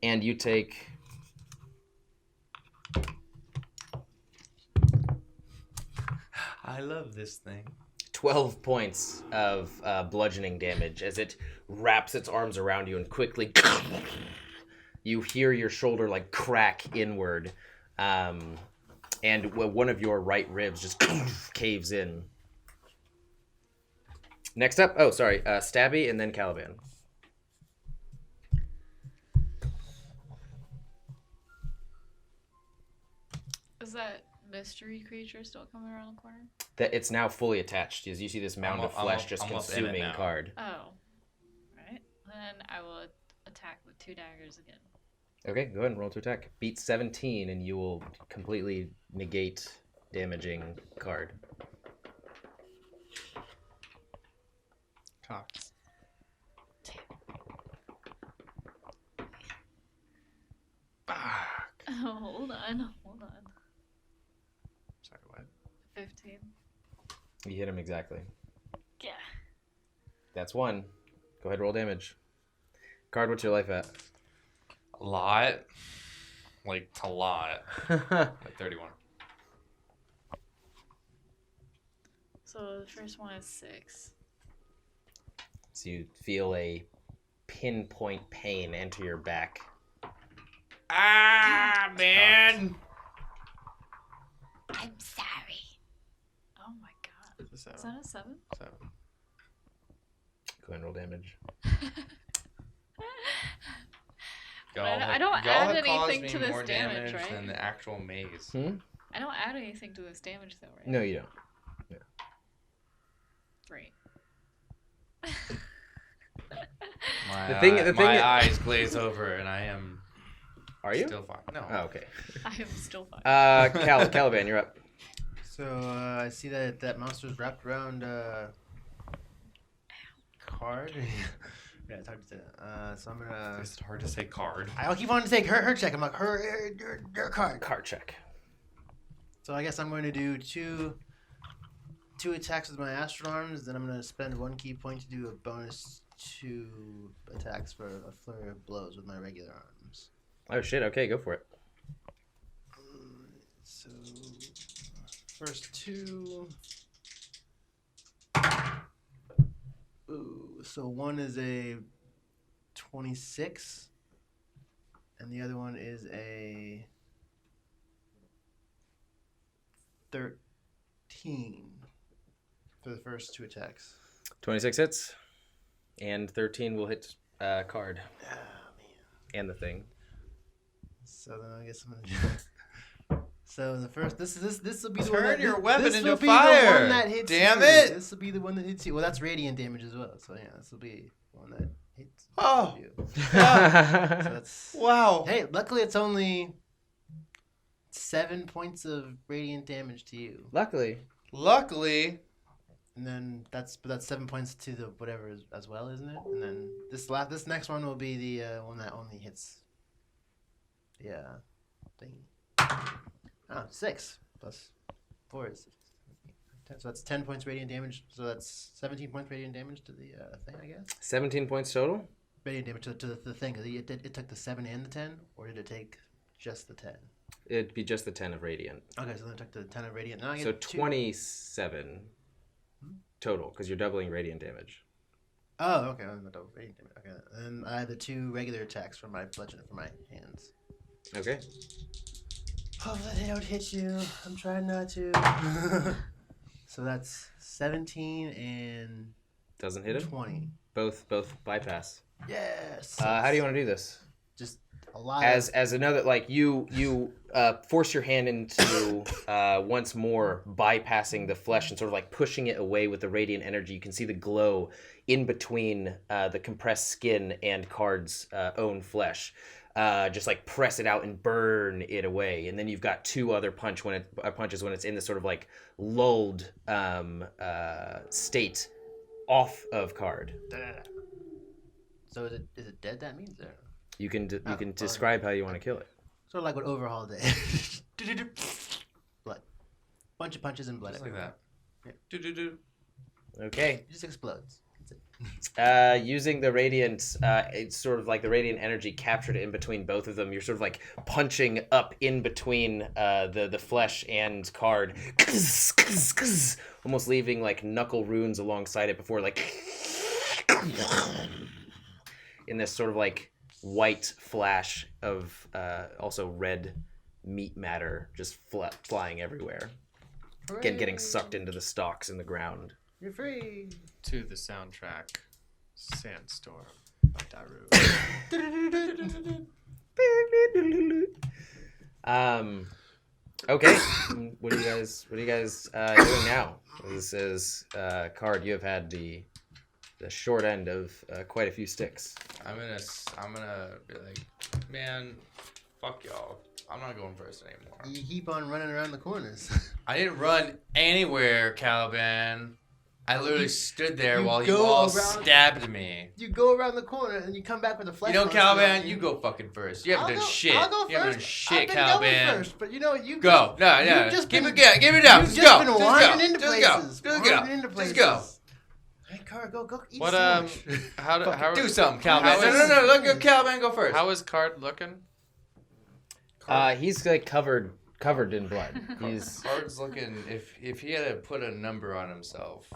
S1: you take.
S7: I love this thing.
S1: 12 points of bludgeoning damage as it wraps its arms around you and quickly. You hear your shoulder like crack inward, and one of your right ribs just caves in. Next up, Stabby and then Caliban.
S8: Is that mystery creature still coming around the corner?
S1: That it's now fully attached as you see this mound of flesh just consuming Card.
S8: Oh. Right. Then I will attack with 2 daggers again.
S1: Okay, go ahead and roll to attack. Beat 17 and you will completely negate damaging Card.
S5: Cox. Fuck.
S8: Hold on.
S5: Sorry, what?
S8: 15.
S1: You hit him exactly.
S8: Yeah.
S1: That's 1. Go ahead, roll damage. Card, what's your life at?
S7: A lot. Like, a lot. Like 31.
S8: So the first one is 6.
S1: So you feel a pinpoint pain enter your back.
S3: Ah, man.
S4: I'm sorry.
S8: Oh my god.
S5: It's a
S8: Is
S5: 7.
S8: that a 7?
S5: 7.
S1: Go and roll damage.
S8: I don't
S7: y'all
S8: add
S7: have caused
S8: anything
S7: me
S8: to this
S7: more
S8: damage, right?
S7: than the actual maze.
S8: I don't add anything to this damage though, right?
S1: No, you don't.
S8: Great.
S7: My eyes glaze over, and I am.
S1: Are you?
S7: Still fine. No.
S1: Oh, okay.
S8: I am still fine.
S1: Caliban, you're up.
S2: So I see that monster's wrapped around card. Yeah, it's hard to say that. So I'm gonna.
S7: It's hard to say card.
S2: I'll keep on to take her check. I'm like your card.
S1: Card check.
S2: So I guess I'm going to do two attacks with my astral arms. Then I'm going to spend 1 key point to do a bonus 2 attacks for a flurry of blows with my regular arms.
S1: Oh shit! Okay, go for it.
S2: So first 2. Ooh, so one is a 26, and the other one is a 13 for the first 2 attacks.
S1: 26 hits, and 13 will hit card.
S2: Ah, man.
S1: And the thing.
S2: So then I guess I'm gonna. So the first, this will be the one
S7: Turn
S2: that,
S7: your weapon
S2: this
S7: into
S2: will be
S7: fire.
S2: The one that hits
S7: Damn
S2: you.
S7: it.
S2: This will be the one that hits you. Well, that's radiant damage as well. So yeah, this will be the one that hits
S7: Oh.
S2: you. So that's
S7: Wow.
S2: hey. Luckily, it's only 7 points of radiant damage to you,
S1: Luckily.
S7: Luckily.
S2: and then that's 7 points to the whatever as well, isn't it? And then this next one will be the one that only hits. Yeah, thing. Oh, 6 plus 4 is 10. So that's 10 points radiant damage. So that's 17 points radiant damage to the thing, I guess.
S1: 17 points total?
S2: Radiant damage to the thing. It took the 7 and the 10, or did it take just the 10?
S1: It'd be just the 10 of radiant.
S2: Okay, so then it took the 10 of radiant. Now I get
S1: So
S2: 2.
S1: 27 total, because you're doubling radiant damage.
S2: Oh, okay. I'm not double radiant damage. Okay, and I have the 2 regular attacks from my bludgeon for my hands.
S1: Okay.
S2: Hopefully they don't hit you. I'm trying not to. So that's 17 and
S1: Doesn't hit it?
S2: 20.
S1: Both bypass.
S2: Yes.
S1: How do you want to do this?
S2: Just a lot
S1: As another, like, you force your hand into once more bypassing the flesh and sort of like pushing it away with the radiant energy. You can see the glow in between the compressed skin and Card's own flesh. Just like press it out and burn it away, and then you've got 2 other punches when it's in this sort of like lulled state off of Card.
S2: So is it dead? That means there.
S1: You can
S2: Oh,
S1: describe how you want to kill it.
S2: Sort of like what Overhaul did. Blood. Bunch of punches and blood.
S7: Just like
S2: everywhere.
S7: that.
S2: Yeah.
S7: Do.
S1: Okay.
S2: It just explodes. That's it.
S1: Using the radiant, it's sort of like the radiant energy captured in between both of them. You're sort of like punching up in between the flesh and Card, almost leaving like knuckle runes alongside it before like in this sort of like white flash of also red meat matter just flying everywhere, again getting sucked into the stalks in the ground.
S2: You're free.
S5: To the soundtrack, Sandstorm by Daru.
S1: Okay. What are you guys doing now? This is Card. You have had the short end of quite a few sticks.
S7: I'm gonna be like, man, fuck y'all. I'm not going first anymore.
S2: You keep on running around the corners.
S7: I didn't run anywhere, Caliban. I literally stood there
S2: you
S7: while you
S2: go
S7: all
S2: around-
S7: stabbed me.
S2: You go around the corner and you come back with a flash.
S7: You know,
S2: monster
S7: Caliban,
S2: on
S7: you go fucking first. You haven't
S2: I'll
S7: done
S2: go-
S7: shit.
S2: I'll go
S7: You haven't done
S2: first.
S7: shit,
S2: I've been
S7: Caliban.
S2: going first, but you know you
S7: Go. No,
S2: you've
S7: no.
S2: just
S7: Give
S2: been-
S7: it down. Give it down.
S2: You've
S7: Just
S2: just
S7: go.
S2: been
S7: Just
S2: wandering
S7: go.
S2: into
S7: Just
S2: places.
S7: go. Just
S2: Wandering
S7: go.
S2: into
S7: Just
S2: places.
S7: go.
S2: Hey, Car, go eat
S5: What
S2: sandwich.
S5: how
S7: Do something, Caliban.
S5: how is-
S7: No. Let go, Caliban. Go first.
S5: How is Card looking?
S1: He's like covered in blood. He's
S7: Card's looking. If he had to put a number on himself,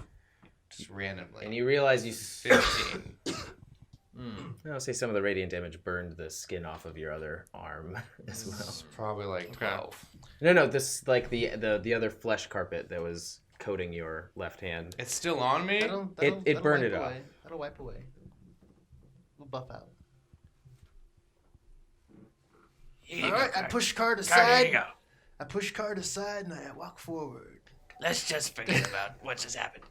S7: Just randomly.
S1: And you realize you
S5: 15.
S1: I'll say some of the radiant damage burned the skin off of your other arm as well.
S7: It's probably like 12.
S1: No, this like the other flesh carpet that was coating your left hand.
S7: It's still on me?
S1: It burned it
S2: wipe
S1: off.
S2: away. That'll wipe away. We'll buff out.
S3: Here you
S2: All
S3: go,
S2: right, I
S3: Card.
S2: push Card
S3: Card,
S2: aside.
S3: here you go.
S2: I push Card aside and I walk forward.
S3: Let's just forget about what just happened.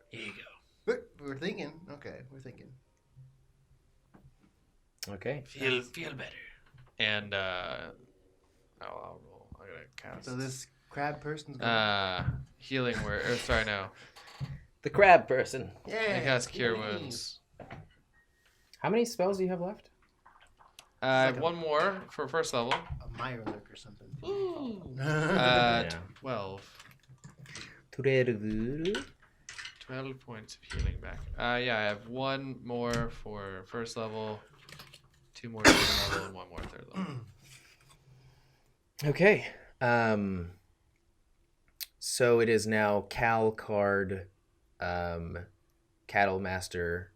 S3: Here you go.
S2: We're thinking. Okay, we're thinking.
S1: Okay.
S3: Feel better.
S5: And I'll roll. I'm gonna cast.
S2: So this crab person's gonna...
S5: Healing word. Or sorry, no.
S1: The crab person.
S2: yeah.
S5: I cast Cure
S2: yay.
S5: Wounds.
S1: How many spells do you have left?
S5: I have one more for first level.
S2: A Mirelurk or something.
S5: 12. 12 points of healing back. Yeah, I have one more for first level, 2 more second level, and 1 more third level.
S1: Okay. So it is now Cal Card, Cattle Master,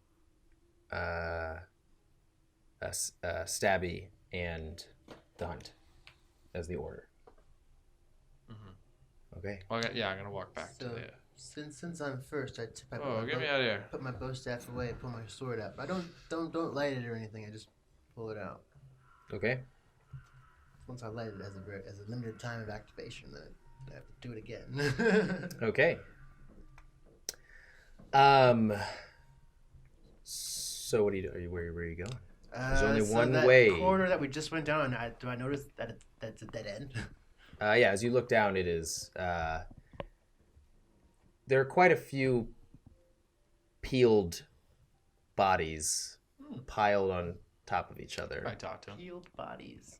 S1: Stabby, and the Hunt as the order. Okay.
S5: Well, I'm gonna walk back to
S2: So,
S5: the.
S2: since I'm first, I
S5: Oh, get me out of here!
S2: put my bow staff away, pull my sword out. But I don't light it or anything. I just pull it out.
S1: Okay.
S2: Once I light it as a limited time of activation, then I have to do it again.
S1: Okay. So what do you do? Where are you going? There's only one
S2: that
S1: way.
S2: corner that we just went down. Do I notice that that's a dead end?
S1: Yeah, as you look down, it is. There are quite a few peeled bodies piled on top of each other.
S5: I talked to him.
S2: Healed bodies.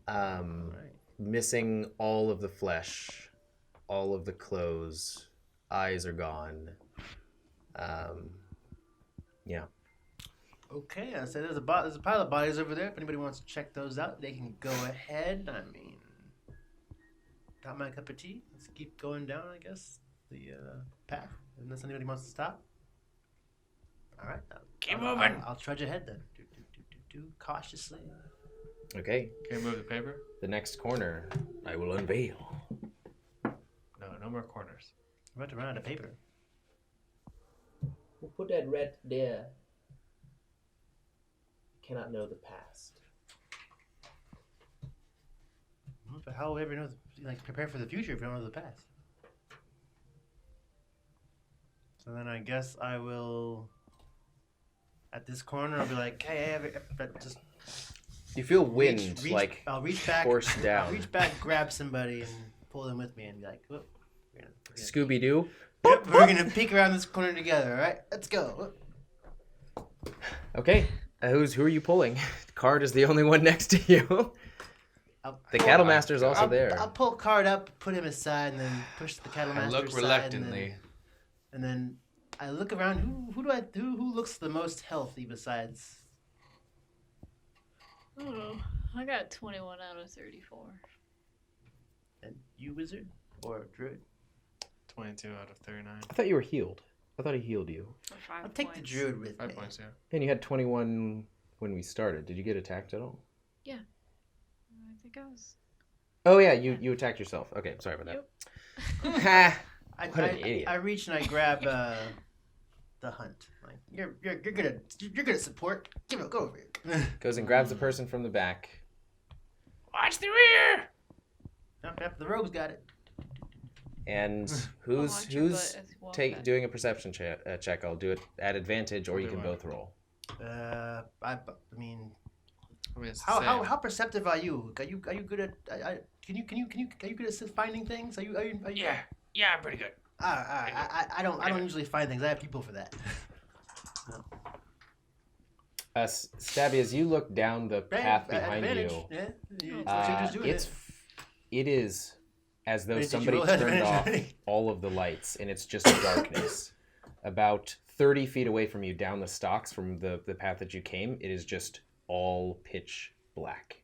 S1: Right. Missing all of the flesh, all of the clothes, eyes are gone. Yeah.
S2: Okay, I said there's a pile of bodies over there. If anybody wants to check those out, they can go ahead. I mean, not my cup of tea. Let's keep going down, I guess, the path. Unless anybody wants to stop. All right.
S3: Keep moving.
S2: I'll trudge ahead then. Do cautiously.
S1: Okay.
S5: Can you move the paper?
S1: The next corner, I will unveil.
S5: No more corners.
S2: I'm about to run out of paper.
S1: We'll put that red there. Cannot know the past.
S2: But how will we ever know? Prepare for the future if you don't know the past. So then I guess I will. At this corner, I'll be like, "Hey, just."
S1: You feel wind
S2: I'll reach back,
S1: force down.
S2: I'll reach back, grab somebody, and pull them with me, and be like, "Whoop,
S1: Scooby Doo.
S2: we're gonna peek around this corner together. All right, let's go."
S1: Okay. Who are you pulling? Card is the only one next to you. The cattle master is also there.
S2: I'll pull Card up, put him aside, and then push the cattle
S7: I
S2: master
S7: look
S2: aside.
S7: reluctantly.
S2: And then I look around. Who looks the most healthy besides?
S8: Oh, I got 21 out of 34.
S2: And you, wizard or druid?
S5: 22 out of 39.
S1: I thought you were healed. I thought he healed you.
S8: For 5
S2: I'll take the
S8: points.
S2: druid with
S5: 5
S2: me.
S5: points, yeah.
S1: And you had 21 when we started. Did you get attacked at all?
S8: I think I was.
S1: Oh yeah, you attacked yourself. Okay, sorry about that. Ha! What an idiot.
S2: I reach and I grab the hunt. Like you're good at support. Go over here.
S1: Goes and grabs the person from the back.
S3: Watch the rear.
S2: Yep, the rogue's got it.
S1: And
S8: I'll watch your butt as you walk back.
S1: doing a perception check? I'll do it at advantage, or
S5: I'll
S1: you
S5: do
S1: can
S5: mine.
S1: both roll.
S2: I mean,
S5: I mean, it's the
S2: how
S5: same.
S2: perceptive are you? Are you good at? Are you good at finding things? Are you?
S3: Yeah, I'm pretty good.
S2: I don't usually find things. I have people for that.
S1: Stabby, as you look down the path behind
S2: advantage.
S1: you,
S2: Yeah.
S1: it is as though
S2: Did you
S1: somebody
S2: roll
S1: turned
S2: advantage
S1: off
S2: already?
S1: all of the lights, and it's just darkness. About 30 feet away from you, down the stalks from the path that you came, it is just all pitch black.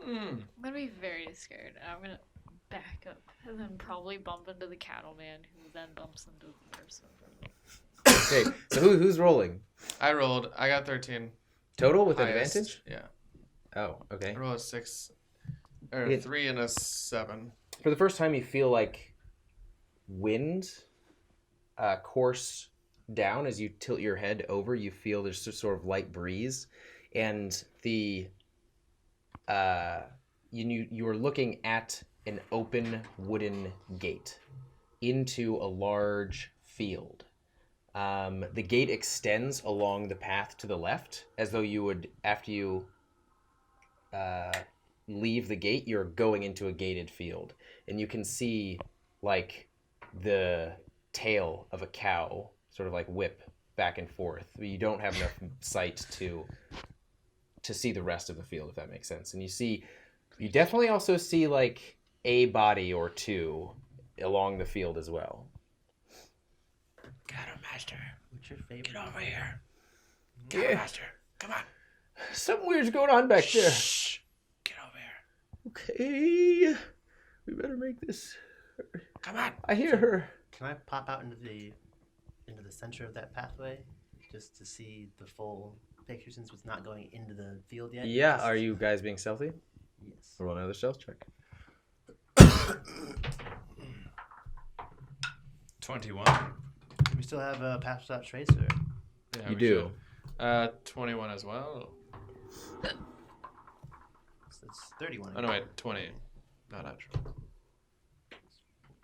S8: I'm gonna be very scared. I'm gonna back up and then probably bump into the cattleman, who then bumps into the person.
S1: Okay, so who's rolling?
S5: I rolled. I got 13.
S1: Total with
S5: Highest.
S1: advantage?
S5: Yeah.
S1: Oh, okay.
S5: I rolled a 6. Or
S1: It-
S5: 3 and a 7.
S1: For the first time, you feel like wind course down as you tilt your head over. You feel there's a sort of light breeze, and the you are looking at an open wooden gate into a large field. The gate extends along the path to the left, as though you would, after you leave the gate, you're going into a gated field, and you can see like the tail of a cow sort of like whip back and forth. You don't have enough sight to see the rest of the field, if that makes sense. And you definitely also see like a body or two along the field as well.
S3: Cattle Master,
S2: What's your favorite?
S3: get over here. Cattle Master, come on.
S1: Something weird's going on back there.
S3: Shh. Get over here.
S1: Okay, we better make this.
S3: Come on.
S1: I hear her.
S2: Can I pop out into the center of that pathway just to see the full picture since it's not going into the field yet?
S1: Yeah,
S2: Just-
S1: are you guys being stealthy?
S2: Yes.
S1: Roll another stealth check.
S7: 21.
S2: Do we still have a pass without trace or?
S5: Yeah,
S1: You
S5: we
S1: do.
S5: should. 21 as well.
S2: It's 31.
S5: Oh, no, wait. 20. Not natural.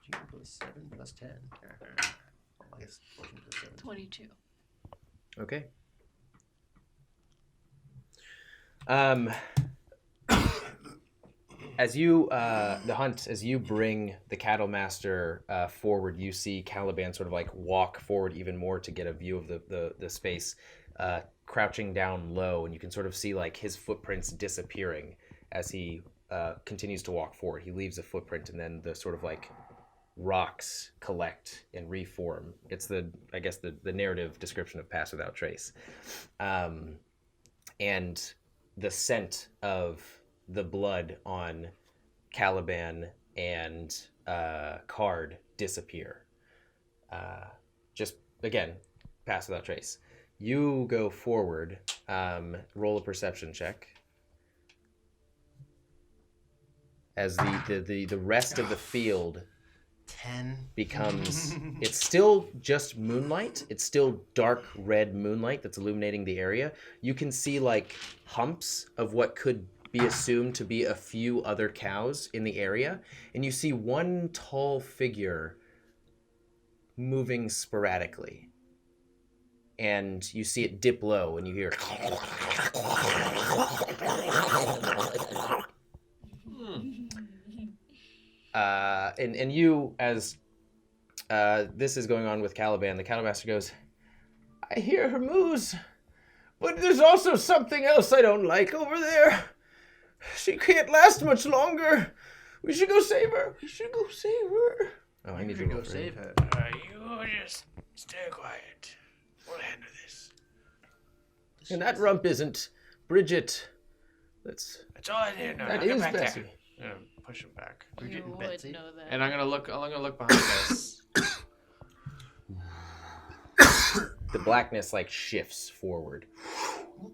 S2: G plus 7 plus 10. I guess 14 plus 7.
S8: 22.
S1: Okay. As you as you bring the cattle master forward, you see Caliban sort of like walk forward even more to get a view of the space, crouching down low, and you can sort of see like his footprints disappearing as he continues to walk forward. He leaves a footprint, and then the sort of like rocks collect and reform. It's the narrative description of Pass Without Trace, and the scent of the blood on Caliban and Card disappear. Just again, Pass Without Trace. You go forward. Roll a perception check. As the rest of the field
S2: 10
S1: becomes, it's still just moonlight. It's still dark red moonlight that's illuminating the area. You can see like humps of what could be assumed to be a few other cows in the area, and you see one tall figure moving sporadically, and you see it dip low, and you hear and you, as this is going on with Caliban, the cattle master goes, I hear her moos, but there's also something else I don't like over there. She can't last much longer. We should go save her. Oh, I need to
S2: go save her.
S3: You just stay quiet. We'll handle this.
S1: And that rump isn't Bridget.
S3: That's all I need to know.
S1: That
S3: Now get
S1: is
S3: back there.
S1: Bessie.
S5: Yeah, push him back.
S2: Bridget
S8: You
S2: and
S8: would
S2: Betsy.
S8: know that.
S5: And I'm gonna look behind us.
S1: The blackness like shifts forward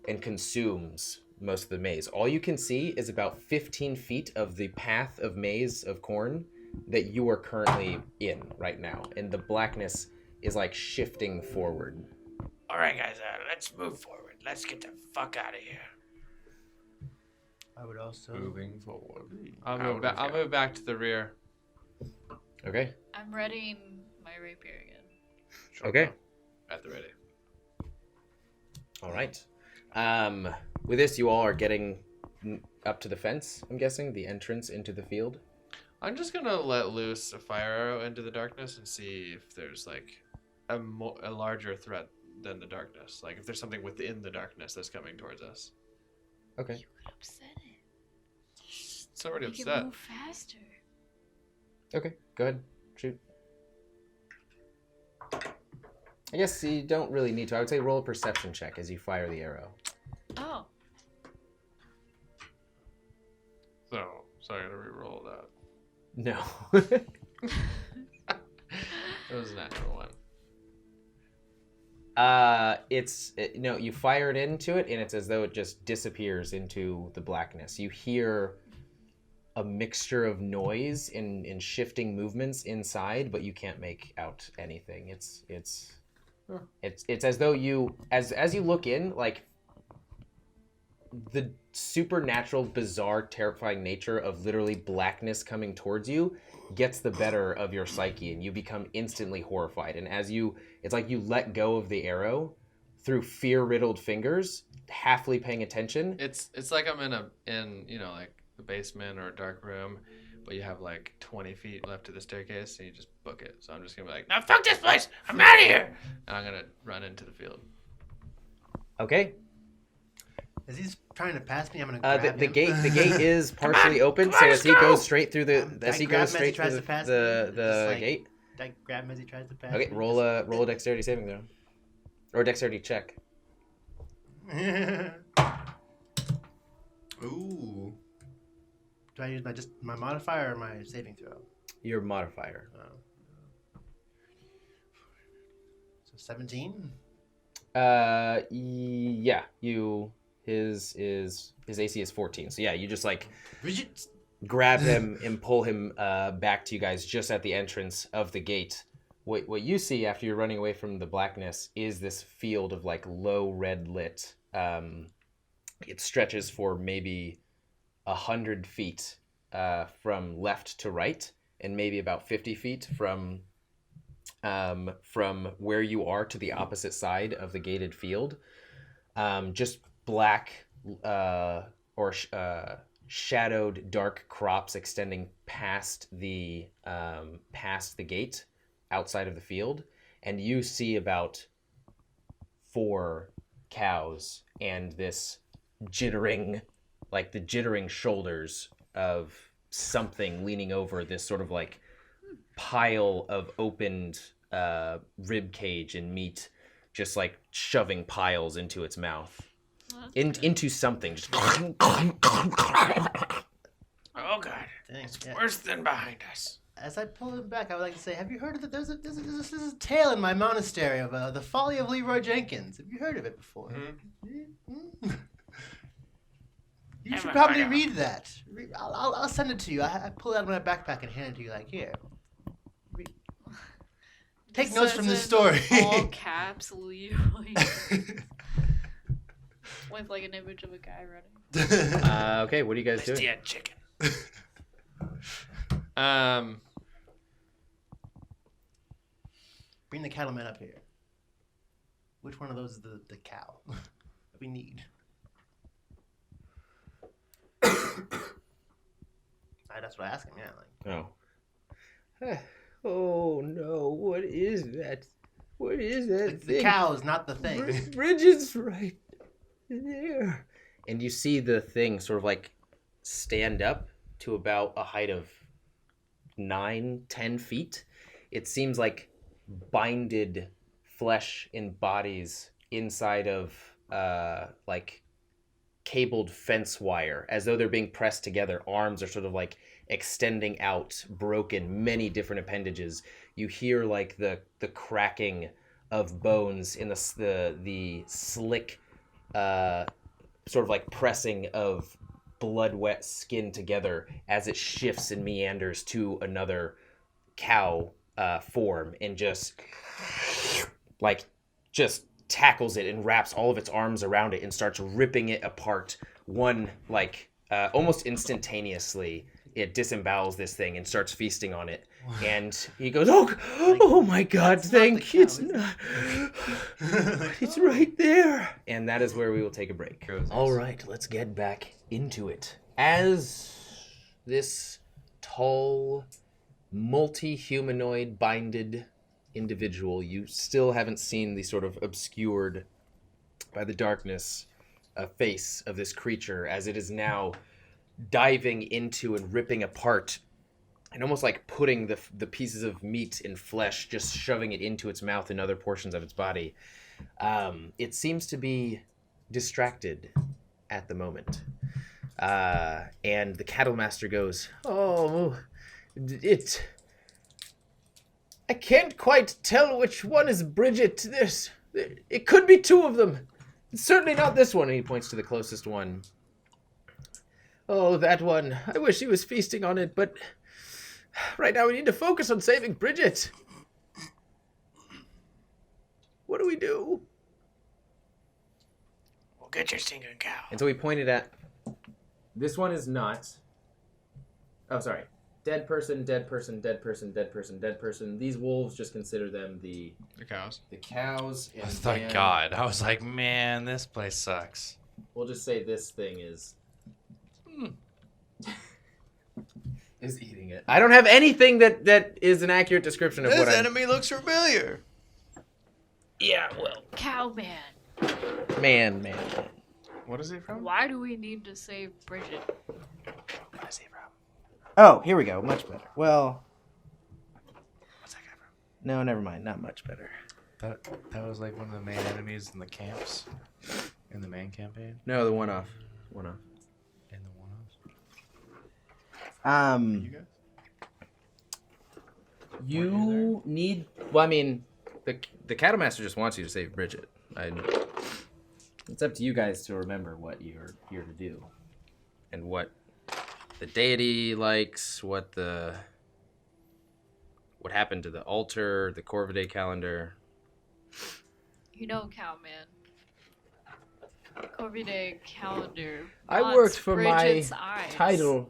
S1: and consumes most of the maze. All you can see is about 15 feet of the path of maze of corn that you are currently in right now. And the blackness is like shifting forward.
S3: All right, guys, let's move forward. Let's get the fuck out of here.
S2: I would also.
S7: Moving forward.
S5: I'll move back to the rear.
S1: Okay?
S8: I'm readying my rapier again.
S1: Okay.
S5: At the ready.
S1: All right. With this, you all are getting up to the fence, I'm guessing, the entrance into the field.
S5: I'm just gonna let loose a fire arrow into the darkness and see if there's like a larger threat than the darkness. Like if there's something within the darkness that's coming towards us.
S1: Okay.
S4: You could upset it.
S5: It's already
S4: Make it
S5: upset.
S4: move faster.
S1: Okay, go ahead. Shoot. I guess you don't really need to. I would say roll a perception check as you fire the arrow.
S8: Oh.
S5: So I gotta re-roll that.
S1: No.
S5: It was a natural one.
S1: You fire it into it, and it's as though it just disappears into the blackness. You hear a mixture of noise and shifting movements inside, but you can't make out anything. It's as though as you look in, like the supernatural, bizarre, terrifying nature of literally blackness coming towards you gets the better of your psyche, and you become instantly horrified. And it's like you let go of the arrow through fear-riddled fingers, halfly paying attention.
S5: It's like I'm in like the basement or a dark room, but you have like 20 feet left to the staircase, and you just book it. So I'm just gonna be like, "No, fuck this place! I'm out of here!" And I'm gonna run into the field.
S1: Okay.
S2: As he's trying to pass me, I'm gonna grab him.
S1: The gate is partially open, so as he goes straight through the gate.
S2: I grab him as he tries to pass.
S1: Okay, roll a dexterity saving throw, or dexterity check.
S2: Ooh. Do I use my modifier or my saving throw?
S1: Your modifier.
S2: Oh. So 17.
S1: Yeah, his AC is 14. So yeah, you just like grab him and pull him back to you guys just at the entrance of the gate. What you see after you're running away from the blackness is this field of like low red lit. It stretches for maybe 100 feet from left to right, and maybe about 50 feet from where you are to the opposite side of the gated field. Just black shadowed dark crops extending past the gate outside of the field, and you see about 4 cows and this jittering shoulders of something leaning over this sort of like pile of opened rib cage and meat, just like shoving piles into its mouth. Into something. Just
S3: Oh god,
S2: Dang,
S3: it's
S2: yeah.
S3: worse than behind us.
S2: As I pull him back, I would like to say, have you heard of there's a tale in my monastery of the folly of Leroy Jenkins. Have you heard of it before? Mm-hmm. You
S3: Never
S2: should probably
S3: heard of
S2: read that. I'll send it to you. I pull it out of my backpack and hand it to you like, here. Read. Take notes from this story.
S8: All caps, Leroy. With like an image of a guy running.
S1: Okay, what are you guys doing?
S3: Dead chicken.
S2: Bring the cattleman up here. Which one of those is the cow that we need? That's what I asked him, yeah. Like,
S1: Oh no, what is that? What is that
S2: the cow is not the thing.
S1: Bridget's right there. And you see the thing sort of like stand up to about a height of 9-10 feet. It seems like binded flesh and bodies inside of like cabled fence wire, as though they're being pressed together. Arms are sort of like extending out, broken, many different appendages. You hear like the cracking of bones in the slick sort of like pressing of blood wet skin together as it shifts and meanders to another cow form, and just tackles it and wraps all of its arms around it and starts ripping it apart. Almost instantaneously, it disembowels this thing and starts feasting on it. And he goes, oh my God, thank you. It's right there. And that is where we will take a break. All right, let's get back into it. As this tall, multi-humanoid binded individual, you still haven't seen the sort of obscured by the darkness face of this creature, as it is now diving into and ripping apart and almost like putting the pieces of meat and flesh, just shoving it into its mouth and other portions of its body. It seems to be distracted at the moment. And the cattle master goes, I can't quite tell which one is Bridget. It could be 2 of them. It's certainly not this one. And he points to the closest one. Oh, that one. I wish he was feasting on it, but right now we need to focus on saving Bridget. What do we do?
S3: We'll get your stinking cow.
S1: And so he pointed at... This one is not... Oh, sorry. Dead person, dead person, dead person, dead person, dead person. These wolves, just consider them the
S5: cows.
S1: The cows. And
S7: Thank
S1: Dan-
S7: God. I was like, man, this place sucks.
S1: We'll just say this thing is... is eating it. I don't have anything that is an accurate description of what
S7: This
S1: I'm...
S7: enemy looks familiar.
S1: Yeah, well...
S8: Cowman.
S1: Man.
S5: What is he from?
S8: Why do we need to save Bridget?
S3: What is he from?
S1: Oh, here we go. Much better. Well...
S3: What's that guy from?
S1: No, never mind. Not much better.
S7: That was like one of the main enemies in the camps. In the main campaign.
S1: No, the one off. One off.
S7: In the one-offs.
S5: You guys?
S1: You need... Well, I mean, the Cattle Master just wants you to save Bridget. It's up to you guys to remember what you're here to do. And what the deity likes, what happened to the altar, the Corvidae calendar.
S8: You know, Cowman. Corvidae calendar.
S1: I
S8: wants
S1: worked for
S8: Bridget's
S1: my
S8: eyes.
S1: title.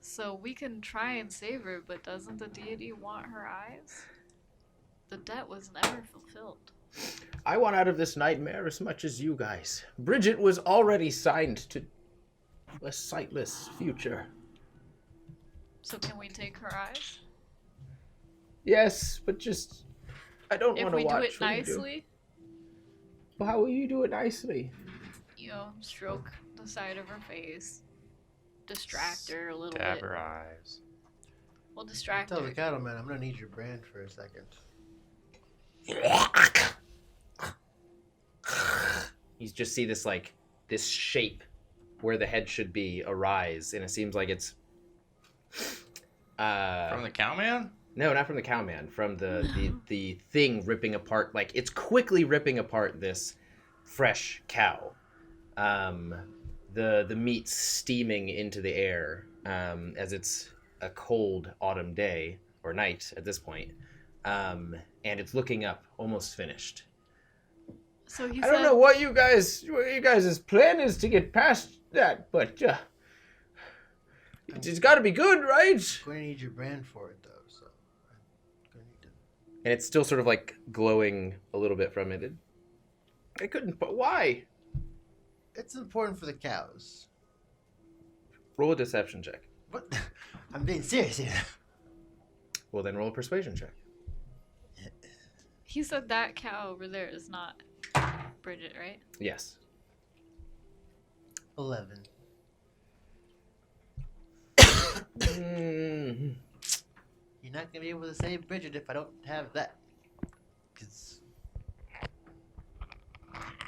S8: So we can try and save her, but doesn't the deity want her eyes? The debt was never fulfilled.
S1: I want out of this nightmare as much as you guys. Bridget was already signed to a sightless future.
S8: So can we take her eyes?
S1: Yes, but just... I don't
S8: If
S1: want to
S8: we
S1: watch
S8: do it
S1: what you do.
S8: nicely,
S1: Well, how will you do it nicely?
S8: you know, stroke the side of her face, distract her a little
S7: Dab
S8: bit.
S7: her eyes.
S8: We'll distract
S2: Tell the
S8: her.
S2: cattleman, I'm gonna need your brand for a second.
S1: You just see this this shape where the head should be arise, and it seems like it's
S7: From the cowman?
S1: no, not from the cowman, from the thing ripping apart, like it's quickly ripping apart this fresh cow. The meat steaming into the air as it's a cold autumn day or night at this point, and it's looking up, almost finished.
S8: So he
S1: I
S8: said,
S1: don't know what you guys' plan is to get past that, but it's got to be good, right?
S2: I'm gonna need your brand for it though, so I'm gonna need to.
S1: And it's still sort of like glowing a little bit from it. I couldn't, but why?
S2: It's important for the cows.
S1: Roll a deception check.
S2: What? I'm being serious here.
S1: Well, then roll a persuasion check.
S8: he said that cow over there is not Bridget, right?
S1: Yes.
S2: 11.
S1: Mm,
S2: You're not gonna be able to save Bridget if I don't have that. 'Cause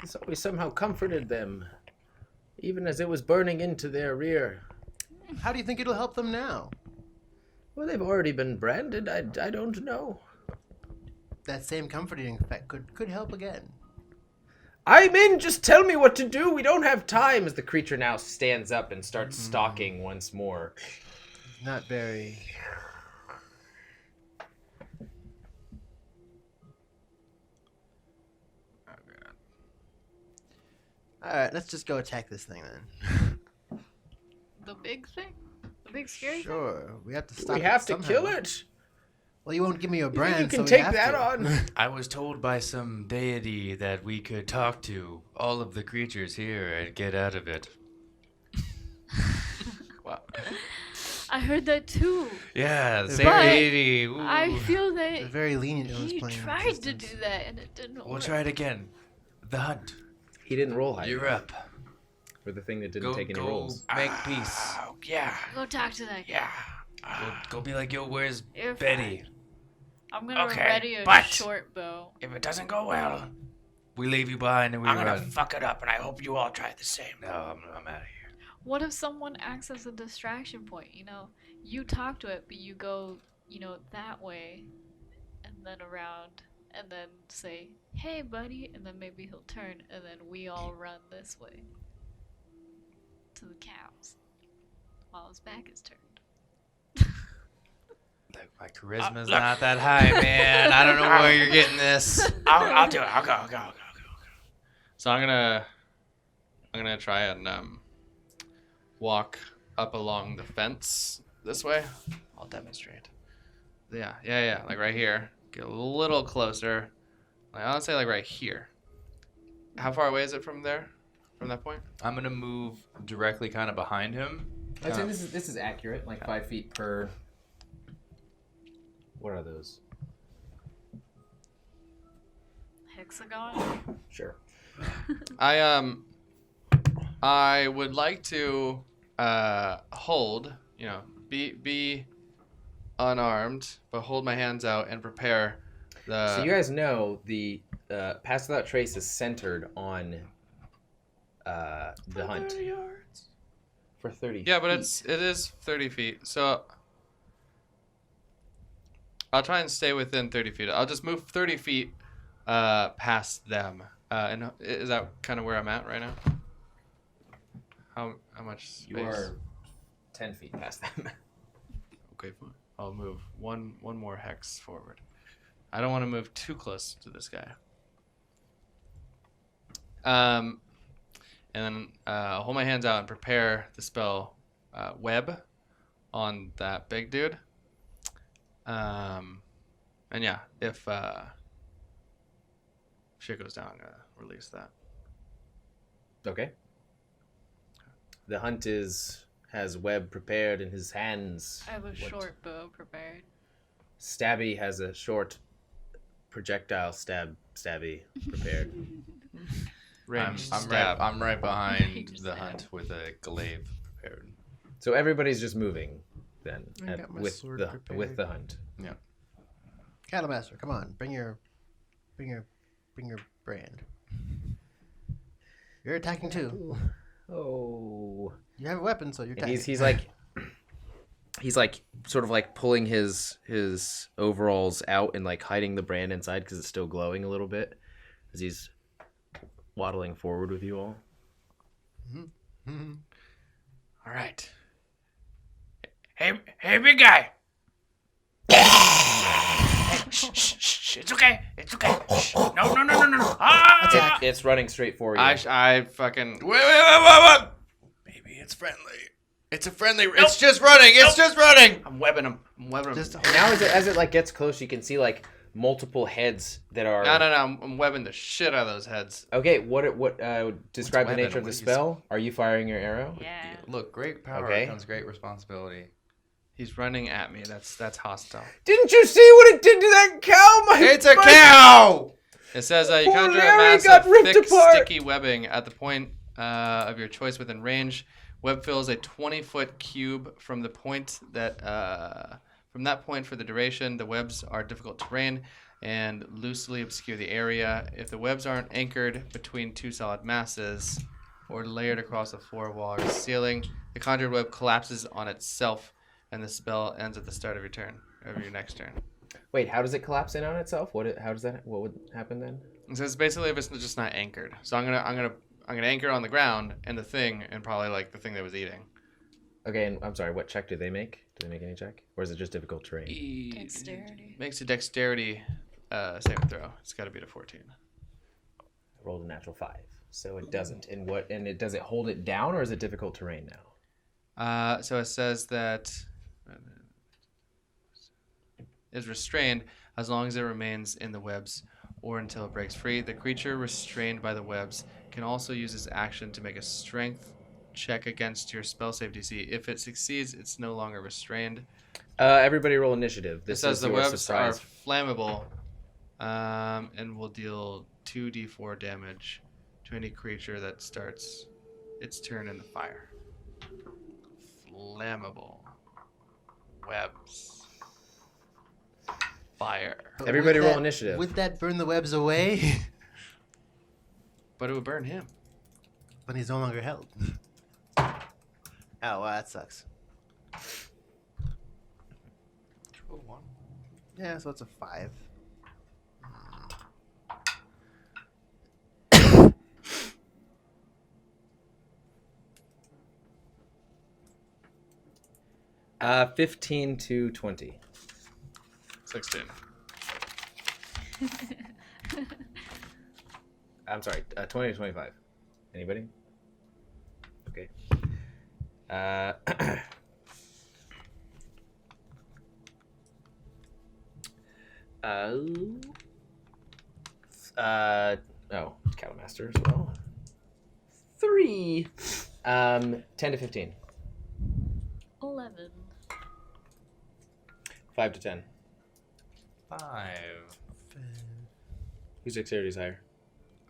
S1: it's always somehow comforted them, even as it was burning into their rear.
S2: how do you think it'll help them now?
S1: Well, they've already been branded. I don't know.
S2: That same comforting effect could help again.
S1: I'm in. Just tell me what to do. We don't have time. As the creature now stands up and starts stalking once more.
S2: Not very. Alright, let's just go attack this thing then.
S8: The big thing? The big scary thing?
S2: Sure, we have to stop
S1: We
S2: it
S1: have to
S2: somehow.
S1: kill it.
S2: Well, you won't give me your
S1: You
S2: brand,
S1: think you can
S2: so we
S1: take
S2: have
S1: that
S2: to.
S1: on?
S7: I was told by some deity that we could talk to all of the creatures here and get out of it. Wow.
S8: I heard that too.
S7: Yeah, the
S2: But
S7: same deity. Ooh.
S8: I feel
S2: They're
S8: that
S2: very lenient on this
S8: he
S2: plane. of
S8: tried to
S2: existence.
S8: do that and it didn't
S7: We'll
S8: work.
S7: try it again. The hunt.
S1: He didn't roll high.
S7: You're up.
S1: For the thing that didn't
S7: Go,
S1: take any
S7: go
S1: rolls.
S7: make peace.
S3: Oh, yeah.
S8: Go talk to that guy.
S3: Yeah.
S7: Go be like, yo, where's
S8: You're
S7: Betty?
S8: fine. I'm gonna
S3: Okay,
S8: ready a
S3: but-
S8: short bow.
S3: If it doesn't go well,
S7: We leave you behind and we
S3: I'm gonna
S7: run.
S3: fuck it up, and I hope you all try the same.
S7: No, I'm out of here.
S8: What if someone acts as a distraction point? You know, you talk to it, but you go, you know, that way, and then around and then say, "Hey, buddy," and then maybe he'll turn, and then we all run this way to the cows while his back is turned.
S7: Look, my charisma's not that high, man. I don't know where you're getting this.
S3: I'll do it. I'll go.
S5: So I'm gonna try and walk up along the fence this way.
S7: I'll demonstrate.
S5: Yeah. Like right here. Get a little closer. Like I would say like right here. How far away is it from there? From that point?
S7: I'm gonna move directly kind of behind him.
S1: I'd say this is accurate, like 5 feet per. What are those?
S8: Hexagon?
S1: Sure.
S5: I would like to hold, be unarmed, but hold my hands out and prepare the.
S1: So you guys know the Pass Without Trace is centered on the hunt.
S7: 30 yards.
S1: For 30
S5: Yeah, but
S1: feet.
S5: it is 30 feet. So I'll try and stay within 30 feet. I'll just move 30 feet past them. And is that kind of where I'm at right now? How much space?
S1: You are 10 feet past them.
S5: Okay, fine. I'll move one more hex forward. I don't want to move too close to this guy. And then I'll hold my hands out and prepare the spell web on that big dude. And yeah, if shit goes down, I'm gonna release that.
S1: Okay. The hunt has web prepared in his hands.
S8: I have a short bow prepared.
S1: Stabby has a short projectile stabby prepared.
S7: I'm right behind
S8: Range
S7: the
S8: stab.
S7: hunt with a glaive prepared.
S1: So everybody's just moving then
S2: I got my
S1: with
S2: sword
S1: the
S2: prepared.
S1: hunt.
S2: Cattlemaster, come on, bring your brand. You're attacking too.
S1: Oh.
S2: You have a weapon, so you're
S1: And
S2: attacking.
S1: he's like sort of like pulling his overalls out and like hiding the brand inside because it's still glowing a little bit as he's waddling forward with you all.
S2: Mm-hmm.
S3: All right. Hey, big guy. Shh. It's okay. Shh. No. Ah!
S1: It's running straight for you.
S5: I fucking.
S7: Wait. Maybe it's friendly. It's a friendly. It's just running. It's just running.
S3: I'm webbing him.
S2: Just
S1: Now as it like gets close, you can see like multiple heads that are.
S5: No. I'm webbing the shit out of those heads.
S1: Okay, what describe the
S7: webbing?
S1: nature of
S7: What
S1: the
S7: do you
S1: spell? Are you firing your arrow?
S8: Yeah.
S7: Look, great power
S1: Okay.
S7: comes great responsibility.
S5: He's running at me. That's hostile.
S1: Didn't you see what it did to that cow?
S7: It's a cow.
S5: It says you
S1: Poor
S5: conjure a
S1: Larry
S5: mass
S1: got
S5: of
S1: ripped
S5: thick,
S1: apart.
S5: sticky webbing at the point of your choice within range. Web fills a 20-foot cube from the point that from that point for the duration. The webs are difficult terrain and loosely obscure the area. If the webs aren't anchored between two solid masses or layered across the floor, wall, or ceiling, the conjured web collapses on itself, and the spell ends at the start of your next turn.
S1: Wait, how does it collapse in on itself? What would happen then?
S5: It says basically if it's just not anchored. So I'm gonna anchor on the ground and the thing and probably like the thing that was eating.
S1: Okay, and I'm sorry, what check do they make? Do they make any check? Or is it just difficult terrain?
S8: Dexterity.
S5: Makes a dexterity saving throw. It's got to be a 14.
S1: I rolled a natural 5. So it doesn't. Does it hold it down or is it difficult terrain now?
S5: So it says that is restrained as long as it remains in the webs or until it breaks free. The creature restrained by the webs can also use its action to make a strength check against your spell save DC. If it succeeds, it's no longer restrained.
S1: Everybody roll initiative.
S5: It
S1: This
S5: says
S1: is
S5: the
S1: your
S5: webs
S1: surprise.
S5: are flammable and will deal 2d4 damage to any creature that starts its turn in the fire. Flammable. Webs. Fire.
S2: But
S1: Everybody
S2: would
S1: roll
S2: that-
S1: initiative.
S2: Would that burn the webs away?
S5: But it would burn him.
S2: But he's no longer held. Oh, wow, that sucks. Yeah, so it's a 5.
S1: 15 to 20.
S5: 16.
S1: I'm sorry, 20 to 25. Anybody? Okay. 'Cattle Master as well. 3. 10 to 15.
S8: 11.
S1: 5 to 10.
S7: 5.
S1: Whose dexterity is higher?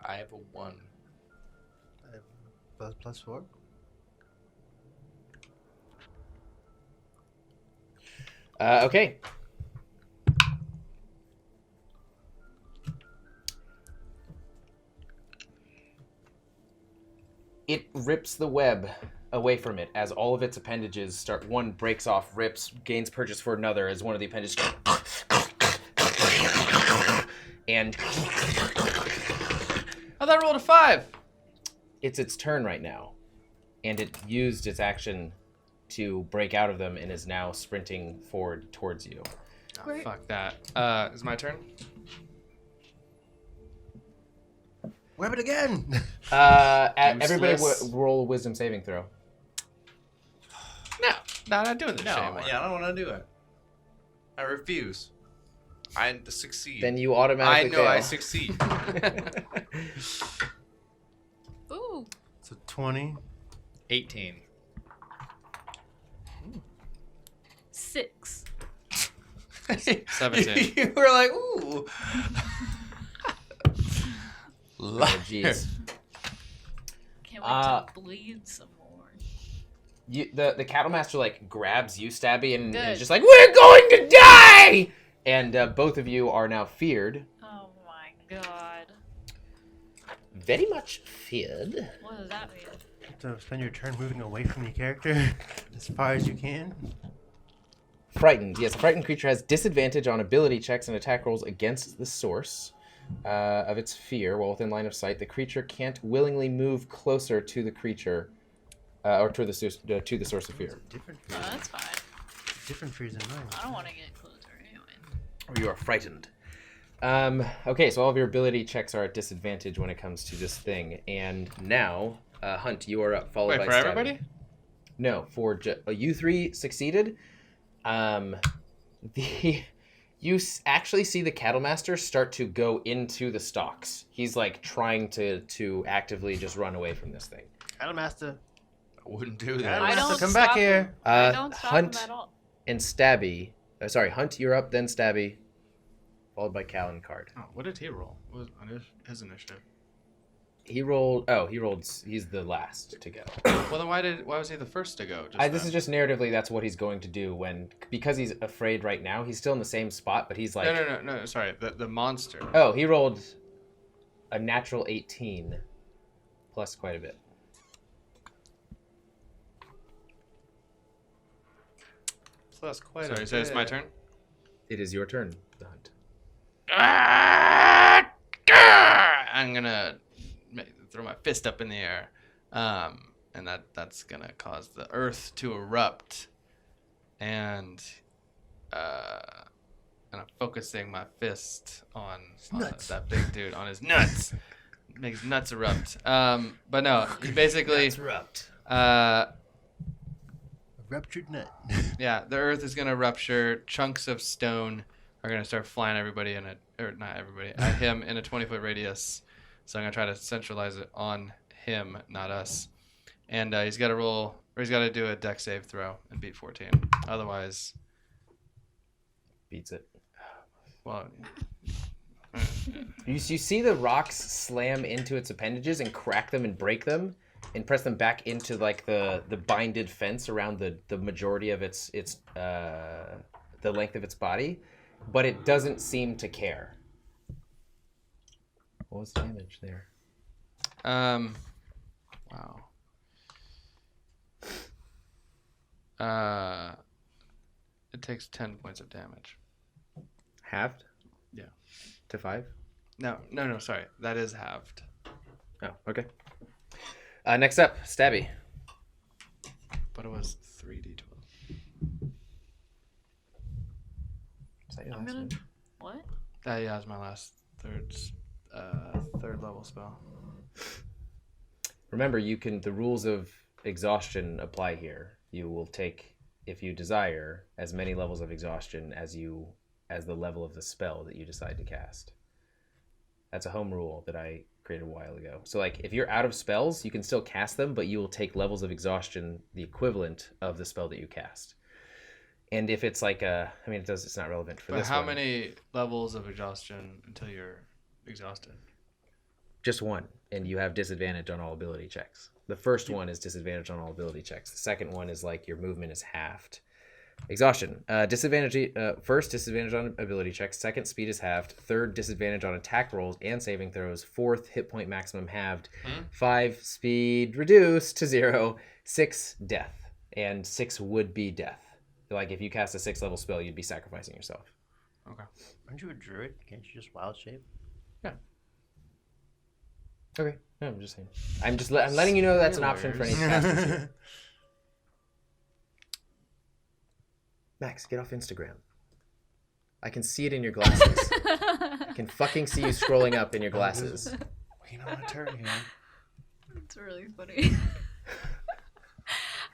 S7: I have a 1.
S2: I have plus 4.
S1: Okay. It rips the web away from it as all of its appendages start. One breaks off, rips, gains purchase for another as one of the appendages and
S5: Oh, that rolled a 5.
S1: it's its turn right now, and it used its action to break out of them and is now sprinting forward towards you.
S5: Oh,
S8: Great.
S5: fuck that. Is my turn?
S2: Web it again.
S1: Everybody
S7: Useless.
S1: roll a wisdom saving throw.
S5: No, I'm not doing this
S7: No,
S5: shit anymore.
S7: yeah, I don't want to do it. I refuse. I succeed.
S1: Then you
S7: I
S1: automatically
S7: know
S1: fail.
S7: I succeed.
S8: Ooh.
S2: So 20.
S7: 18.
S8: 6.
S5: 17.
S7: You were like, ooh.
S1: Oh, jeez.
S8: Can't wait to bleed some more.
S1: The cattle master like grabs you, Stabby, and
S8: Good.
S1: is just like, "We're going to die!" And both of you are now feared.
S8: Oh my god.
S1: Very much feared.
S8: What does that mean?
S2: So spend your turn moving away from your character as far as you can.
S1: Frightened. Yes, a frightened creature has disadvantage on ability checks and attack rolls against the source of its fear while within line of sight. The creature can't willingly move closer to the creature or to the source of fear.
S2: Different
S8: Oh,
S2: fears.
S8: that's fine.
S2: Different fears than mine.
S8: I don't want to get closer anyway.
S1: Or you are frightened. Okay, so all of your ability checks are at disadvantage when it comes to this thing. And now, Hunt, you are up, followed
S5: Wait,
S1: by
S5: for
S1: Stabby.
S5: everybody?
S1: No, for you three succeeded. You actually see the cattle master start to go into the stalks. He's like trying to actively just run away from this thing.
S2: Cattle Master.
S7: I wouldn't do
S2: I
S7: that.
S8: I
S2: don't
S8: don't
S2: come back
S8: stop
S2: here.
S8: him. I don't stop
S1: Hunt
S8: him at all.
S1: and Stabby. Sorry, Hunt, you're up, then Stabby, followed by Cal and Card.
S5: Oh, what did he roll? What was on his initiative?
S1: He rolled. Oh, he's the last to go.
S5: Well, then why was he the first to go?
S1: This is just narratively. That's what he's going to do because he's afraid right now. He's still in the same spot, but he's like.
S5: No. Sorry, the monster.
S1: Oh, he rolled a natural 18, plus quite a bit.
S7: Plus quite
S5: Sorry,
S7: a
S5: so it's my
S7: bit.
S5: turn.
S1: It is your turn, the Hunt.
S5: I'm gonna throw my fist up in the air, and that's gonna cause the earth to erupt, and I'm focusing my fist on that big dude on his nuts. Make his nuts erupt. But no, he basically
S1: erupt.
S2: Ruptured nut.
S5: Yeah, the earth is gonna rupture. Chunks of stone are gonna start flying everybody at him in a 20-foot radius. So I'm gonna try to centralize it on him, not us. And he's got to do a deck save throw and beat 14. Otherwise,
S1: Beats it.
S5: well,
S1: You see the rocks slam into its appendages and crack them and break them and press them back into like the binded fence around the majority of its the length of its body, but it doesn't seem to care. What was the damage there?
S5: wow. It takes 10 points of damage.
S1: Halved?
S5: Yeah.
S1: To 5?
S5: No, sorry. That is halved.
S1: Oh, okay. Next up, Stabby.
S5: But it was 3d12.
S1: Is that your
S8: I'm
S1: last
S8: gonna.
S1: move?
S8: What?
S5: Yeah, it's my last third level spell.
S1: Remember, you can. The rules of exhaustion apply here. You will take, if you desire, as many levels of exhaustion as the level of the spell that you decide to cast. That's a home rule that I created a while ago. So, like, if you're out of spells, you can still cast them, but you will take levels of exhaustion the equivalent of the spell that you cast. And if it's like it's not relevant for
S5: But
S1: this
S5: how
S1: one.
S5: many levels of exhaustion until you're exhausted?
S1: Just one, and you have disadvantage on all ability checks. The first one is disadvantage on all ability checks. The second one is like your movement is halved. Exhaustion. Disadvantage. First, disadvantage on ability checks. Second, speed is halved. Third, disadvantage on attack rolls and saving throws. Fourth, hit point maximum halved. 5, speed reduced to 0. 6, death. And 6 would be death. Like if you cast a 6th level spell, you'd be sacrificing yourself.
S5: Okay.
S2: Aren't you a druid? Can't you just wild shape?
S1: Yeah. Okay. No, I'm just saying. I'm letting you know that's an option for any casters here. Max, get off Instagram. I can see it in your glasses. I can fucking see you scrolling up in your glasses.
S7: Wait on my turn here.
S8: It's really funny.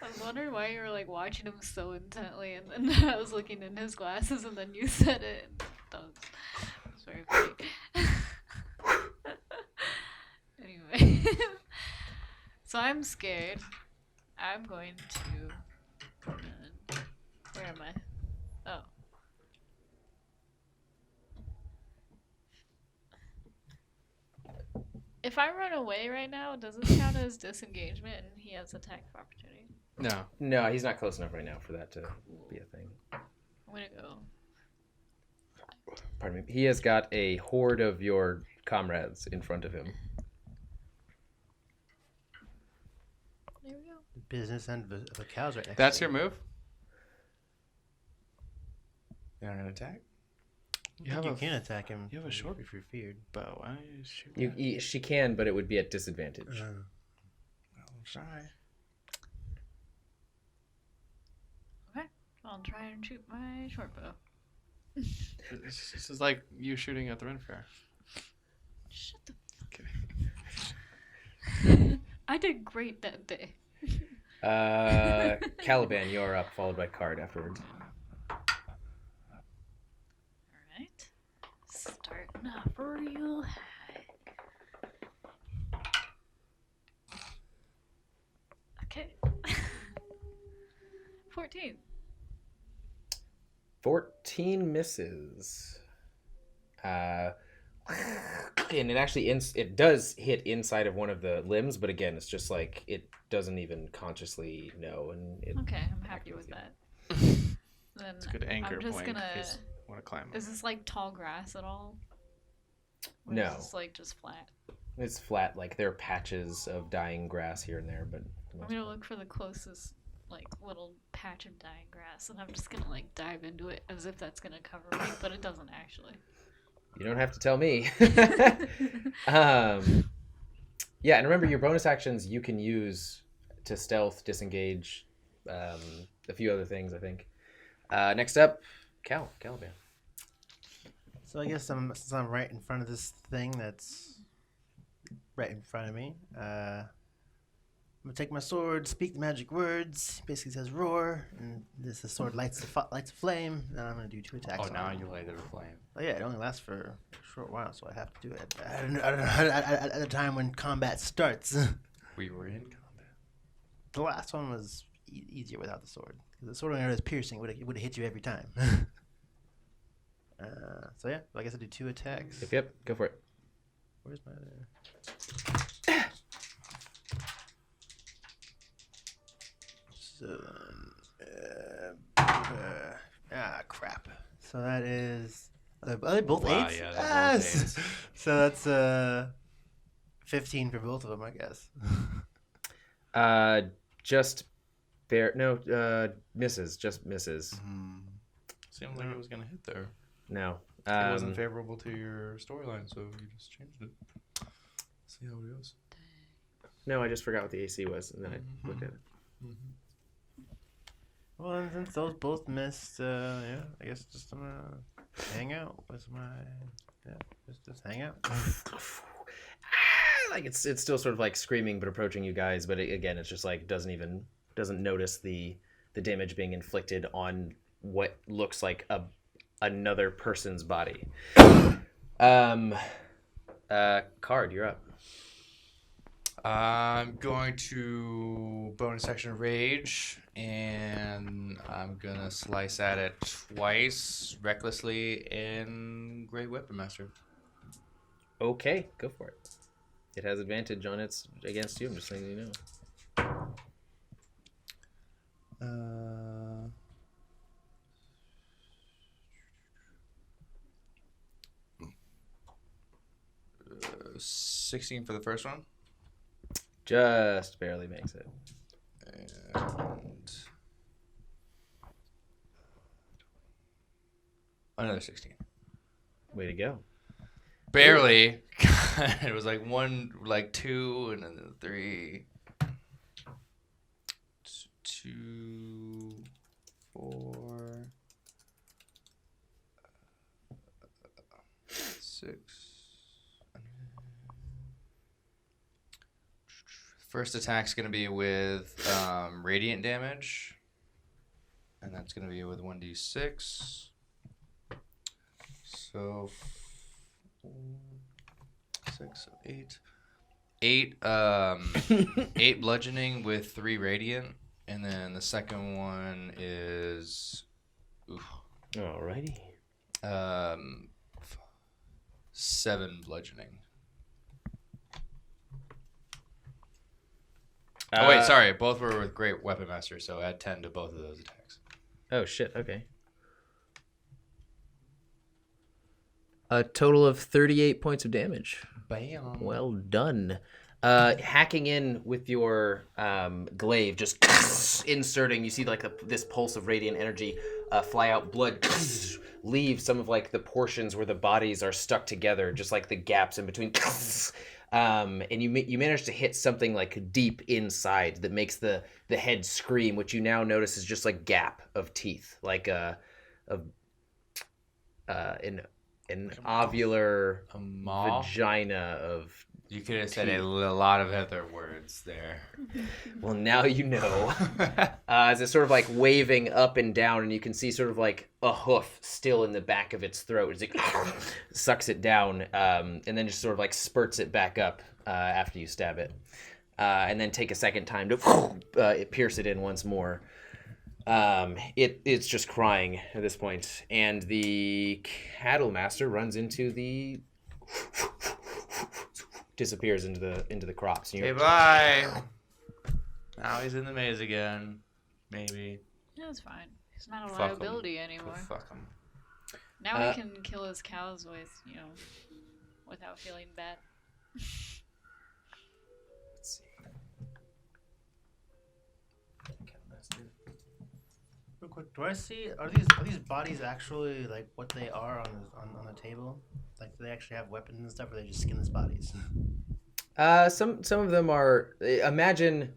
S8: I was wondering why you were like watching him so intently, and then I was looking in his glasses, and then you said it. And that was very funny. Anyway, so I'm scared. I'm going to. Where am I? Oh. If I run away right now, does this count as disengagement and he has attack of opportunity?
S1: No, he's not close enough right now for that to be a thing.
S8: I'm gonna go.
S1: Pardon me. He has got a horde of your comrades in front of him.
S8: There we go.
S2: Business end of the cows right next
S5: That's
S2: to
S5: your move?
S7: You're not gonna attack?
S2: You can attack him.
S5: you have a short-
S2: if you're feared.
S5: Bow. Why don't you shoot?
S1: She can, but it would be at disadvantage.
S7: I'll try.
S8: Okay, I'll try and shoot my short bow.
S5: This is like you shooting at the Ren Fair.
S8: Shut the fuck. I did great that day.
S1: Caliban, you're up, followed by Card afterwards.
S8: Alright. Starting off real high. Okay. 14.
S1: 14 misses. And it actually it does hit inside of one of the limbs, but again, it's just like it doesn't even consciously know, and it.
S8: Okay, I'm happy with that. Then
S5: It's a good anchor
S8: I'm just
S5: point
S8: gonna.
S5: in case you want to climb up.
S8: Is this like tall grass at all? Or
S1: No.
S8: Is this like just flat?
S1: It's flat, like there are patches of dying grass here and there, but.
S8: I'm gonna look for the closest like little patch of dying grass, and I'm just gonna like dive into it as if that's gonna cover me, but it doesn't actually.
S1: You don't have to tell me. Yeah, and remember your bonus actions you can use to stealth, disengage, a few other things, I think. Next up, Caliban.
S2: So I guess since I'm right in front of this thing that's right in front of me, I'm gonna take my sword, speak the magic words. Basically says roar, and the sword lights a flame. And I'm gonna do 2 attacks.
S7: Oh,
S2: on
S7: now
S2: it.
S7: you light the flame.
S2: Oh yeah, it only lasts for a short while, so I have to do it at the time when combat starts.
S7: We were in combat.
S2: The last one was easier without the sword. Because the sword on it is piercing. It would have hit you every time. So yeah, I guess I do 2 attacks.
S1: Yep, go for it.
S2: Where's my... Crap. So that is... Are they both
S7: Wow,
S2: 8s?
S7: yeah, they're both
S2: Yes! So that's 15 for both of them, I guess.
S1: Just bare misses, just misses.
S7: Seemed like it was gonna hit there.
S1: No.
S7: It wasn't favorable to your storyline, so you just changed it. See how it goes.
S1: No, I just forgot what the AC was, and then I looked at it.
S2: Well, and since those both missed, yeah, I guess just I'm gonna hang out with my. Yeah, just hang out.
S1: Like it's still sort of like screaming but approaching you guys, but again it's just like doesn't notice the damage being inflicted on what looks like another person's body. Card, you're up.
S7: I'm going to bonus action rage, and I'm gonna slice at it twice recklessly in Great Weapon Master.
S1: Okay, go for it. It has advantage on its against you. I'm just letting you know.
S7: 16 for the first one.
S1: Just barely makes it.
S7: And another 16.
S1: Way to go.
S7: Barely. It was like 1, like 2, and then 3. 2, 4, 6. First attack's going to be with radiant damage. And that's going to be with 1d6. So 4, 6, 8. 8 bludgeoning with 3 radiant. And then the second one is
S1: Alrighty.
S7: 7 bludgeoning. Oh wait, sorry. Both were with Great Weapon Master, so add 10 to both of those attacks.
S1: Oh shit, okay. A total of 38 points of damage.
S7: Bam.
S1: Well done. Hacking in with your glaive, just inserting, you see like this pulse of radiant energy fly out, blood leave some of like the portions where the bodies are stuck together, just like the gaps in between. And you manage to hit something like deep inside that makes the head scream, which you now notice is just like gap of teeth, like an ovular vagina of.
S7: You could have said a lot of other words there.
S1: Well, now you know. As it's sort of like waving up and down, and you can see sort of like a hoof still in the back of its throat. It's like sucks it down, and then just sort of like spurts it back up after you stab it, and then take a second time to pierce it in once more. It's just crying at this point, and the cattle master runs into the. Disappears into the crops.
S7: Okay, bye. Now he's in the maze again. Maybe.
S8: Yeah, it's fine. He's not a
S7: Fuck 'em.
S8: liability anymore.
S7: Go fuck him.
S8: Now we can kill his cows with, without feeling bad.
S1: Let's see.
S2: Real quick, do I see are these bodies actually like what they are on the table? Like, do they actually have weapons and stuff, or are they just skinless bodies?
S1: Some of them are. Imagine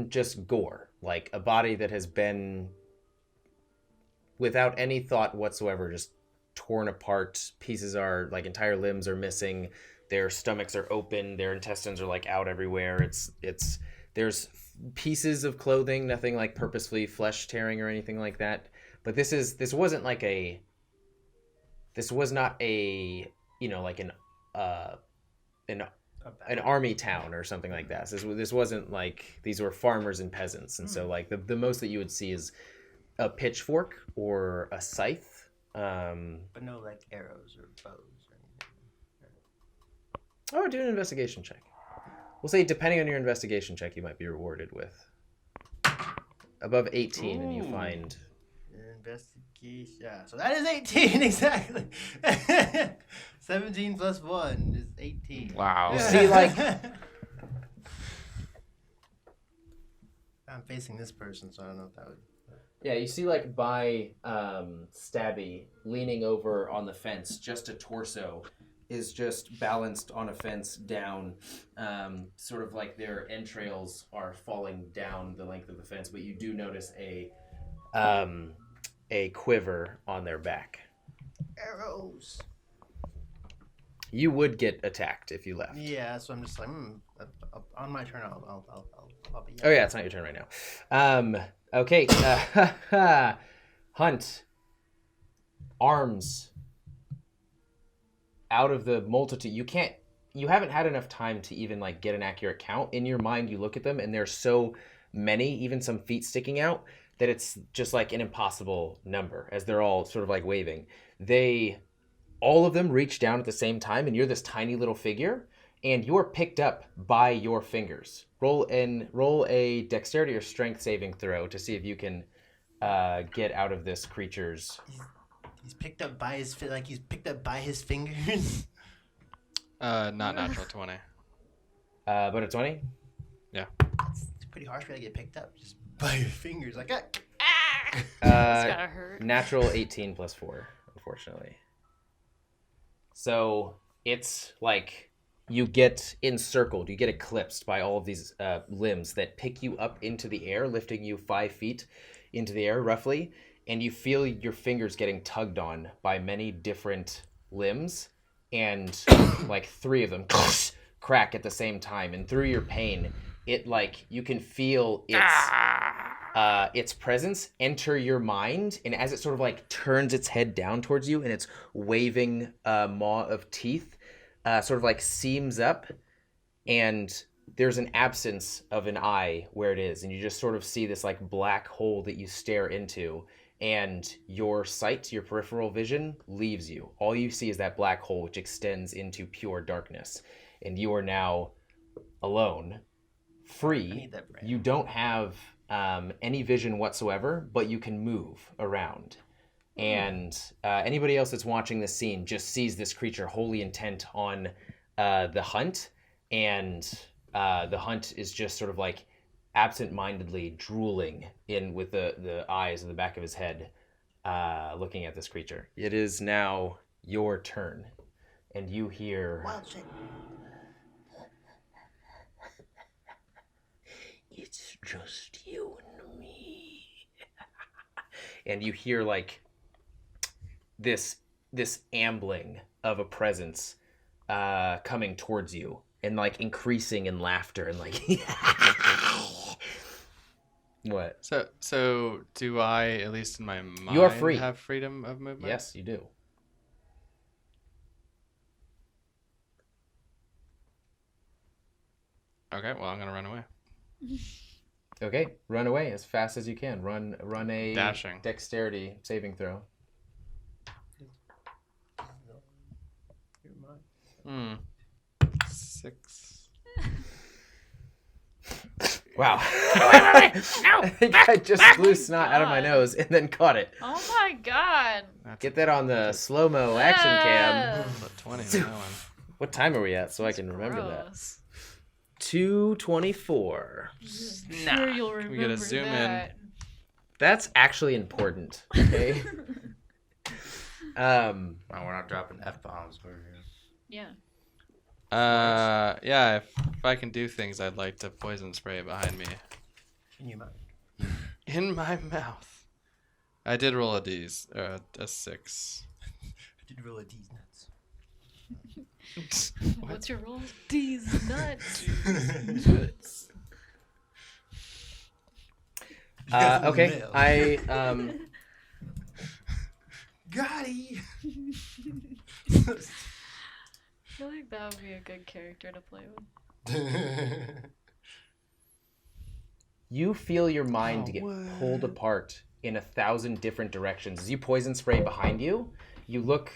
S1: just gore, like a body that has been, without any thought whatsoever, just torn apart. Pieces are like entire limbs are missing. Their stomachs are open. Their intestines are like out everywhere. There's pieces of clothing, nothing like purposefully flesh tearing or anything like that. But this was not a like an army town or something like that. This wasn't like these were farmers and peasants, and so like the most that you would see is a pitchfork or a scythe.
S2: But no like arrows or bows or anything.
S1: Oh, do an investigation check. We'll say depending on your investigation check, you might be rewarded with above 18, and you find.
S2: Investigation. Yeah, so that is 18 exactly. 17 plus 1 is 18.
S7: Wow.
S1: You see, like.
S2: I'm facing this person, so I don't know if that would.
S1: Yeah, you see, like, by Stabby leaning over on the fence, just a torso is just balanced on a fence down, sort of like their entrails are falling down the length of the fence, but you do notice a a quiver on their back.
S2: Arrows.
S1: You would get attacked if you left.
S2: Yeah, so I'm just like, on my turn, I'll be.
S1: Oh yeah, it's not your turn right now. Okay. Hunt. Arms. Out of the multitude, you haven't had enough time to even like get an accurate count. In your mind, you look at them and there's so many, even some feet sticking out, that it's just like an impossible number as they're all sort of like waving. All of them reach down at the same time, and you're this tiny little figure, and you're picked up by your fingers. Roll a dexterity or strength saving throw to see if you can get out of this creature's.
S2: He's picked up by his he's picked up by his fingers.
S5: Not natural 20.
S1: But a 20?
S5: Yeah.
S2: It's pretty harsh when I get picked up just by your fingers. Like,
S8: It's gotta hurt.
S1: Natural 18 plus 4, unfortunately. So it's like you get encircled, you get eclipsed by all of these limbs that pick you up into the air, lifting you 5 feet into the air, roughly. And you feel your fingers getting tugged on by many different limbs, and like 3 of them crack at the same time. And through your pain, it like you can feel its presence enter your mind. And as it sort of like turns its head down towards you, and its waving maw of teeth sort of like seams up, and there's an absence of an eye where it is, and you just sort of see this like black hole that you stare into. And your sight, your peripheral vision, leaves you. All you see is that black hole, which extends into pure darkness. And you are now alone, free. You don't have any vision whatsoever, but you can move around. And anybody else that's watching this scene just sees this creature wholly intent on the hunt. And the hunt is just sort of like absent-mindedly drooling in with the eyes in the back of his head, looking at this creature. It is now your turn, and you hear...
S2: wild shape.
S1: It's just you and me. And you hear like this ambling of a presence coming towards you, and like increasing in laughter and like what?
S5: So do I, at least in my mind,
S1: you are free.
S5: Have freedom of movement?
S1: Yes, you do.
S5: Okay, well, I'm gonna run away.
S1: Okay, run away as fast as you can. Run a
S5: dashing
S1: dexterity saving throw.
S5: 6.
S1: Wow.
S6: Wait, no!
S1: I think I just blew snot out of my nose and then caught it.
S8: Oh my god.
S1: Get that on the slow-mo action cam.
S5: 20 on that one.
S1: What time are we at so I can remember that?
S8: Gross.
S1: 2:24.
S8: I'm sure you'll remember
S5: We gotta zoom in.
S8: that.
S1: That's actually important, okay?
S7: Oh, we're not dropping F-bombs.
S8: Yeah.
S5: Yeah, if I can do things, I'd like to poison spray behind me.
S2: In your mouth.
S5: In my mouth. I did roll a 6.
S2: I did roll a D's nuts.
S8: What's your roll? D's nuts.
S1: Okay, I
S2: Gotti.
S8: I feel like that would be a good character to play with.
S1: you feel your mind get pulled apart in 1,000 different directions. As you poison spray behind you, you look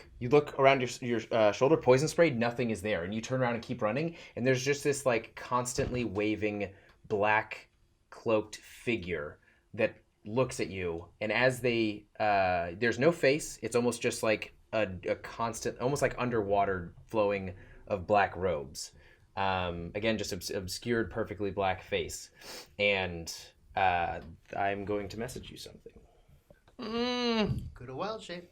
S1: around your shoulder, poison spray, nothing is there, and you turn around and keep running, and there's just this like constantly waving black cloaked figure that looks at you, and as they there's no face, it's almost just like a constant, almost like underwater flowing of black robes. Again, just obscured, perfectly black face. And I'm going to message you something.
S2: Go to wild shape.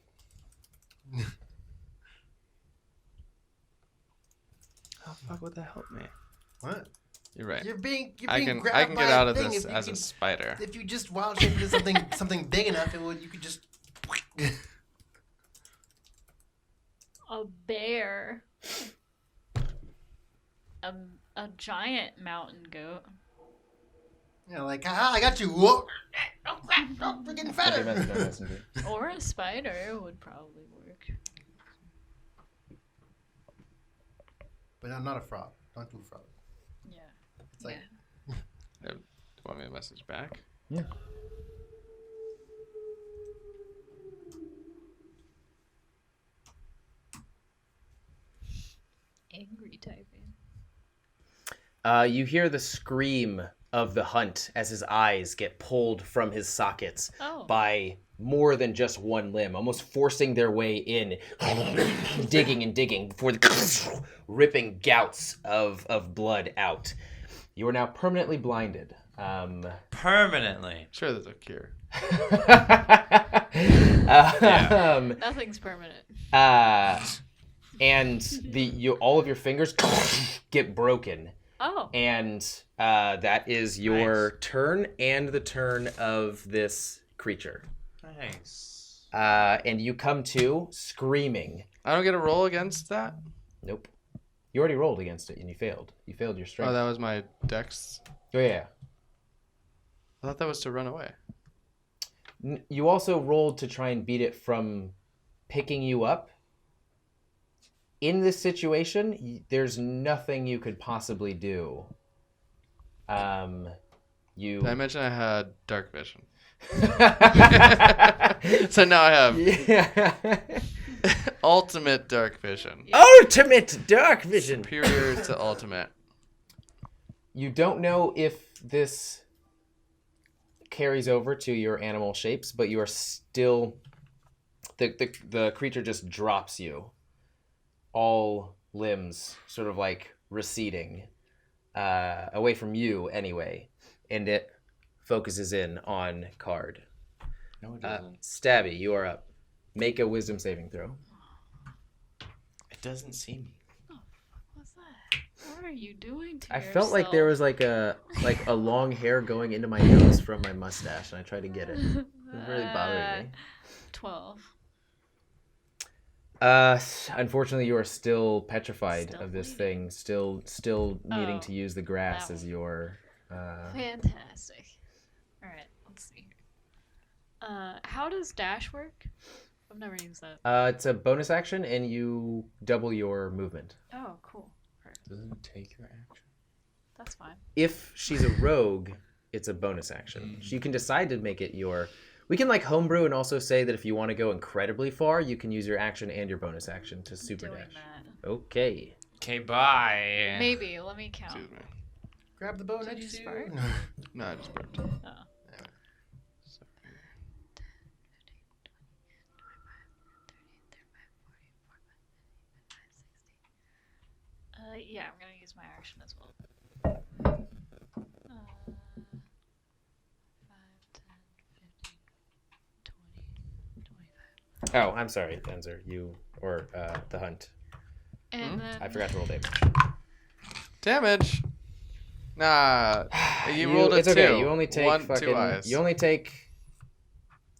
S5: How the fuck would that help me?
S2: What?
S5: You're right.
S2: You're being
S5: I
S2: grabbed
S5: can
S2: by
S5: get
S2: a
S5: out of
S2: thing.
S5: this
S2: If you
S5: as
S2: can-
S5: a spider.
S2: If you just wild shape into something big enough, you could just
S8: A bear. A giant mountain goat.
S2: Yeah, like, haha, I got you. Whoa. Oh, crap. Oh, we're getting
S1: Send me a
S2: fatter.
S1: message on Messenger.
S8: Or a spider would probably work.
S2: But I'm not a frog. Don't do frog.
S8: Yeah.
S2: It's like,
S5: Want me to message back?
S1: Yeah.
S8: Angry typing.
S1: You hear the scream of the hunt as his eyes get pulled from his sockets by more than just one limb, almost forcing their way in, digging and digging before the ripping gouts of blood out. You are now permanently blinded.
S7: Permanently.
S5: Sure, there's a cure.
S8: Nothing's permanent.
S1: And all of your fingers get broken.
S8: Oh.
S1: And that is your turn and the turn of this creature.
S7: Nice.
S1: And you come to screaming.
S5: I don't get a roll against that?
S1: Nope. You already rolled against it and you failed. You failed your strength.
S5: Oh, that was my dex.
S1: Oh, yeah.
S5: I thought that was to run away.
S1: You also rolled to try and beat it from picking you up. In this situation, there's nothing you could possibly do.
S5: Did I mention I had dark vision? So now I have ultimate dark vision.
S1: Ultimate dark vision!
S5: Superior to ultimate.
S1: You don't know if this carries over to your animal shapes, but you are still... The creature just drops you. All limbs sort of like receding away from you anyway, and it focuses in on Card.
S7: No, it doesn't.
S1: Stabby, you are up. Make a wisdom saving throw.
S7: It doesn't see me.
S8: What's that? What are you doing to
S1: I
S8: yourself?
S1: felt like there was like a long hair going into my nose from my mustache, and I tried to get it. It really bothered me.
S8: 12.
S1: Unfortunately, you are still petrified
S8: Still
S1: of this
S8: bleeding.
S1: thing. Still needing to use the grass
S8: that
S1: as
S8: one.
S1: your.
S8: Fantastic. All right, let's see. How does dash work? I've never used that.
S1: It's a bonus action, and you double your movement.
S8: Oh, cool. Perfect.
S7: Doesn't it take your action?
S8: That's fine.
S1: If she's a rogue, it's a bonus action. You can decide to make it your. We can like homebrew and also say that if you want to go incredibly far, you can use your action and your bonus action to super
S8: Doing
S1: dash.
S8: that.
S1: Okay.
S7: Okay, bye.
S8: Maybe. Let me count.
S5: Excuse me.
S2: grab the bow
S8: Did
S2: next
S8: you
S2: to you.
S8: spark?
S5: No, I just burped.
S8: Oh. Yeah, I'm gonna use my action as well. 5, 10, 15, 20, 25.
S1: Oh, I'm sorry, Denzer. You or the hunt.
S8: And then
S1: I forgot to roll damage.
S5: Damage. Nah, you rolled a
S1: it's
S5: 2.
S1: okay. You only take
S5: One,
S1: fucking.
S5: 2 eyes.
S1: You only take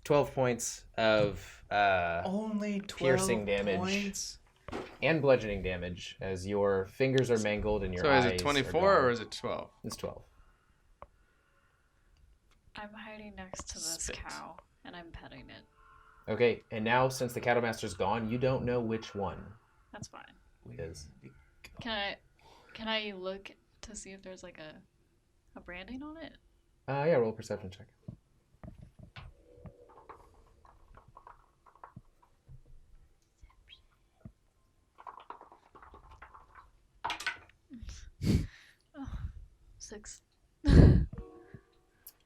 S1: 12 points of
S7: Only 12
S1: piercing damage.
S7: points?
S1: And bludgeoning damage as your fingers are mangled and your
S5: So
S1: eyes.
S5: is it 24
S1: are
S5: or
S1: gone.
S5: is it 12?
S1: It's 12.
S8: I'm hiding next to this
S5: Spit.
S8: cow and I'm petting it.
S1: Okay, and now since the cattle master's gone, you don't know which one
S8: That's fine.
S1: is.
S8: Can I look to see if there's like a branding on it?
S1: Yeah, roll a perception check.
S8: Oh, 6.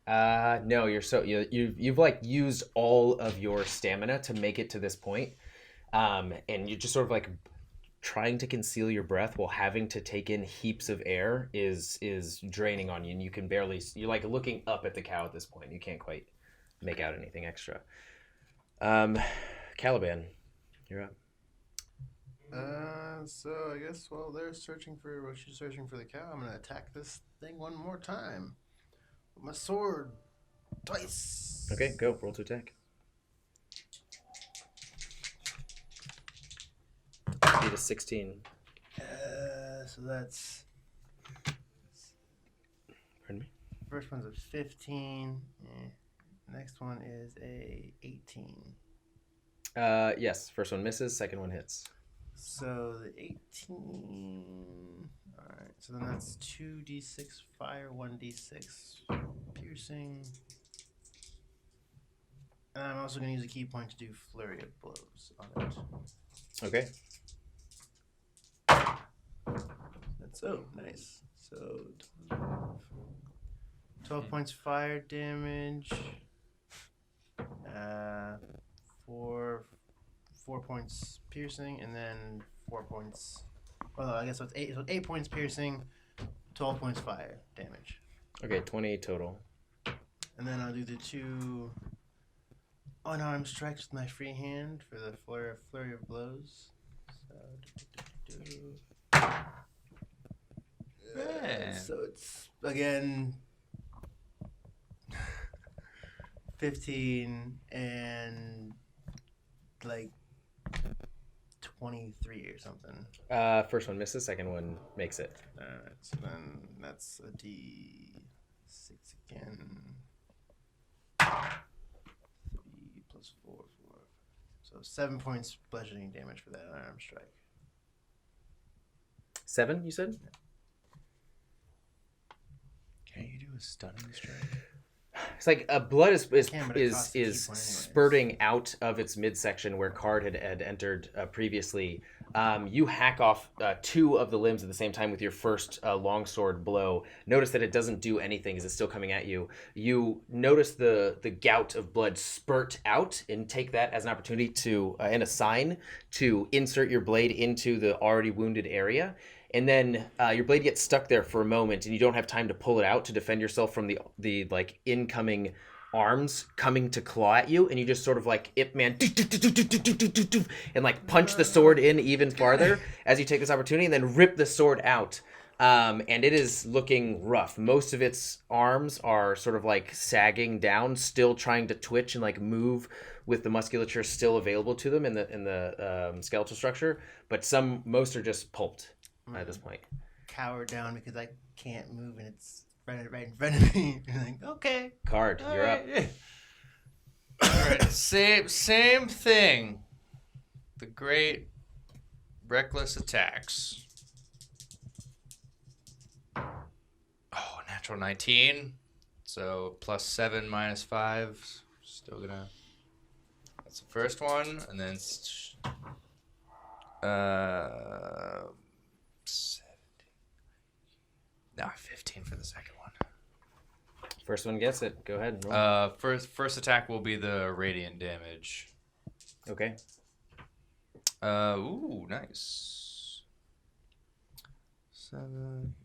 S1: No, you've like used all of your stamina to make it to this point, and you're just sort of like trying to conceal your breath while having to take in heaps of air is draining on you, and you can barely. You're like looking up at the cow at this point. You can't quite make out anything extra. Caliban, you're up.
S2: So I guess while she's searching for the cow, I'm gonna attack this thing one more time with my sword, twice.
S1: Okay, go roll to attack. a 16.
S2: So that's.
S1: Pardon me?
S2: First one's a 15. Next one is a 18.
S1: Yes, first one misses, second one hits.
S2: So the 18. Alright, so then that's 2d6 fire, 1d6 piercing. And I'm also going to use a key point to do flurry of blows on it.
S1: Okay.
S2: That's nice. So 12 points fire damage. 4 points piercing, and then 4 points. Well, I guess so it's 8. So 8 points piercing, 12 points fire damage.
S1: Okay, 20 total.
S2: And then I'll do the 2 unarmed strikes with my free hand for the flurry of blows. So it's again 15 and like 23 or something.
S1: First one misses, second one makes it.
S2: Alright, so then that's a D6 again. 3 plus 4. So 7 points bludgeoning damage for that unarmed strike.
S1: 7, you said?
S7: Can you do a stunning strike?
S1: It's like blood is
S2: Can, but it costs a key point anyways.
S1: spurting out of its midsection where Card had entered previously. You hack off 2 of the limbs at the same time with your first longsword blow. Notice that it doesn't do anything as it's still coming at you. You notice the gout of blood spurt out and take that as an opportunity to and a sign to insert your blade into the already wounded area. And then your blade gets stuck there for a moment, and you don't have time to pull it out to defend yourself from the like incoming arms coming to claw at you, and you just sort of like Ip Man and like punch the sword in even farther as you take this opportunity, and then rip the sword out. And it is looking rough. Most of its arms are sort of like sagging down, still trying to twitch and like move with the musculature still available to them in the skeletal structure, but most are just pulped at this point.
S2: Cower down because I can't move and it's right in front of me. Like, okay.
S1: Card, you're up.
S7: All right, same thing. The great reckless attacks. Oh, natural 19. So plus 7 minus 5. Still gonna. That's the first one, and then 15 for the second one.
S1: First one gets it. Go ahead and roll.
S7: First attack will be the radiant damage.
S1: Okay.
S7: Ooh, nice. 7,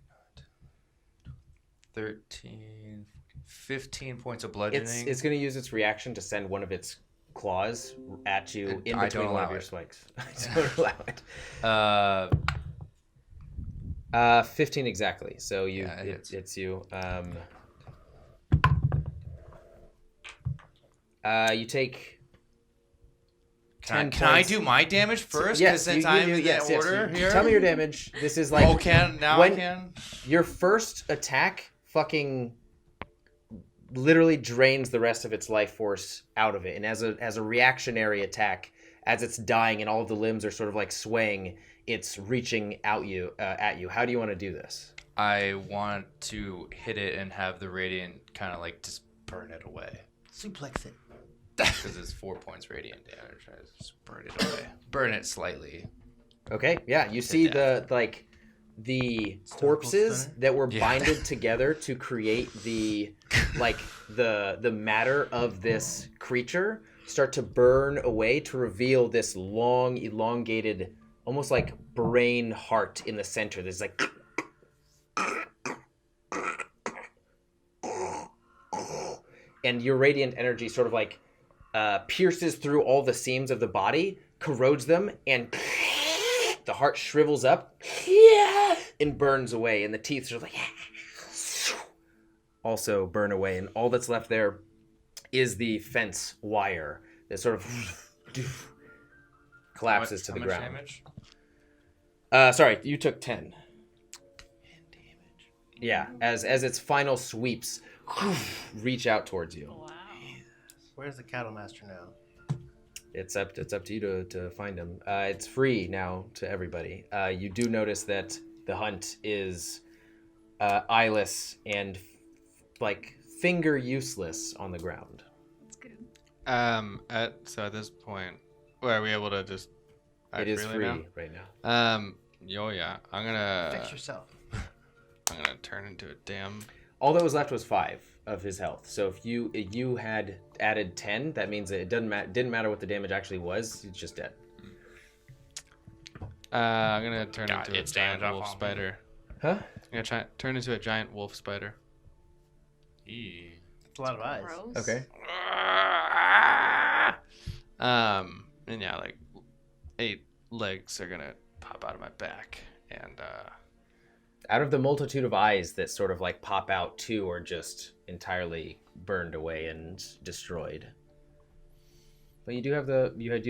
S7: 13, 15 points of bludgeoning.
S1: It's going to use its reaction to send one of its claws at you in between one of your spikes. I don't allow it. 15 exactly. So it's you. You take 10
S7: Can I do my damage first?
S1: Yes,
S7: since I'm in that order here.
S1: Tell me your damage. This is like
S7: I can.
S1: Your first attack fucking literally drains the rest of its life force out of it, and as a reactionary attack, as it's dying and all of the limbs are sort of like swaying, it's reaching out at you. How do you want to do this?
S7: I want to hit it and have the radiant kind of like just burn it away.
S2: Suplex it.
S7: Because it's 4 points radiant damage. I just burn it away. Burn it slightly.
S1: Okay, yeah. You see the corpses that were binded together to create the matter of this creature start to burn away to reveal this long, elongated, almost like brain heart in the center. There's like and your radiant energy sort of like pierces through all the seams of the body, corrodes them, and the heart shrivels up and burns away, and the teeth sort of like also burn away, and all that's left there is the fence wire that sort of collapses to the ground.
S7: How much damage?
S1: Sorry, you took 10. Yeah, as its final sweeps reach out towards you.
S8: Wow.
S2: Where's the cattle master now?
S1: It's up to you to find him. It's free now to everybody. You do notice that the hunt is eyeless and like finger useless on the ground.
S8: That's good.
S5: So at this point, are we able to just?
S1: It is free
S5: now?
S1: right now.
S5: Yeah. I'm gonna.
S2: Fix yourself.
S5: I'm gonna turn into a damn.
S1: All that was left was 5 of his health. So if you had added 10, that means that it didn't matter what the damage actually was. He's just dead.
S5: I'm gonna turn
S3: God,
S5: into a
S3: it's damage
S5: giant
S3: off
S5: wolf
S3: on me.
S5: spider.
S1: Huh?
S5: I'm gonna turn into a giant wolf spider.
S2: It's a lot of eyes.
S8: Gross.
S1: Okay.
S5: And yeah, like 8 legs are gonna pop out of my back, and
S1: Out of the multitude of eyes that sort of like pop out, 2 are just entirely burned away and destroyed. But you do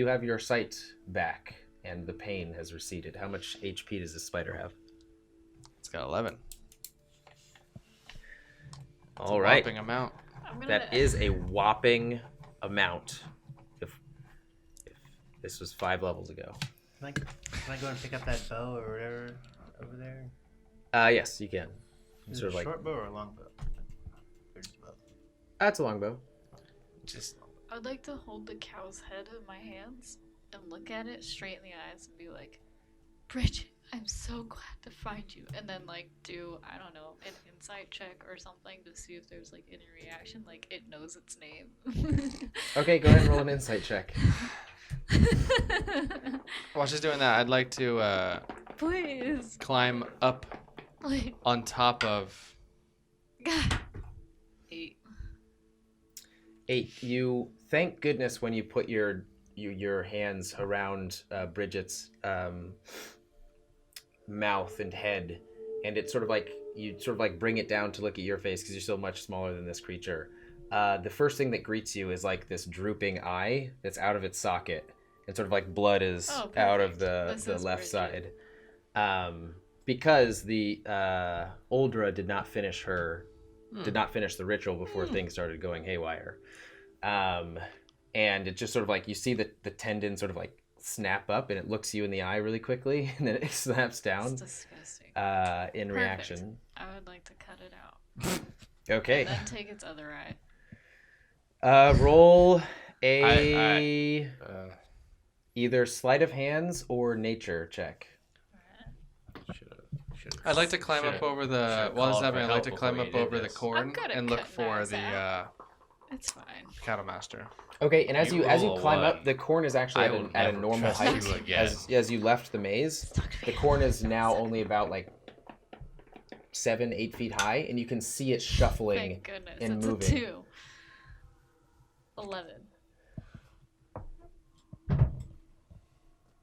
S1: have your sight back, and the pain has receded. How much HP does this spider have?
S5: it's got 11.
S1: All right,
S5: Whopping amount.
S8: I'm gonna.
S1: that is a whopping amount. If this was 5 levels ago.
S2: Can I go and pick up that bow or whatever over there?
S1: Yes, you can.
S2: Is
S1: Sort
S2: it
S1: of
S2: a
S1: like
S2: short bow or a long bow? Or just bow?
S1: that's a longbow.
S5: Just
S8: I'd like to hold the cow's head in my hands and look at it straight in the eyes and be like, Bridget, I'm so glad to find you. And then like do, I don't know, an insight check or something to see if there's like any reaction, like it knows its name.
S1: Okay, go ahead and roll an insight check.
S5: while she's doing that, I'd like to
S8: Please.
S5: climb up
S8: Like,
S5: on top of.
S8: God. 8.
S1: 8. You thank goodness when you put your hands around Bridget's mouth and head, and it's sort of like you sort of like bring it down to look at your face because you're still much smaller than this creature. The first thing that greets you is like this drooping eye that's out of its socket, and sort of like blood is out of the left
S8: Bridget.
S1: side. Because the Oldra did not finish the ritual before things started going haywire. And it just sort of like you see the tendon sort of like snap up, and it looks you in the eye really quickly, and then it snaps down
S8: It's disgusting.
S1: in
S8: Perfect.
S1: reaction.
S8: I would like to cut it out.
S1: Okay.
S8: And then take its other eye.
S1: Roll
S5: I
S1: either sleight of hands or nature check.
S5: I'd like to climb up over the. While this is happening, I'd like to climb up over the corn
S8: I'm good at
S5: and look
S8: cutting
S5: for
S8: eyes
S5: the
S8: out. It's fine.
S5: cattle master.
S1: Okay, and as
S7: You
S1: you
S7: roll a
S1: climb up,
S7: one.
S1: the corn is actually
S7: I will
S1: at a
S7: never
S1: normal
S7: trust
S1: height.
S7: you again.
S1: As you left the maze, the corn is now only about like 7-8 feet high, and you can see it shuffling
S8: Thank goodness.
S1: and
S8: It's
S1: moving.
S8: a 2. 11.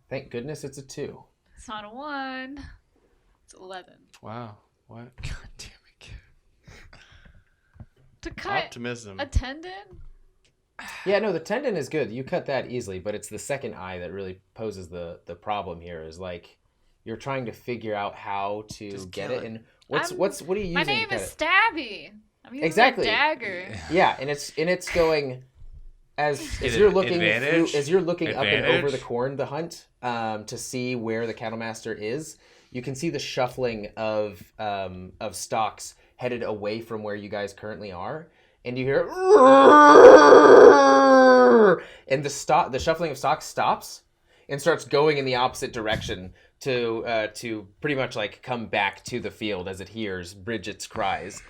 S1: Thank goodness it's a 2.
S8: It's not a 1. It's 11.
S5: Wow. What? God damn it.
S8: To cut
S5: Optimism.
S8: a tendon?
S1: Yeah, no, the tendon is good. You cut that easily, but it's the second eye that really poses the problem here. Is like you're trying to figure out how to
S5: Just
S1: get
S5: kill
S1: it,
S5: it.
S1: and what are you using?
S8: My
S1: to
S8: name
S1: cut
S8: is
S1: it?
S8: Stabby. I'm using
S1: Exactly.
S8: a dagger.
S1: Yeah, and it's going as
S7: Is
S1: you're
S7: it
S1: looking through,
S7: advantage?
S1: as you're looking up and over
S7: Advantage?
S1: the corn, the hunt, to see where the cattle master is. You can see the shuffling of stalks headed away from where you guys currently are, and you hear, and the shuffling of stalks stops and starts going in the opposite direction to pretty much like come back to the field as it hears Bridget's cries.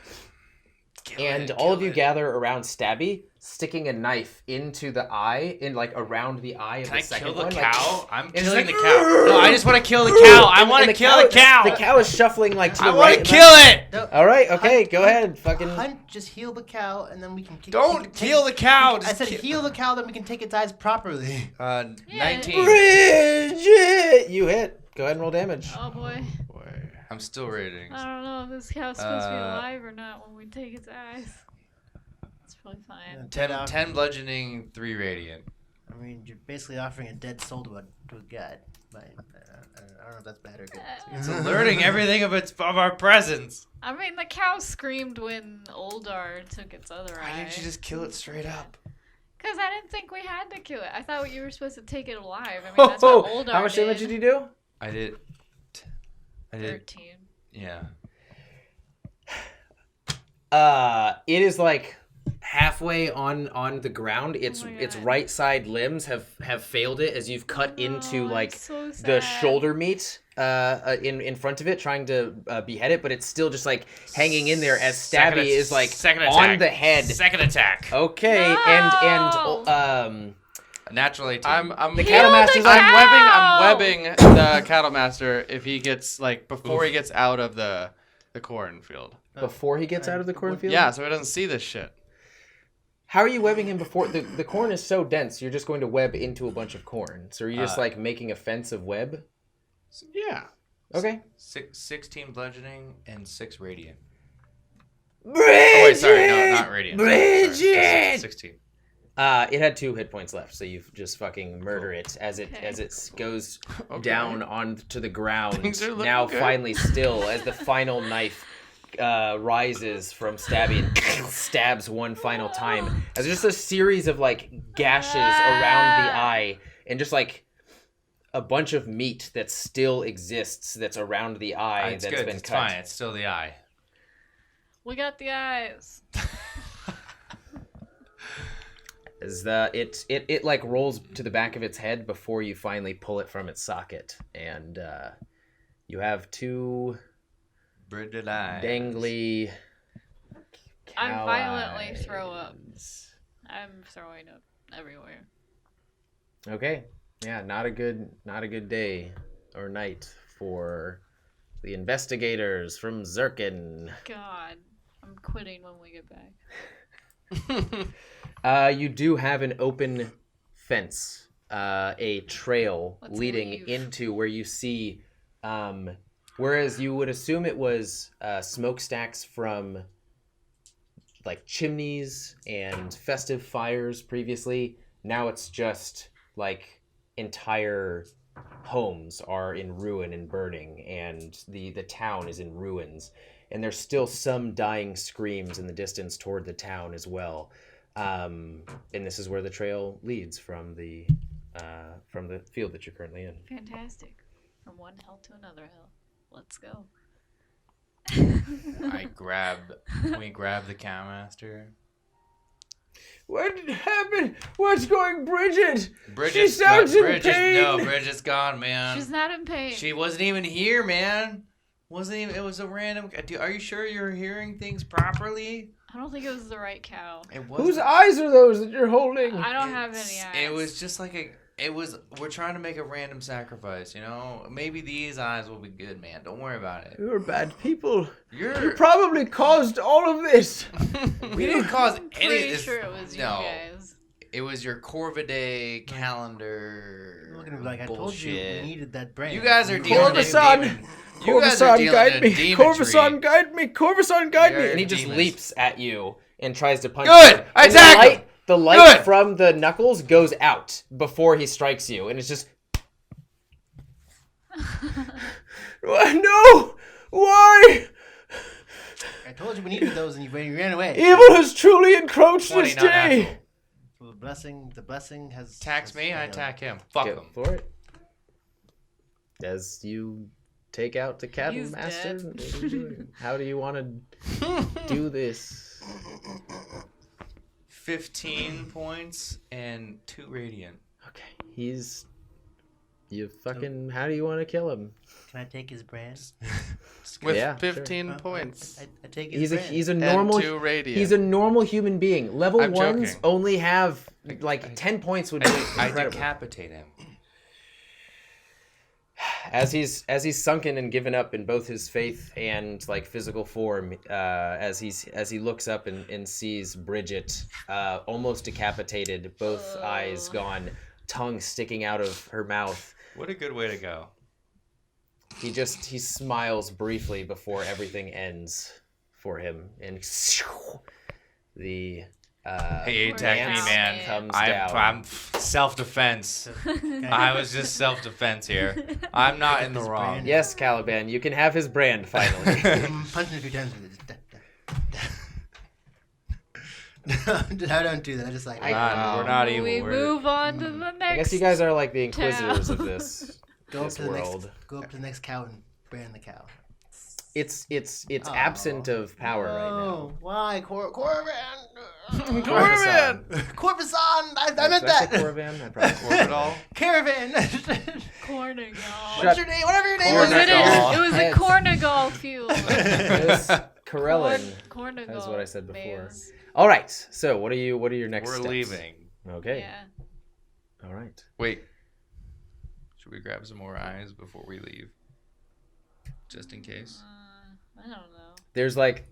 S1: And all of you gather around Stabby, sticking a knife into the eye, around the eye of
S7: Can
S1: the
S7: I
S1: second
S7: kill the
S1: one.
S7: cow? I'm
S1: it's
S7: killing
S1: like,
S7: the cow. No, I just want to kill the cow. I want to kill the cow.
S1: The cow is shuffling like to the
S7: I
S1: right.
S7: want to
S1: and
S7: kill it.
S2: No,
S1: All right, okay,
S2: Hunt-
S1: go ahead, fucking.
S2: Hunt, just heal the cow, and then we can.
S7: Don't kill the cow.
S2: I
S7: Just
S2: said heal the cow, then we can take its eyes properly.
S7: 19.
S1: Bridget, you hit. Go ahead and roll damage.
S8: Oh boy.
S7: I'm still rating.
S8: I don't know if this cow's supposed to be alive or not when we take its eyes. It's probably fine.
S7: 10 bludgeoning, 3 radiant.
S2: I mean, you're basically offering a dead soul to a god. But, I don't know if that's bad or good.
S7: It's alerting everything of our presence.
S8: I mean, the cow screamed when Oldar took its other eye.
S7: Why didn't you just kill it straight up?
S8: Because I didn't think we had to kill it. I thought you were supposed to take it alive. I mean,
S1: Oh,
S8: that's what Oldar
S1: how much damage did you do?
S7: I did.
S8: 13.
S7: Yeah.
S1: It is like halfway on the ground. Its
S8: my
S1: its
S8: God.
S1: right side limbs have failed it as you've cut into
S8: Oh,
S1: like
S8: it's so
S1: the
S8: sad.
S1: shoulder meat in front of it, trying to behead it, but it's still just like hanging in there as Stabby is like on the head.
S7: Second attack.
S1: Okay,
S8: No!
S1: and
S7: Natural 18.
S5: I'm
S1: the cattle master's like,
S5: I'm webbing the cattle master if he gets like before he gets out of the cornfield.
S1: before he gets out of the cornfield.
S5: Yeah, so he doesn't see this shit.
S1: How are you webbing him before the corn is so dense? You're just going to web into a bunch of corn. So are you just like making a fence of web?
S5: Yeah.
S1: Okay.
S7: 16 bludgeoning and 6 radiant.
S1: Bridget!
S7: Oh wait, sorry, no, not radiant.
S1: Bridget!
S7: Sorry, 16.
S1: It had 2 hit points left, so you just fucking murder it as it
S8: Okay.
S1: goes
S5: Okay.
S1: down onto the ground.
S5: Things are looking
S1: Now
S5: good.
S1: finally still as the final knife rises from Stabby and stabs one final time. As just a series of like gashes around the eye and just like a bunch of meat that still exists that's around the eye
S7: It's
S1: that's
S7: good.
S1: been
S7: It's
S1: cut.
S7: fine. It's still the eye.
S8: We got the eyes.
S1: As it like rolls to the back of its head before you finally pull it from its socket, and you have 2
S7: Bridget eyes.
S1: dangly.
S8: I
S1: cow
S8: violently throw up.
S1: eyes.
S8: I'm throwing up everywhere.
S1: Okay, yeah, not a good day or night for the investigators from Zirkin.
S8: God, I'm quitting when we get back.
S1: You do have an open fence, a trail
S8: Let's
S1: leading
S8: leave.
S1: into where you see, whereas you would assume it was smokestacks from like chimneys and festive fires previously. Now it's just like entire homes are in ruin and burning, and the town is in ruins. And there's still some dying screams in the distance toward the town as well. And this is where the trail leads from the field that you're currently in.
S8: Fantastic. From one hell to another hell. Let's go.
S7: Can we grab the cowmaster?
S1: What happened? What's going, Bridget?
S7: Bridget's No, Bridget's gone, man.
S8: She's not in pain.
S7: She wasn't even here, man. It was a random. Are you sure you're hearing things properly?
S8: I don't think it was the right cow.
S7: It
S1: Whose eyes are those that you're holding?
S8: I don't have any eyes.
S7: It was just like we're trying to make a random sacrifice, you know? Maybe these eyes will be good, man. Don't worry about it.
S1: You're bad people. You
S7: You're.
S1: probably caused all of this.
S7: We didn't cause
S8: I'm
S7: any
S8: pretty
S7: of this.
S8: sure it was you
S7: No.
S8: guys.
S7: It was your Corvidae calendar.
S2: You're looking like I told you
S7: bullshit.
S2: we needed that brain.
S7: You guys are dealing with
S1: Corvusson!
S7: demon. You guys are dealing
S1: guide
S7: in
S1: me.
S7: demonry.
S1: Corvusson, guide me. Corvusson, guide me.
S7: You're
S1: And he just
S7: demons.
S1: leaps at you and tries to punch
S7: Good!
S1: you.
S7: I
S1: And
S7: attacked him!
S1: the light
S7: Good!
S1: from the knuckles goes out before he strikes you, and it's just. No! Why?
S2: I told you we needed those, and you ran away.
S1: Evil has truly encroached
S7: 20,
S1: this
S7: not
S1: day.
S7: natural.
S2: The blessing has
S7: Attacks me, I
S2: failed.
S7: attack him. Fuck
S1: Go
S7: him.
S1: for it. As you take out the cattle
S8: He's
S1: master,
S8: dead.
S1: what are you doing? How do you want to do this?
S7: 15 points and 2 radiant.
S1: Okay, he's. You fucking. How do you want to kill him?
S2: Can I take his brand?
S5: With
S1: Yeah, sure.
S5: 15 points.
S2: I take his
S1: He's a
S2: brand.
S1: he's a
S5: And
S1: normal
S5: 2 radiant.
S1: he's a normal human being. Level
S5: I'm
S1: ones
S5: joking.
S1: only have like 10 points would be
S7: I
S1: incredible.
S7: decapitate him.
S1: As he's sunken and given up in both his faith and like physical form, as he looks up and sees Bridget almost decapitated, both eyes gone, tongue sticking out of her mouth.
S7: What a good way to go.
S1: He smiles briefly before everything ends for him, and the
S7: Hey, attack me, man.
S1: comes down.
S7: I'm self-defense. I was just self-defense here. I'm not in the
S2: His
S7: wrong.
S2: brand.
S1: Yes, Caliban, you can have his brand finally.
S2: Punch him a few times with it. I don't do that. I just like.
S7: We're not evil.
S8: We move on to the next.
S1: I guess you guys are like the inquisitors of this
S2: Go up to the
S1: world.
S2: next. Go up to the next cow and brand the cow.
S1: It's absent of power right now.
S2: Oh, why? Corvan!
S1: Corvan!
S2: Corvan! I
S1: Did
S2: meant
S1: I say
S2: that!
S1: Corvan? I probably
S7: Corvidal.
S2: Caravan!
S8: Cornigal.
S1: Shut-
S2: Whatever your name
S8: It was,
S2: is.
S8: it was a
S1: Heads.
S8: Cornigal fuel.
S1: It was Corellin.
S8: Cornigal.
S1: That's what I said before.
S8: maize.
S1: All right. So what are your next
S7: We're
S1: steps?
S7: leaving.
S1: Okay.
S8: Yeah.
S1: All right.
S7: Wait. Should we grab some more eyes before we leave? Just in case.
S8: I don't know.
S1: There's like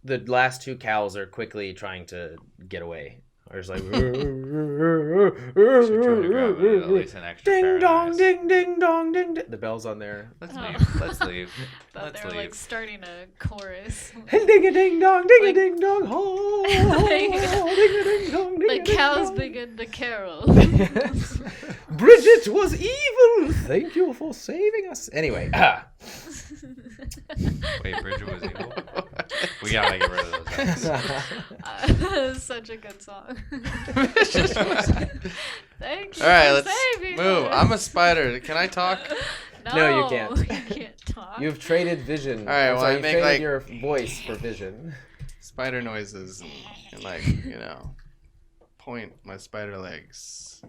S1: the last two cows are quickly trying to get away. There's like
S7: Should try to grab at least an extra pair
S1: ding
S7: of
S1: dong
S7: eyes.
S1: ding ding dong ding ding. The bell's on there.
S7: Let's
S8: Oh.
S7: leave. Let's leave.
S8: Thought
S7: Let's
S8: they were
S7: leave.
S8: like starting a chorus.
S1: Ding a ding dong ding a
S8: Like-
S1: ding dong ho. Ding a ding dong ding
S8: The
S1: a ding
S8: cows
S1: dong.
S8: begin to carol.
S1: Bridget was evil. Thank you for saving us. Anyway,
S7: Wait, Bridget was evil? We gotta get rid of those eyes.
S8: Such a good song. Thank you
S5: All right,
S8: for
S5: let's
S8: saving
S5: move.
S8: us.
S5: I'm a spider. Can I talk?
S1: No, you can't.
S8: You can't talk.
S1: You've traded vision.
S5: All right,
S1: I'm
S5: well,
S1: sorry,
S5: I
S1: you
S5: make,
S1: traded
S5: like-
S1: your voice for vision.
S5: Spider noises and like, point my spider legs.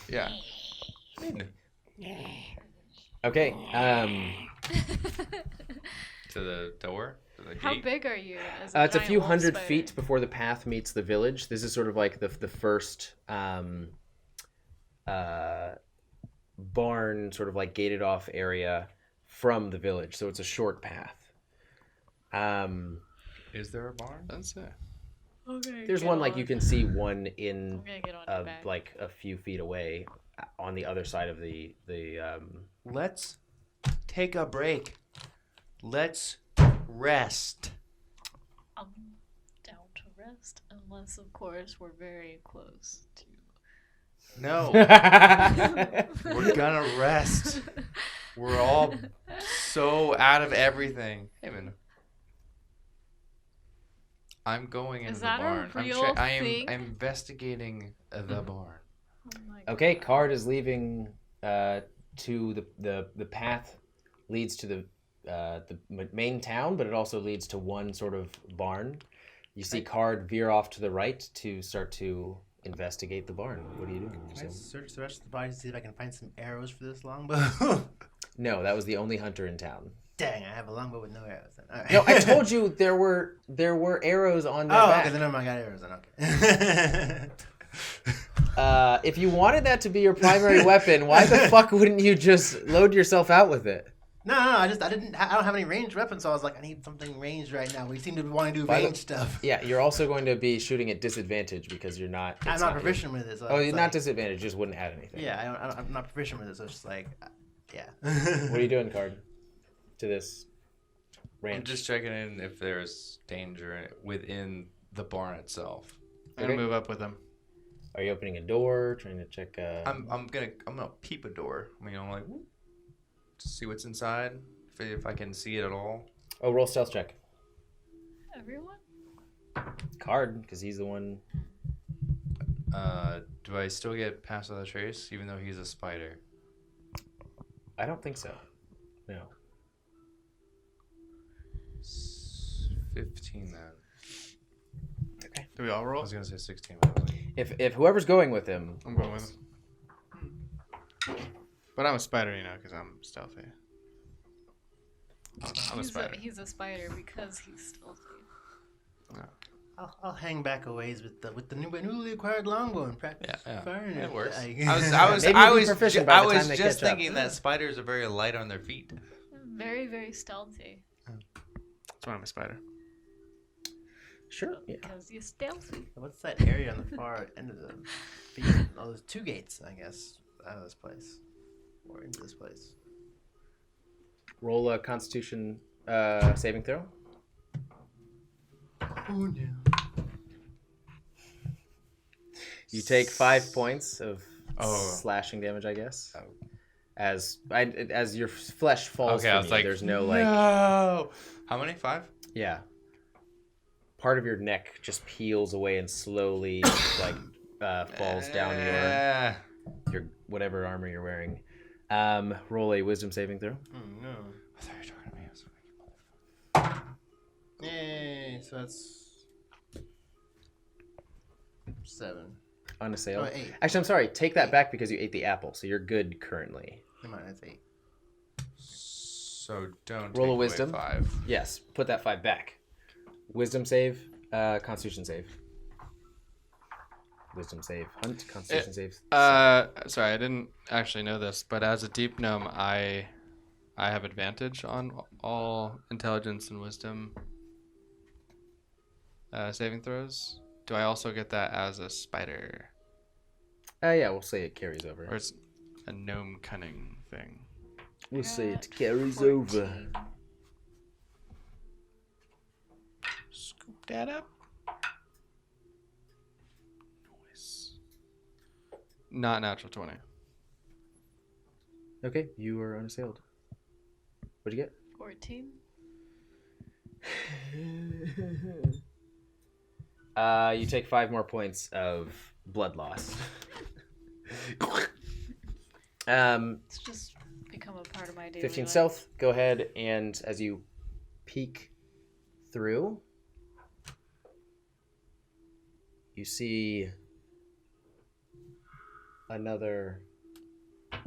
S5: Yeah.
S1: Okay.
S7: To the door? To the
S8: How
S7: gate?
S8: big are you? As
S1: It's a
S8: giant
S1: few
S8: wolf
S1: hundred
S8: spider?
S1: feet before the path meets the village. This is sort of like the first barn, sort of like gated off area from the village. So it's a short path.
S7: Is there a barn?
S5: That's it.
S8: Okay,
S1: There's
S8: get
S1: one like
S8: on.
S1: you can see one in
S8: I'm gonna get on your back.
S1: like a few feet away on the other side of the
S7: Let's take a break. Let's rest.
S8: I'm down to rest, unless of course we're very close to.
S7: No, we're gonna rest. We're all so out of everything. Hey, man. I'm going into
S8: Is
S7: the
S8: that a
S7: barn.
S8: real
S7: I'm
S8: thing?
S7: investigating the barn.
S8: Oh my
S1: Okay,
S8: God.
S1: Card is leaving to the path leads to the main town, but it also leads to one sort of barn. You see Card veer off to the right to start to investigate the barn. What are you doing?
S2: Can I search the rest of the body to see if I can find some arrows for this longbow?
S1: No, that was the only hunter in town.
S2: Dang, I have a longbow with no arrows. Then. All right.
S1: No, I told you there were arrows on their
S2: Oh,
S1: back.
S2: okay, then never mind. I got arrows then. Okay.
S1: If you wanted that to be your primary weapon, why the fuck wouldn't you just load yourself out with it?
S2: No, I don't have any ranged weapons, so I was like, I need something ranged right now. We seem to want to do
S1: By the-
S2: ranged stuff.
S1: Yeah, you're also going to be shooting at disadvantage because you're not.
S2: I'm
S1: it's
S2: not
S1: your-
S2: proficient with it. So
S1: Oh,
S2: it's
S1: you're
S2: like,
S1: not disadvantage. Just wouldn't add anything.
S2: Yeah, I'm not proficient with it, so it's just like, yeah.
S1: What are you doing, Card? To this
S7: I'm
S1: ranch.
S7: just checking in if there's danger within the barn itself.
S5: I'm gonna move up with them.
S1: Are you opening a door? Trying to check.
S7: I'm gonna peep a door. I mean, I'm like, whoop, to see what's inside. If I can see it at all.
S1: Oh, roll stealth check.
S8: Everyone?
S1: Card, because he's the one.
S7: Do I still get pass without a trace, even though he's a spider?
S1: I don't think so. No.
S7: 15 then.
S1: Okay.
S5: Do we all
S7: I
S5: roll?
S7: was gonna say 16. But I was like,
S1: If whoever's going with him.
S5: I'm going with him. But I'm a spider, because I'm stealthy. I'm a spider.
S8: He's a spider because he's stealthy.
S2: I'll hang back a ways with the newly acquired longbow and practice
S7: yeah,
S2: firing
S7: it works.
S2: I
S1: Maybe you'll be proficient by the time they
S7: just
S1: catch up.
S7: thinking that spiders are very light on their feet.
S8: Very, very stealthy.
S5: That's why I'm a spider.
S1: Sure. Yeah.
S8: Because you're stealthy.
S2: What's that area on the far end of the field? Oh, there's two gates, I guess, out of this place. Or into this place.
S1: Roll a Constitution saving throw.
S2: Oh, no.
S1: You take 5 points of
S7: Oh.
S1: slashing damage, I guess.
S7: Oh.
S1: As your flesh falls
S7: Okay, I
S1: from
S7: was
S1: you,
S7: like,
S1: there's no
S7: no. How many? 5?
S1: yeah. Part of your neck just peels away and slowly falls down your whatever armor you're wearing. Roll a wisdom saving throw.
S2: Oh no.
S7: I thought you were talking to me. I was like, you motherfucker.
S2: Yay! So that's 7.
S1: Unassailed.
S2: Oh, 8.
S1: Actually, I'm sorry. Take that back because you ate the apple, so you're good currently.
S2: Never mind, that's 8.
S7: So don't
S1: Roll a
S7: take away
S1: wisdom.
S7: 5.
S1: Yes, put that 5 back. Wisdom save, Constitution save. Wisdom save. Hunt, Constitution save.
S5: Sorry, I didn't actually know this, but as a deep gnome, I have advantage on all intelligence and wisdom saving throws. Do I also get that as a spider?
S1: Yeah, we'll say it carries over.
S5: Or it's a gnome cunning thing?
S1: We'll say it
S8: Got
S1: carries
S8: 14.
S1: over.
S5: Scoop that up. Nice. Not natural 20.
S1: Okay, you are unassailed. What'd you get?
S8: 14.
S1: You take 5 more points of blood loss.
S8: It's just become a part of my daily
S1: 15
S8: life.
S1: stealth. Go ahead and as you peek through, you see another
S3: God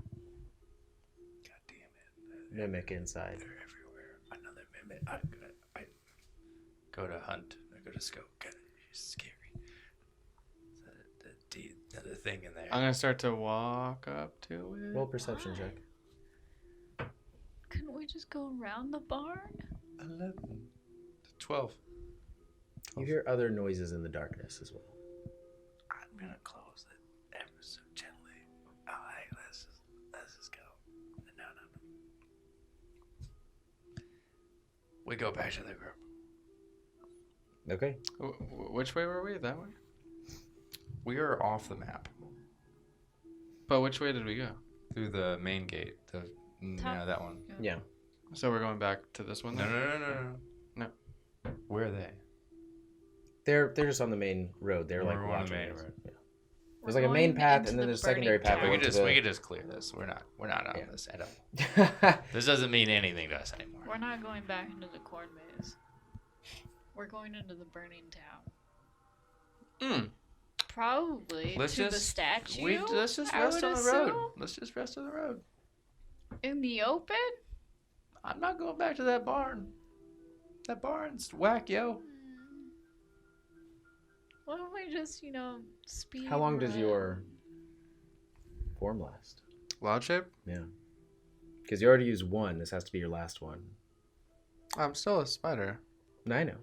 S3: damn it.
S1: mimic inside.
S3: They're everywhere. Another mimic. I go to hunt. I go to scope. God, it's scary. Another thing in there.
S5: I'm gonna start to walk up to it.
S1: Roll perception check.
S8: Couldn't we just go around the barn?
S7: 11. 12.
S1: You hear other noises in the darkness as well.
S3: I'm gonna close it ever so gently. All right, let's just go. No. We go back to the group.
S1: Okay.
S5: Which way were we? That way?
S7: We are off the map
S5: But which way did we go?
S7: through the main gate. Yeah, that one.
S1: Yeah.
S5: So we're going back to this one
S7: No,
S5: then?
S7: no. Where are they?
S1: They're just on the main road. They're like
S7: We're on the
S1: watching
S7: main
S1: us.
S7: road.
S1: Yeah.
S8: We're
S1: There's like a main
S8: going
S1: path
S8: into
S1: and then
S8: the
S1: there's a secondary
S8: burning
S1: path.
S8: town.
S7: We
S1: going
S7: could
S1: to
S7: just clear this. We're not on
S1: Yeah.
S7: this at all.
S1: the...
S7: This doesn't mean anything to us anymore.
S8: We're not going back into the corn maze. We're going into the burning town. Probably
S7: Let's
S8: to the
S7: just-
S8: statue.
S7: Let's just
S8: I
S7: rest
S8: would
S7: on the road.
S8: assume?
S7: Let's just rest on the road.
S8: In the open?
S7: I'm not going back to that barn. That barn's whack, yo.
S8: Why don't we just, speed
S1: How long does
S8: run?
S1: your form last?
S5: Wild shape?
S1: Yeah. Because you already used one. This has to be your last one.
S5: I'm still a spider.
S1: No, I know.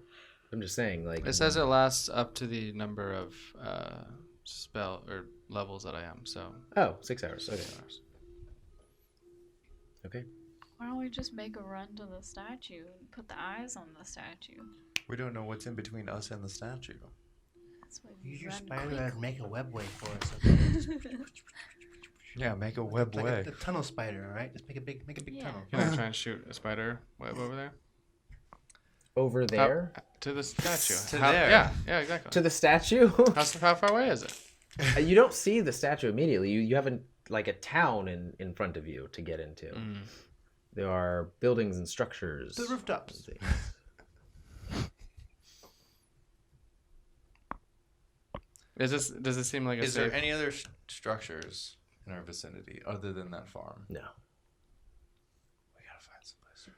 S1: I'm just saying, like...
S5: It says it lasts up to the number of spell or levels that I am, so.
S1: Oh, 6 hours. Okay.
S5: 6 hours.
S1: Okay.
S8: Why don't we just make a run to the statue and put the eyes on the statue?
S7: We don't know what's in between us and the statue.
S8: That's why we
S2: Use your
S8: run
S2: spider
S8: quick.
S2: to make a webway for us. Okay?
S7: Yeah, make a web
S2: like
S7: way.
S2: a tunnel spider, all right? Just make a big
S8: Yeah.
S2: tunnel.
S5: Can I try and shoot a spider web over there?
S1: Over there?
S5: To the statue.
S7: To there.
S5: Yeah, exactly.
S1: To the statue?
S5: How far away is it?
S1: You don't see the statue immediately. You have a town in front of you to get into. There are buildings and structures.
S2: The rooftops.
S1: and things.
S5: Does it seem like a
S7: Is
S5: safe?
S7: there any other structures in our vicinity other than that farm?
S1: No.
S7: We gotta find some place to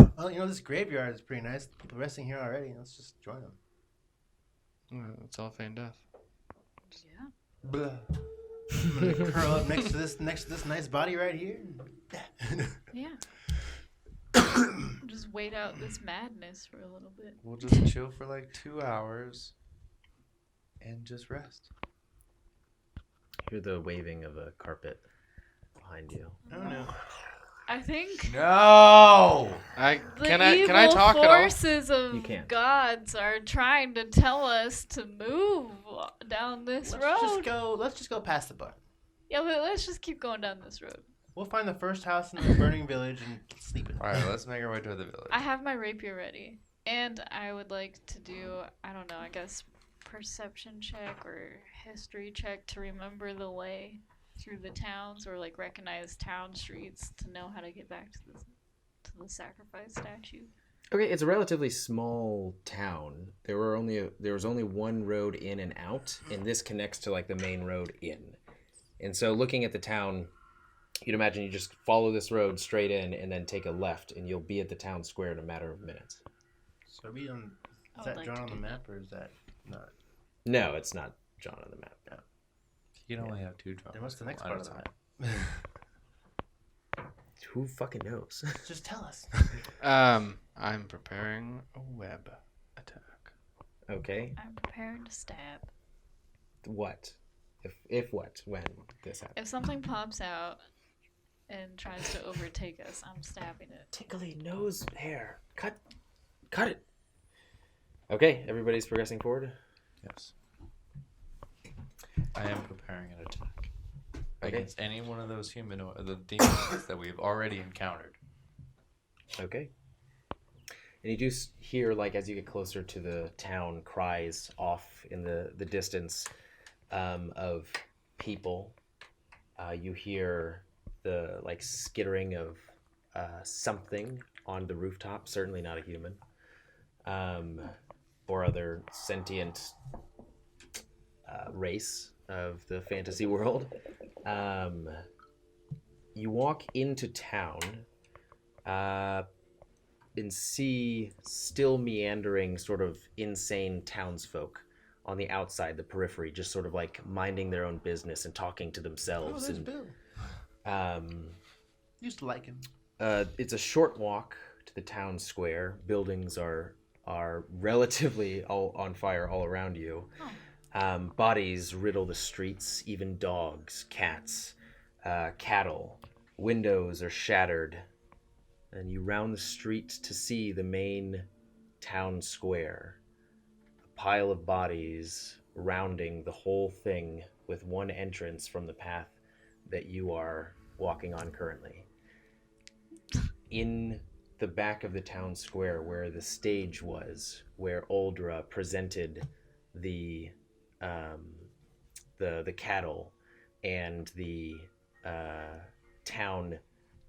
S7: rest.
S2: Well, this graveyard is pretty nice. People resting here already. Let's just join them.
S5: It's all feigned death.
S8: Yeah.
S2: Blah. I'm gonna curl up next to this nice body right here.
S8: Yeah. Just wait out this madness for a little bit.
S7: We'll just chill for like 2 hours and just rest.
S1: Hear the waving of a carpet behind you.
S2: Oh no.
S8: I think
S7: No.
S5: Can I
S8: evil
S5: talk at all?
S8: forces of
S1: You can't.
S8: gods are trying to tell us to move down this road.
S2: Let's just go past the bar.
S8: Yeah, but let's just keep going down this road.
S2: We'll find the first house in the burning village and sleep in it.
S7: All right, let's make our way to the village.
S8: I have my rapier ready, and I would like to do, I don't know, I guess perception check or history check to remember the way through the towns, or like recognize town streets to know how to get back to the sacrifice statue.
S1: Okay, it's a relatively small town. There was only one road in and out, and this connects to like the main road in. And so looking at the town, you'd imagine you just follow this road straight in and then take a left, and you'll be at the town square in a matter of minutes.
S2: So are we on?
S8: I
S2: Is
S8: would
S2: that
S8: like
S2: drawn
S8: to
S2: on the
S8: do
S2: map, or is that not?
S1: No, it's not drawn on the map.
S2: No.
S7: You can only have 2 drops.
S2: Then what's the next
S7: at
S2: part
S7: a
S2: of the
S7: time.
S2: map?
S1: Who fucking knows?
S2: Just tell us.
S5: I'm preparing a web attack.
S1: Okay.
S8: I'm prepared to stab.
S1: What? If what? When this happens?
S8: If something pops out and tries to overtake us, I'm stabbing it.
S1: Tickly nose hair. Cut it. Okay, everybody's progressing forward.
S7: Yes. I am preparing an attack
S1: Okay.
S7: against any one of those the demons that we've already encountered.
S1: Okay. And you do hear, like, as you get closer to the town, cries off in the distance of people. You hear the, like, skittering of something on the rooftop, certainly not a human, or other sentient race of the fantasy world. You walk into town and see still meandering, sort of insane townsfolk on the outside, the periphery, just sort of like minding their own business and talking to themselves.
S2: There's
S1: And
S2: Bill. Used to like him.
S1: it's a short walk to the town square. Buildings are relatively all on fire all around you. Bodies riddle the streets, even dogs, cats, cattle. Windows are shattered. And you round the street to see the main town square. A pile of bodies rounding the whole thing with one entrance from the path that you are walking on currently. In the back of the town square where the stage was, where Uldra presented the cattle and the town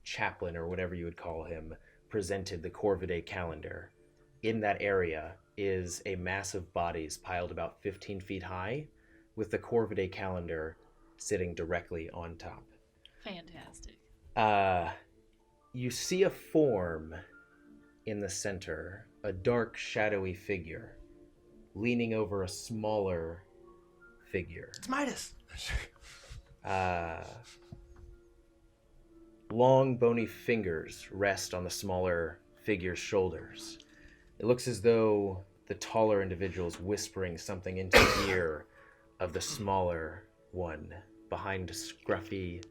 S1: chaplain, or whatever you would call him, presented the Corvidae calendar. In that area is a mass of bodies piled about 15 feet high, with the Corvidae calendar sitting directly on top.
S8: Fantastic.
S1: You see a form in the center, a dark, shadowy figure, leaning over a smaller figure.
S2: It's Midas.
S1: Long, bony fingers rest on the smaller figure's shoulders. It looks as though the taller individual is whispering something into the ear of the smaller one behind scruffy,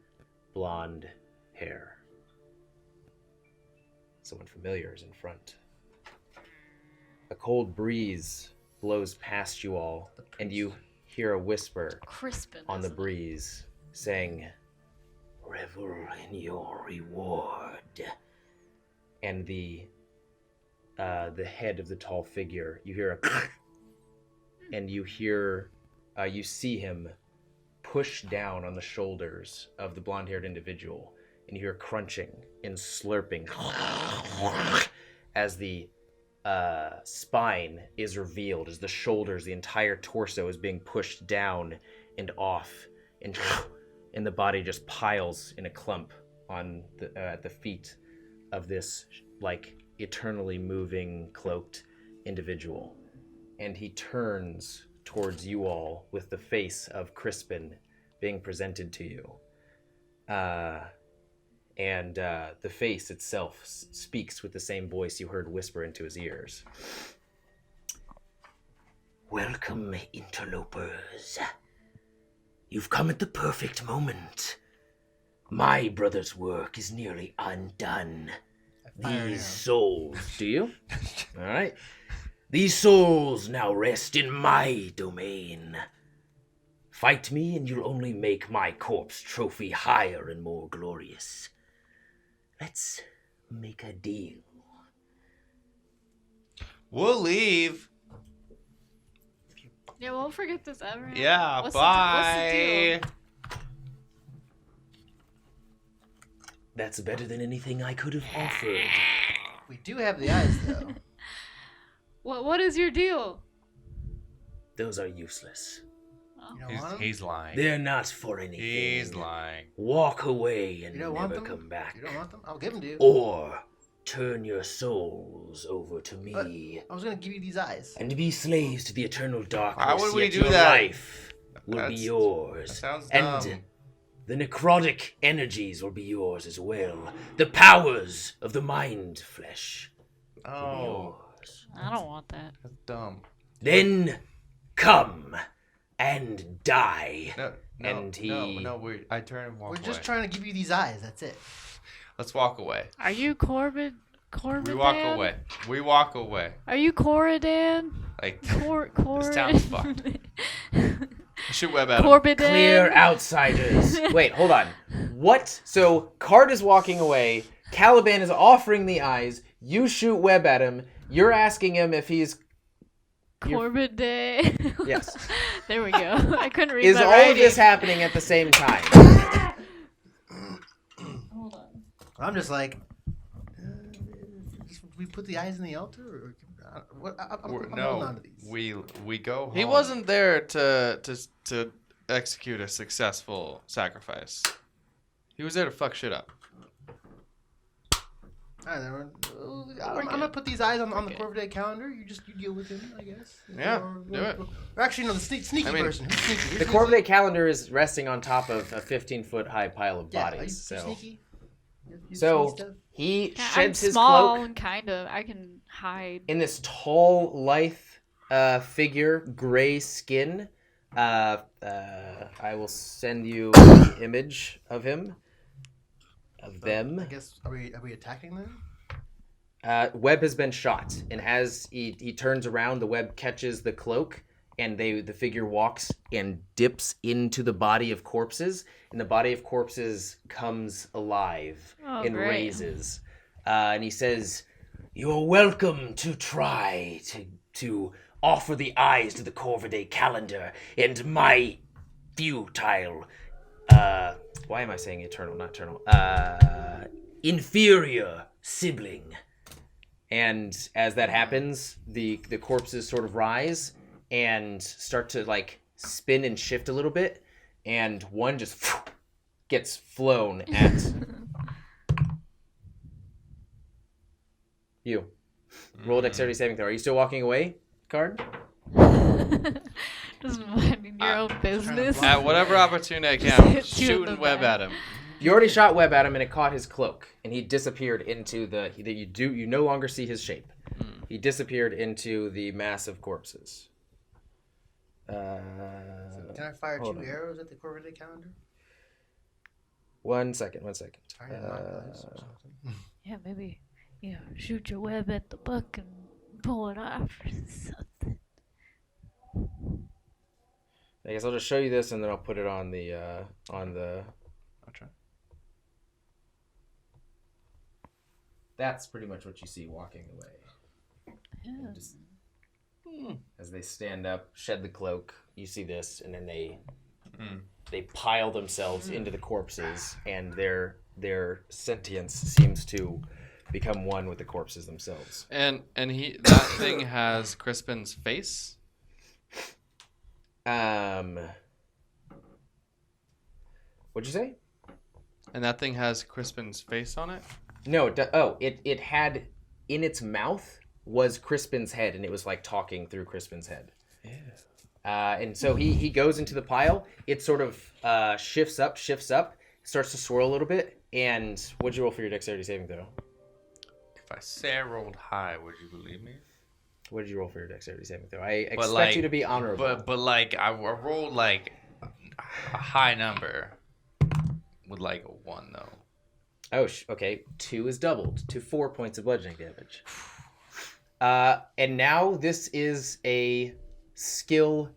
S1: blonde hair. Someone familiar is in front. A cold breeze blows past you all, and you hear a whisper
S8: Crispin.
S1: on the
S8: isn't it?
S1: breeze saying, "Revel in your reward." And the head of the tall figure, you hear a and you see him push down on the shoulders of the blonde-haired individual, and you hear crunching and slurping as the spine is revealed, as the shoulders, the entire torso is being pushed down and off, and the body just piles in a clump on at the feet of this like eternally moving cloaked individual. And he turns towards you all with the face of Crispin being presented to you. And the face itself speaks with the same voice you heard whisper into his ears. "Welcome, interlopers. You've come at the perfect moment. My brother's work is nearly undone. These souls... Do you? All right. These souls now rest in my domain. Fight me and you'll only make my corpse trophy higher and more glorious. Let's make a deal.
S7: We'll leave.
S8: Yeah, we'll forget this ever.
S7: Yeah,
S8: What's
S7: bye.
S8: The deal?
S1: That's better than anything I could have offered.
S2: We do have the eyes, though.
S8: What is your deal?
S1: Those are useless.
S2: You don't want them?
S7: He's lying.
S1: They're not for anything.
S7: He's lying.
S1: Walk away and
S2: You don't want
S1: never
S2: them?
S1: come back.
S2: You don't want them? I'll give them to you.
S1: Or turn your souls over to me
S2: I was gonna give you these eyes.
S1: and be slaves to the eternal darkness.
S7: Why would we
S1: yet
S7: do
S1: your
S7: that?
S1: life will be
S7: That's-
S1: yours.
S7: that sounds
S1: and
S7: dumb.
S1: the necrotic energies will be yours as well. The powers of the mind flesh will be
S7: Oh,
S1: yours.
S8: I don't want that.
S7: that's dumb.
S1: Then come and die.
S7: No,
S1: And he-
S7: I turn and walk
S2: We're
S7: away.
S2: just trying to give you these eyes. That's it.
S7: Let's walk away.
S8: Are you Corbin?
S7: We walk away. We walk away.
S8: Are you Corridan?
S7: Like,
S8: Corbin?
S7: town's fucked. shoot web at him.
S8: Corbidan?
S1: Clear outsiders. Wait, hold on. What? So Card is walking away. Caliban is offering the eyes. You shoot web at him. You're asking him if he's...
S8: Corbin Day.
S1: Yes.
S8: There we go. I couldn't read
S1: Is
S8: my
S1: all
S8: writing.
S1: of this happening at the same time?
S8: Hold on.
S2: I'm just like, we put the eyes in the altar, or what? I'm holding on to these.
S7: we go home.
S5: He wasn't there to execute a successful sacrifice. He was there to fuck shit up.
S2: All right, then I'm gonna put these eyes on the Corvette calendar. You deal with him, I guess.
S5: Yeah, do it.
S2: Or actually, no, the sneaky person. Who's sneaky? You're
S1: The
S2: sneaky?
S1: Corvette calendar is resting on top of a 15-foot high pile of
S2: Yeah, are you
S1: bodies. So,
S2: sneaky? You
S1: so
S2: sneaky stuff?
S1: he
S8: Yeah, I'm
S1: sheds his
S8: small
S1: cloak
S8: and kind of. I can hide.
S1: in this tall, lithe figure, gray skin. I will send you the image of him, of them.
S2: I guess are we attacking them?
S1: Webb has been shot, and as he turns around, the web catches the cloak, and the figure walks and dips into the body of corpses, and the body of corpses comes alive
S8: Oh,
S1: and
S8: great.
S1: raises. And he says, "You're welcome to try to offer the eyes to the Corvidae calendar and my futile, why am I saying eternal, not eternal? Inferior sibling." And as that happens, the corpses sort of rise and start to like spin and shift a little bit, and one just gets flown at you. Roll a dexterity saving throw. Are you still walking away, Card?
S8: Just minding your own business.
S5: At whatever opportunity I can, I'm
S8: Two in
S5: shooting
S8: the
S5: web
S8: back.
S5: at him.
S1: You already shot web at him, and it caught his cloak, and he disappeared into the. You no longer see his shape. He disappeared into the mass of corpses.
S2: Can I fire
S1: hold
S2: two
S1: on.
S2: arrows at the Corvette calendar?
S1: 1 second.
S2: Sorry, not nice or something.
S8: Yeah, maybe shoot your web at the buck and pull it off or something.
S1: I guess I'll just show you this, and then I'll put it on the
S5: I'll try.
S1: That's pretty much what you see walking away.
S8: Yeah.
S1: Just, as they stand up, shed the cloak, you see this, and then they pile themselves into the corpses, and their sentience seems to become one with the corpses themselves.
S5: And that thing has Crispin's face.
S1: What'd you say?
S5: And that thing has Crispin's face on it.
S1: No, it had in its mouth was Crispin's head, and it was like talking through Crispin's head. Yeah. And so he goes into the pile. It sort of shifts up, starts to swirl a little bit. And what'd you roll for your dexterity saving throw?
S7: If I say I rolled high, would you believe me?
S1: What did you roll for your dexterity saving throw? I
S7: But,
S1: expect
S7: like,
S1: you to be honorable.
S7: But like I rolled like a high number. would like a 1 though.
S1: Oh, okay. 2 is doubled to 4 points of bludgeoning damage. And now this is a skill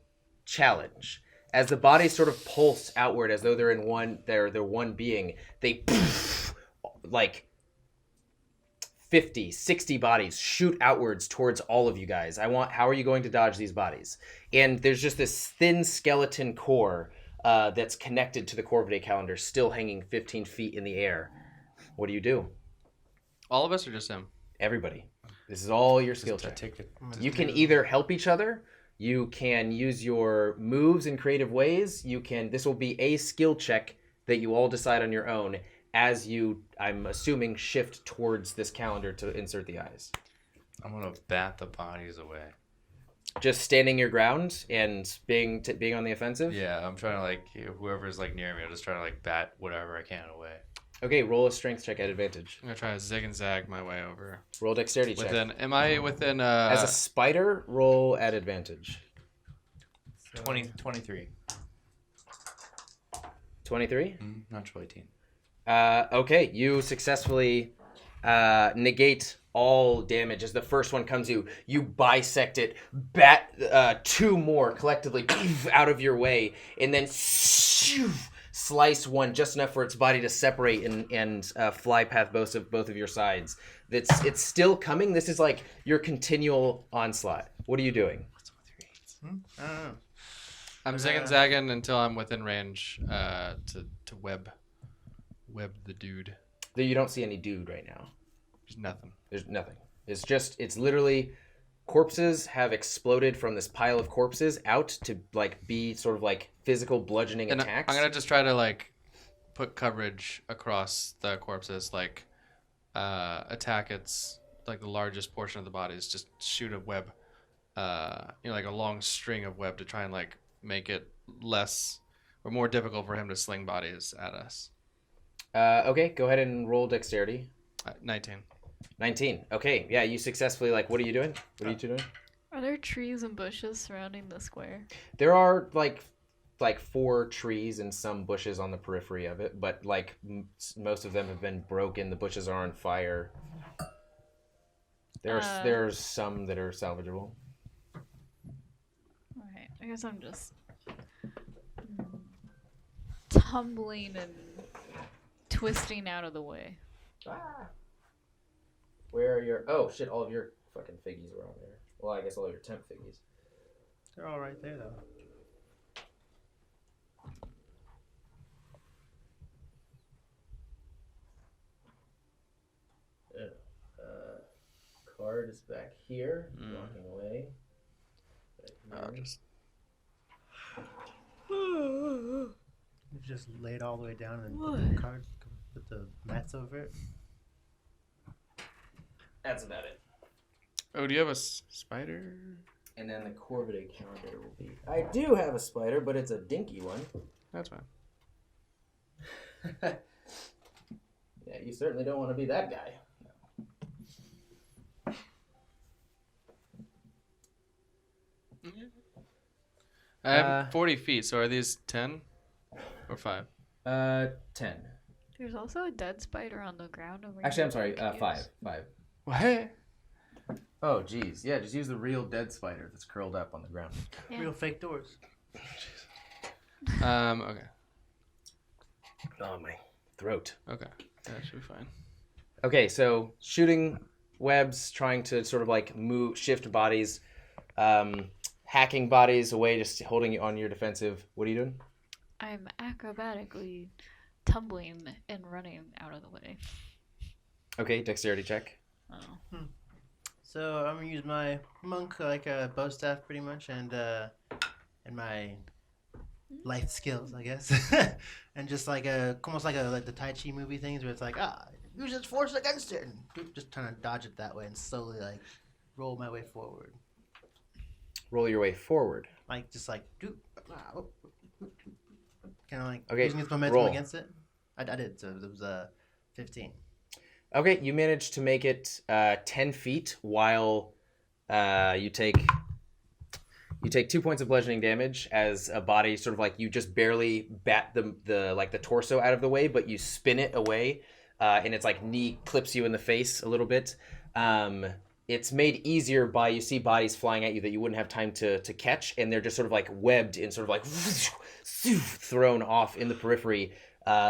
S1: challenge. As the bodies sort of pulse outward as though they're in one, they're one being, they like 50, 60 bodies shoot outwards towards all of you guys. How are you going to dodge these bodies? And there's just this thin skeleton core that's connected to the Corvidae calendar, still hanging 15 feet in the air. What do you do?
S5: All of us or just him?
S1: Everybody. This is all your skill check. You can either help each other, you can use your moves in creative ways, this will be a skill check that you all decide on your own as you, I'm assuming, shift towards this calendar to insert the eyes.
S7: I'm gonna bat the bodies away.
S1: Just standing your ground and being on the offensive?
S7: Yeah, I'm trying to like whoever's like near me, I'm just trying to like bat whatever I can away.
S1: Okay, roll a strength check at advantage.
S5: I'm gonna try to zig and zag my way over.
S1: Roll a dexterity check.
S5: Am I within?
S1: As a spider, roll at advantage.
S7: 23.
S1: 23?
S7: Natural 18.
S1: Okay, you successfully negate all damage. As the first one comes you bisect it, bat 2 more collectively out of your way, and then slice one just enough for its body to separate and fly past both of your sides. It's still coming. This is like your continual onslaught. What are you doing?
S2: I don't know.
S5: I'm zig and zagging until I'm within range to web the dude.
S1: You don't see any dude right now.
S5: There's nothing.
S1: There's nothing. It's literally corpses have exploded from this pile of corpses out to like be sort of like physical bludgeoning
S5: And
S1: attacks.
S5: I'm gonna just try to like put coverage across the corpses, like attack its like the largest portion of the bodies, just shoot a web, like a long string of web to try and like make it less or more difficult for him to sling bodies at us.
S1: Okay, go ahead and roll dexterity.
S5: 19.
S1: 19. Okay, yeah, you successfully, like, what are you doing? What are you two doing?
S8: Are there trees and bushes surrounding the square?
S1: There are, like 4 trees and some bushes on the periphery of it, but, like, most of them have been broken. The bushes are on fire. There's some that are salvageable.
S8: Alright, I guess I'm just tumbling and twisting out of the way.
S1: Where are your... Oh, shit, all of your fucking figgies are on there. Well, I guess all of your temp figgies.
S2: They're all right there, though.
S1: Card is back here, walking away.
S2: You just lay it all the way down and put the card, put the mats over it.
S1: That's about it.
S5: Oh, do you have a spider?
S1: And then the Corvidae calendar will be... I do have a spider, but it's a dinky one.
S5: That's fine.
S1: Yeah, you certainly don't want to be that guy.
S5: I have 40 feet, so are these 10 or 5?
S1: 10.
S8: There's also a dead spider on the ground over
S1: Actually,
S8: here.
S1: I'm sorry,
S8: that we could
S1: 5.
S8: use.
S1: 5.
S5: What?
S1: Oh, geez. Yeah, just use the real dead spider that's curled up on the ground.
S8: Yeah.
S2: Real fake doors.
S5: Okay.
S1: Oh, my throat.
S5: Okay. That should be fine.
S1: Okay, so shooting webs, trying to sort of like shift bodies, hacking bodies away, just holding you on your defensive. What are you doing?
S8: I'm acrobatically tumbling and running out of the way.
S1: Okay, dexterity check.
S8: Oh.
S2: So I'm gonna use my monk like a bow staff pretty much, and my life skills, I guess, and just like almost like the Tai Chi movie things where it's like use its force against it, and just trying to dodge it that way and slowly like roll my way forward,
S1: Roll your way forward.
S2: like just like kind of like
S1: Okay,
S2: using its momentum
S1: roll.
S2: against it. I did, so it was 15.
S1: Okay, you managed to make it 10 feet while you take You take 2 points of bludgeoning damage as a body sort of like you just barely bat the torso out of the way, but you spin it away, and its like knee clips you in the face a little bit. It's made easier by you see bodies flying at you that you wouldn't have time to catch, and they're just sort of like webbed and sort of like thrown off in the periphery.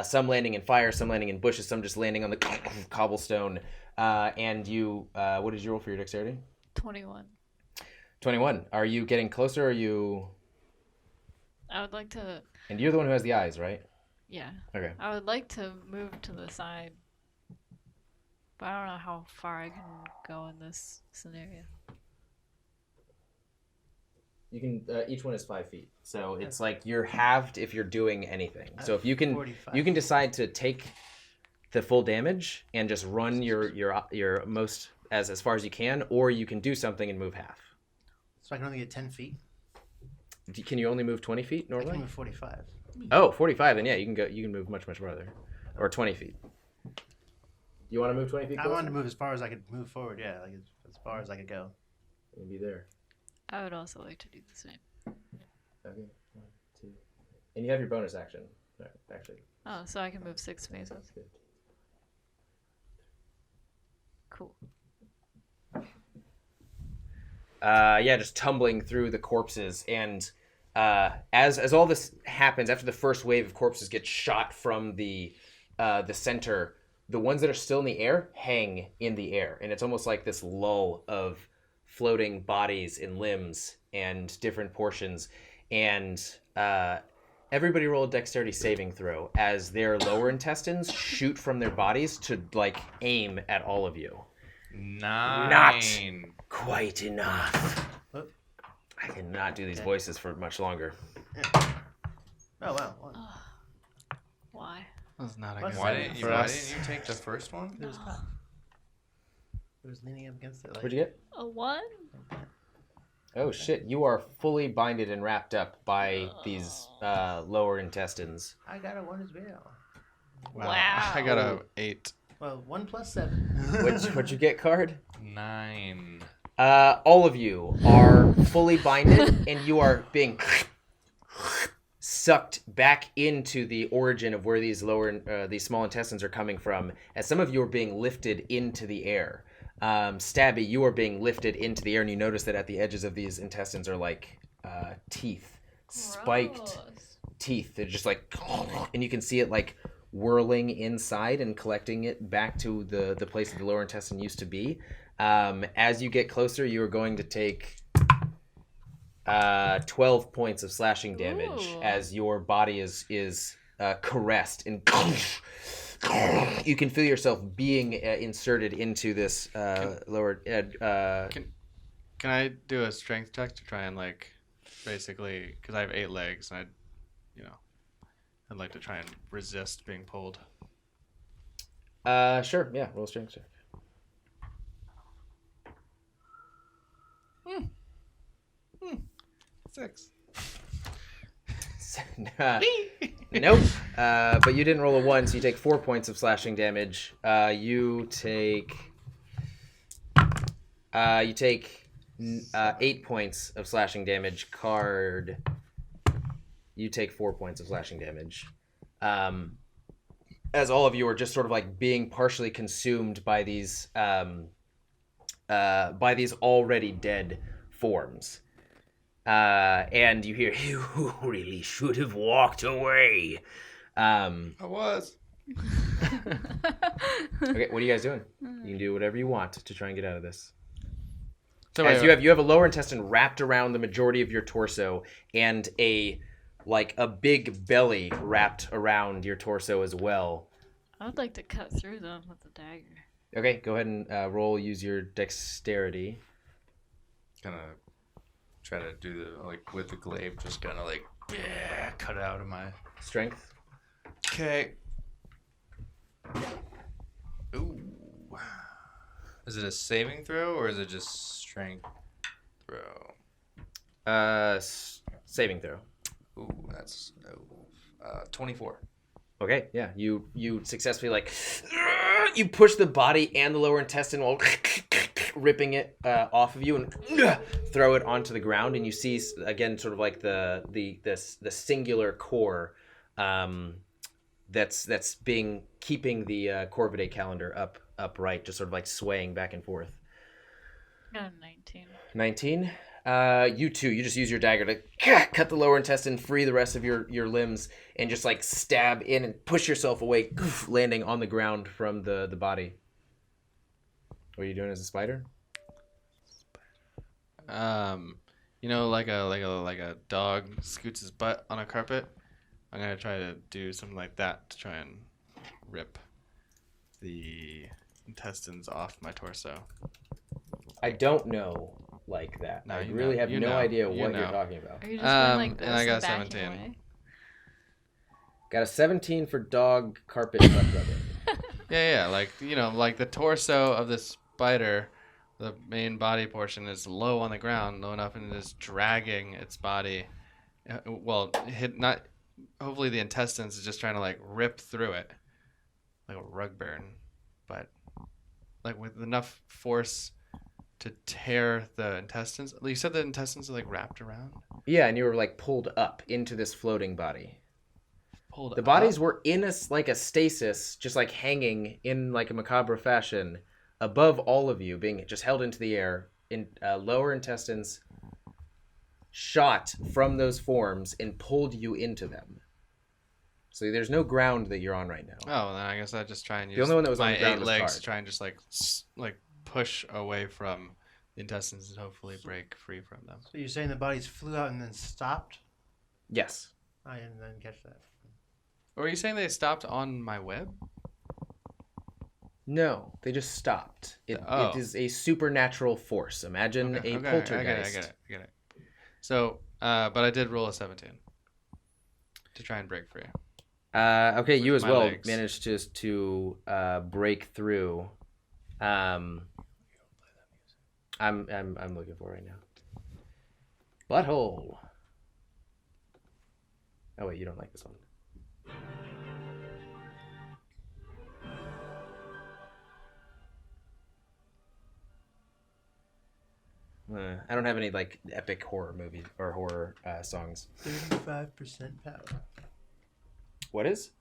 S1: Some landing in fire, some landing in bushes, some just landing on the cobblestone. And you, what did you roll for your dexterity?
S8: 21.
S1: 21. Are you getting closer, or are you...
S8: I would like to...
S1: And you're the one who has the eyes, right?
S8: Yeah.
S1: Okay.
S8: I would like to move to the side. But I don't know how far I can go in this scenario.
S1: You can, each one is 5 feet. So it's like you're halved if you're doing anything. So if you can,
S2: 45.
S1: you can decide to take the full damage and just run your most as far as you can, or you can do something and move half.
S2: So I can only get 10 feet.
S1: Can you only move 20 feet
S2: I
S1: normally?
S2: can move 45.
S1: Oh, 45, then yeah, you can go. You can move much farther, or 20 feet. You want to move 20 feet?
S2: I
S1: closer?
S2: wanted to move as far as I could move forward. Yeah, like as far as I could go.
S1: You'll be there.
S8: I would also like to do the same.
S1: Okay, 1, 2, and you have your bonus action. Right, actually.
S8: Oh, so I can move 6 spaces. Cool.
S1: Yeah, just tumbling through the corpses, and as all this happens, after the first wave of corpses gets shot from the center, the ones that are still in the air hang in the air, and it's almost like this lull of floating bodies and limbs and different portions, and everybody roll a dexterity saving throw as their lower intestines shoot from their bodies to like aim at all of you.
S7: 9.
S1: Quite enough.
S2: What?
S1: I cannot do these voices for much longer.
S2: Oh wow. What?
S8: Why?
S5: That's not a
S2: Plus
S5: good
S7: Why
S2: seven
S7: didn't
S2: for
S7: you? Why
S2: us.
S7: didn't you take the first one?
S2: It was leaning up against it. Like,
S1: What'd you get?
S8: A 1?
S1: Oh shit, you are fully binded and wrapped up by these lower intestines.
S2: I got a 1 as well.
S8: Wow.
S5: I got a 8.
S2: Well, 1 plus 7.
S1: What'd you get, Card?
S7: 9.
S1: All of you are fully binded, and you are being sucked back into the origin of where these these small intestines are coming from, as some of you are being lifted into the air. Stabby, you are being lifted into the air, and you notice that at the edges of these intestines are like teeth, spiked
S8: Gross.
S1: teeth. They're just like, and you can see it like whirling inside and collecting it back to the place that the lower intestine used to be. As you get closer, you are going to take 12 points of slashing damage.
S8: Ooh.
S1: As your body is caressed, and you can feel yourself being inserted into this lower.
S5: Can I do a strength check to try and like, basically, because I have 8 legs and I'd like to try and resist being pulled.
S1: Sure, yeah, roll strength check.
S5: 6.
S1: Nope. But you didn't roll a 1, so you take 4 points of slashing damage. You take 8 points of slashing damage. Card. You take 4 points of slashing damage. As all of you are just sort of like being partially consumed by these already dead forms. And you hear, "You really should have walked away."
S5: I was.
S1: Okay, what are you guys doing? You can do whatever you want to try and get out of this.
S5: So
S1: As you have a lower intestine wrapped around the majority of your torso, and a big belly wrapped around your torso as well.
S8: I would like to cut through them with the dagger.
S1: Okay, go ahead and use your dexterity.
S7: Gonna try to do the like with the glaive, just kind of like cut out of my
S1: Strength.
S7: Okay. Ooh. Is it a saving throw or is it just strength throw?
S1: Saving throw.
S7: Ooh, that's 24.
S1: Okay, yeah, you successfully you push the body and the lower intestine while ripping it off of you and throw it onto the ground, and you see again sort of like the singular core that's keeping the Corvidae calendar upright, just sort of like swaying back and forth.
S8: 19.
S1: 19. You too. You just use your dagger to cut the lower intestine, free the rest of your limbs, and just like stab in and push yourself away, landing on the ground from the body. What are you doing as a spider?
S5: Like a dog scoots his butt on a carpet. I'm gonna try to do something like that to try and rip the intestines off my torso.
S1: I don't know like that.
S5: No,
S1: I
S5: you
S1: really
S5: know.
S1: have
S5: You
S1: no
S5: know.
S1: idea
S5: You
S1: what
S5: know.
S1: you're talking about.
S8: Are you just going like this
S5: and I got
S8: and backing
S5: 17.
S8: away?
S1: Got a 17 for dog carpet butt rubbing.
S5: Yeah, like the torso of this spider, the main body portion is low on the ground, low enough, and it is dragging its body. Hopefully the intestines is just trying to like rip through it, like a rug burn, but like with enough force to tear the intestines. You said the intestines are like wrapped around.
S1: Yeah, and you were like pulled up into this floating body.
S5: The
S1: bodies were in a stasis, just like hanging in like a macabre fashion above all of you, being just held into the air. In lower intestines shot from those forms and pulled you into them. So there's no ground that you're on right now.
S5: Oh, well, then I guess I just try and use
S1: only one that was on
S5: my
S1: the ground
S5: 8
S1: was
S5: legs
S1: Card.
S5: to try and just like push away from the intestines and hopefully break free from them.
S2: So you're saying the bodies flew out and then stopped?
S1: Yes.
S2: I didn't catch that.
S5: Or are you saying they stopped on my web?
S1: No, they just stopped. It is a supernatural force. Imagine a poltergeist.
S5: I get it. So, but I did roll a 17 to try and break free.
S1: Okay, you as
S5: my
S1: well
S5: legs.
S1: managed to break through. I'm looking for it right now. Butthole. Oh wait, you don't like this one. I don't have any like epic horror movies or horror songs.
S2: 35% power.
S1: What is?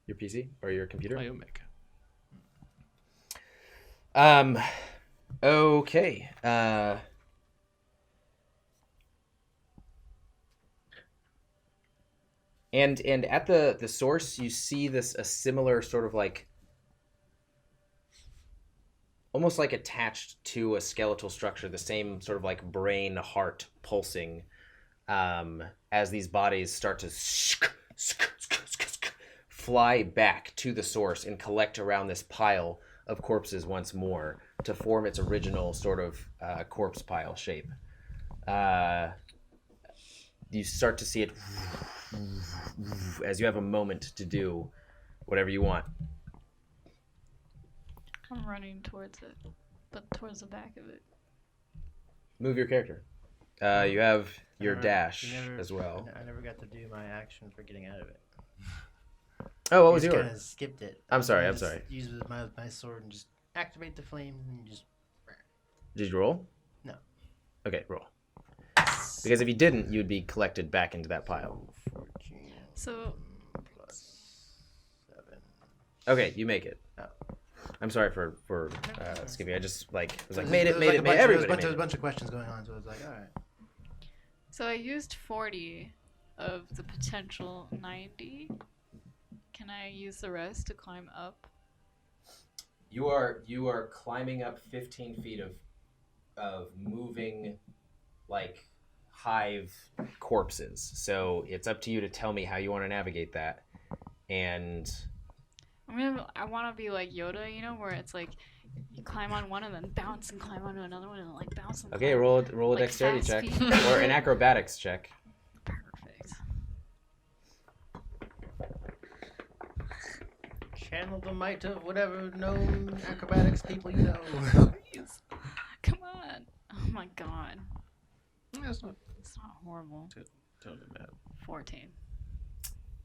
S1: Your PC or your computer?
S5: Oh, you'll make it.
S1: Okay. And at the source, you see a similar sort of like almost like attached to a skeletal structure, the same sort of like brain, heart pulsing, as these bodies start to fly back to the source and collect around this pile of corpses once more to form its original sort of corpse pile shape. You start to see it as you have a moment to do whatever you want.
S8: I'm running towards it, but towards the back of it.
S1: Move your character. You have your dash
S2: You never-
S1: as well.
S2: I never got to do my action for getting out of it.
S1: Oh, what was
S2: Just
S1: yours?
S2: kind of skipped it.
S1: I'm sorry,
S2: I
S1: I'm
S2: just
S1: sorry.
S2: Use my sword and just activate the flames and just.
S1: Did you roll?
S2: No.
S1: Okay, roll. Because if you didn't, you'd be collected back into that pile.
S2: 14
S8: So
S2: plus 7.
S1: Okay, you make it.
S2: Oh.
S1: I'm sorry for skipping. I just was like,
S2: There
S1: made it.
S2: was a
S1: Everybody made
S2: bunch
S1: it.
S2: of bunch of questions going on, so I was like, all right.
S8: So I used 40 of the potential 90. Can I use the rest to climb up?
S1: You are climbing up 15 feet of moving, like, hive corpses. So it's up to you to tell me how you want to navigate that. And
S8: I want to be like Yoda, you know, where it's like you climb on one and then bounce and climb onto another one and like bounce and
S1: okay,
S8: climb.
S1: roll a
S8: Like
S1: dexterity
S8: fast
S1: check
S8: feet.
S1: or an acrobatics check.
S8: Perfect.
S2: Channel the might of whatever known acrobatics people you know.
S8: Please. Come on. Oh my god.
S5: That's not
S8: It's not horrible.
S5: totally bad.
S8: 14.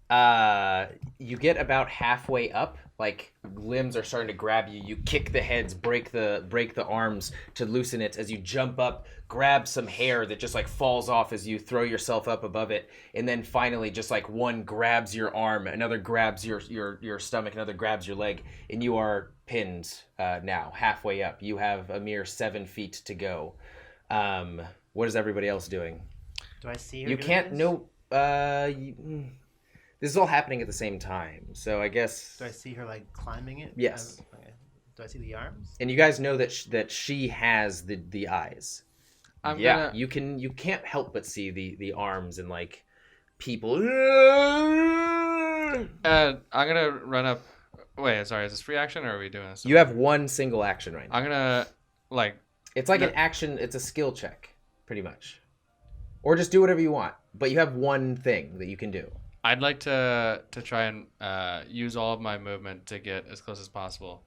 S1: You get about halfway up, like limbs are starting to grab you. You kick the heads, break the arms to loosen it as you jump up, grab some hair that just like falls off as you throw yourself up above it, and then finally just like one grabs your arm, another grabs your stomach, another grabs your leg, and you are pinned now, halfway up. You have a mere 7 feet to go. What is everybody else doing?
S2: Do I see her?
S1: You
S2: doing
S1: can't.
S2: this?
S1: No. This is all happening at the same time, so I guess.
S2: Do I see her like climbing it?
S1: Yes.
S2: Okay. Do I see the arms?
S1: And you guys know that that she has the eyes. You can't help but see the arms and like people.
S5: I'm gonna run up. Wait, sorry. Is this free action or are we doing this?
S1: You have one single action right now.
S5: I'm gonna like.
S1: It's like an action. It's a skill check, pretty much, or just do whatever you want. But you have one thing that you can do.
S5: I'd like to try and use all of my movement to get as close as possible.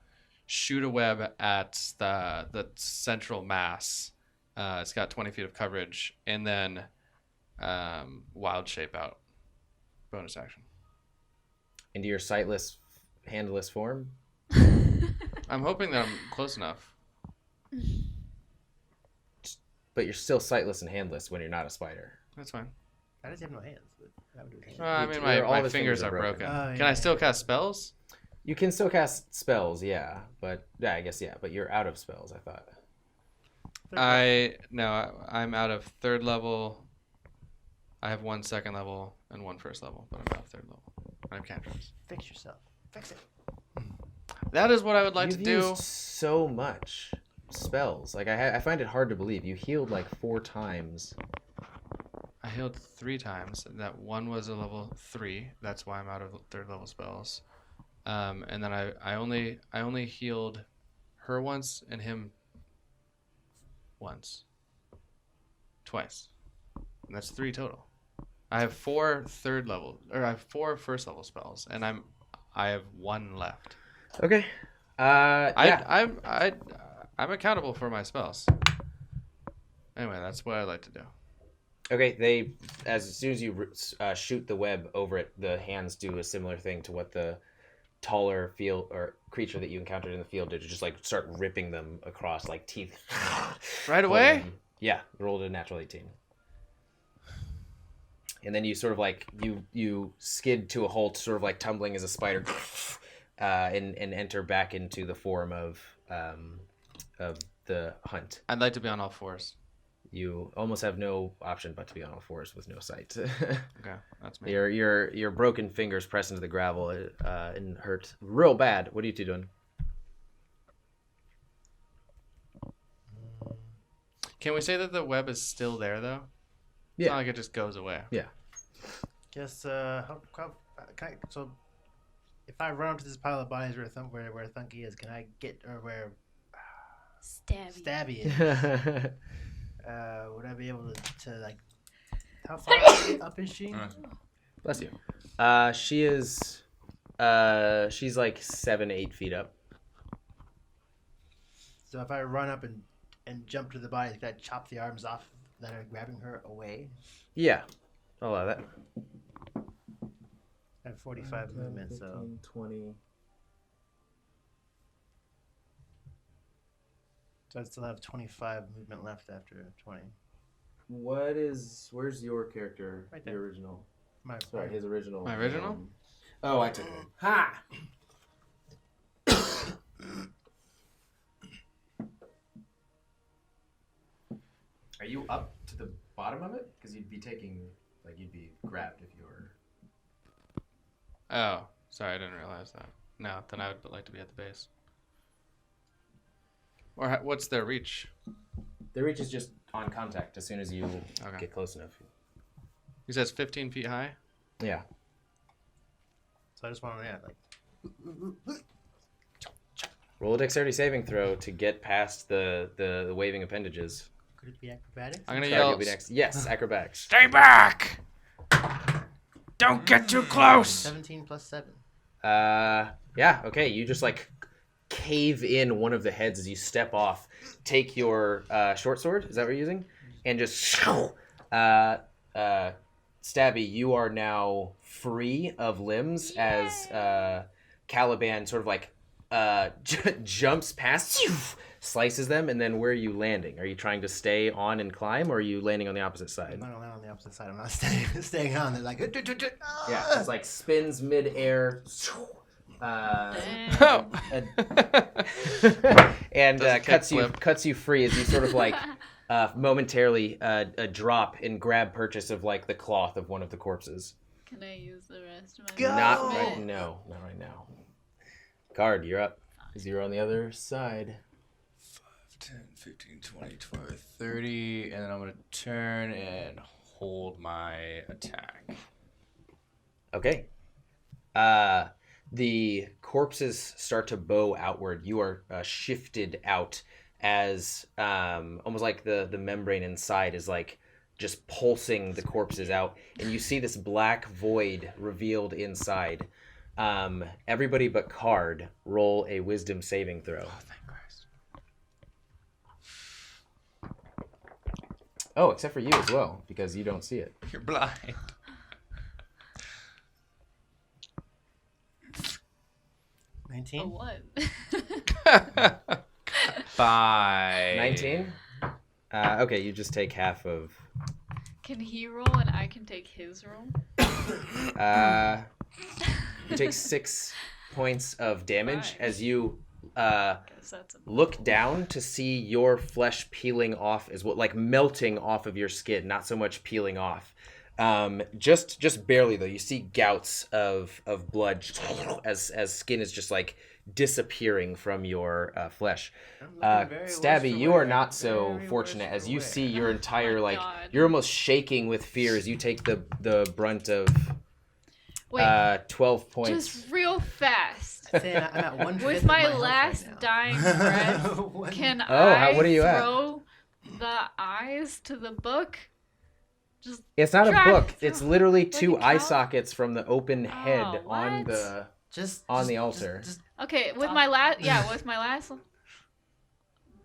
S5: Shoot a web at the central mass. It's got 20 feet of coverage, and then wild shape out. Bonus action.
S1: Into your sightless, handless form.
S5: I'm hoping that I'm close enough.
S1: But you're still sightless and handless when you're not a spider.
S5: That's fine.
S2: I just have no hands. But I would do it.
S5: I mean,
S1: All
S5: my
S1: of his
S5: fingers are broken.
S2: Oh,
S5: Can
S2: yeah,
S5: I still cast spells?
S1: You can still cast spells, yeah. But yeah, I guess yeah. But you're out of spells. I thought.
S5: I'm out of 3rd level. I have 1 2nd level and 1 1st level, but I'm out of 3rd level. I have cantrips.
S2: Fix yourself. Fix it.
S5: That is what I would like
S1: You've
S5: to do.
S1: used so much spells. Like I find it hard to believe you healed like 4 times.
S5: I healed 3 times. That one was a level 3. That's why I'm out of 3rd level spells. And then I only healed her once and him once. Twice. And that's 3 total. I have 4 1st level spells, and I have 1 left.
S1: Okay. Yeah.
S5: I'm accountable for my spells. Anyway, that's what I like to do.
S1: Okay. As soon as you shoot the web over it, the hands do a similar thing to what the taller creature that you encountered in the field did. Just like start ripping them across like teeth.
S5: Right away?
S1: Yeah. Rolled a natural 18. And then you sort of like you skid to a halt, sort of like tumbling as a spider, and enter back into the form of the hunt.
S5: I'd like to be on all 4s.
S1: You almost have no option but to be on all 4s with no sight.
S5: Okay, that's me.
S1: Your broken fingers press into the gravel and hurt real bad. What are you two doing?
S5: Can we say that the web is still there though? It's
S1: Yeah.
S5: not like it just goes away.
S1: Yeah.
S2: Guess so if I run up to this pile of bodies where Thunky is, can I get or where Stabby is? Would I be able to like how far up is she?
S1: Bless you. She is she's like 7-8 feet up.
S2: So if I run up and jump to the body, can I chop the arms off that are grabbing her away?
S1: Yeah. I'll allow that.
S2: I have 45 movement, so
S1: 20.
S2: I still have 25 movement left after 20.
S1: Where's your character?
S2: Right
S1: The
S2: there.
S1: original.
S2: Sorry,
S1: His original.
S5: My original?
S1: Oh, I took it. Ha! Are you up to the bottom of it? Because you'd be grabbed if you were.
S5: Oh, sorry, I didn't realize that. No, then I would like to be at the base. Or what's their reach?
S1: The reach is just on contact as soon as you get close enough.
S5: He says 15 feet high.
S1: Yeah.
S2: So I just want to like.
S1: Roll a dexterity saving throw to get past the waving appendages.
S2: Could it be acrobatics?
S5: I'm gonna
S1: Sorry,
S5: yell.
S1: you'll be next. Yes, acrobatics.
S6: Stay back! Don't get too close!
S2: 17 plus 7.
S1: Yeah, okay. You just like cave in one of the heads as you step off. Take your short sword, is that what you're using? And just Stabby, you are now free of limbs as Caliban sort of like jumps past you, slices them, and then where are you landing? Are you trying to stay on and climb, or are you landing on the opposite
S2: I'm
S1: side?
S2: not gonna land on the opposite side. I'm not staying on. They're like,
S1: Yeah, it's like spins mid-air. And cuts you free as you sort of like momentarily drop and grab purchase of like the cloth of one of the corpses.
S8: Can I use the rest of my
S1: Not
S8: movement?
S1: not right now. Card, you're up. 'Cause you're on the other side.
S7: 10, 15, 20, 25, 30, and then I'm going to turn and hold my attack.
S1: Okay. The corpses start to bow outward. You are shifted out as almost like the membrane inside is like just pulsing the corpses out, and you see this black void revealed inside. Everybody but Card roll a wisdom saving throw.
S7: Oh, thank Christ.
S1: Oh, except for you as well, because you don't see it.
S7: You're blind.
S2: 19.
S8: A what?
S7: Bye.
S1: 19? Okay, you just take half of...
S8: Can he roll and I can take his roll?
S1: You take 6 points of damage
S8: Nice.
S1: as you
S8: Guess that's a
S1: look down to see your flesh peeling off as well, like melting off of your skin, not so much peeling off. Just barely though. You see gouts of blood as skin is just like disappearing from your flesh. Stabby, you are not so fortunate as you see your entire like
S8: God.
S1: you're almost shaking with fear as you take the brunt of
S8: Wait,
S1: 12 points.
S8: just real fast.
S2: I'm at 1/5
S8: With
S2: of
S8: my
S2: health
S8: last
S2: right now.
S8: dying breath,
S2: One-
S8: can
S1: what are you at?
S8: throw the eyes to the book? Just
S1: It's not a
S8: Drag
S1: book.
S8: through-
S1: It's literally
S8: like
S1: two
S8: a
S1: eye
S8: cow?
S1: sockets from the open head
S8: Oh,
S1: on
S8: what?
S1: the
S2: just
S1: on
S2: just-
S1: the altar.
S2: Just,
S8: okay. With
S2: Top.
S8: my last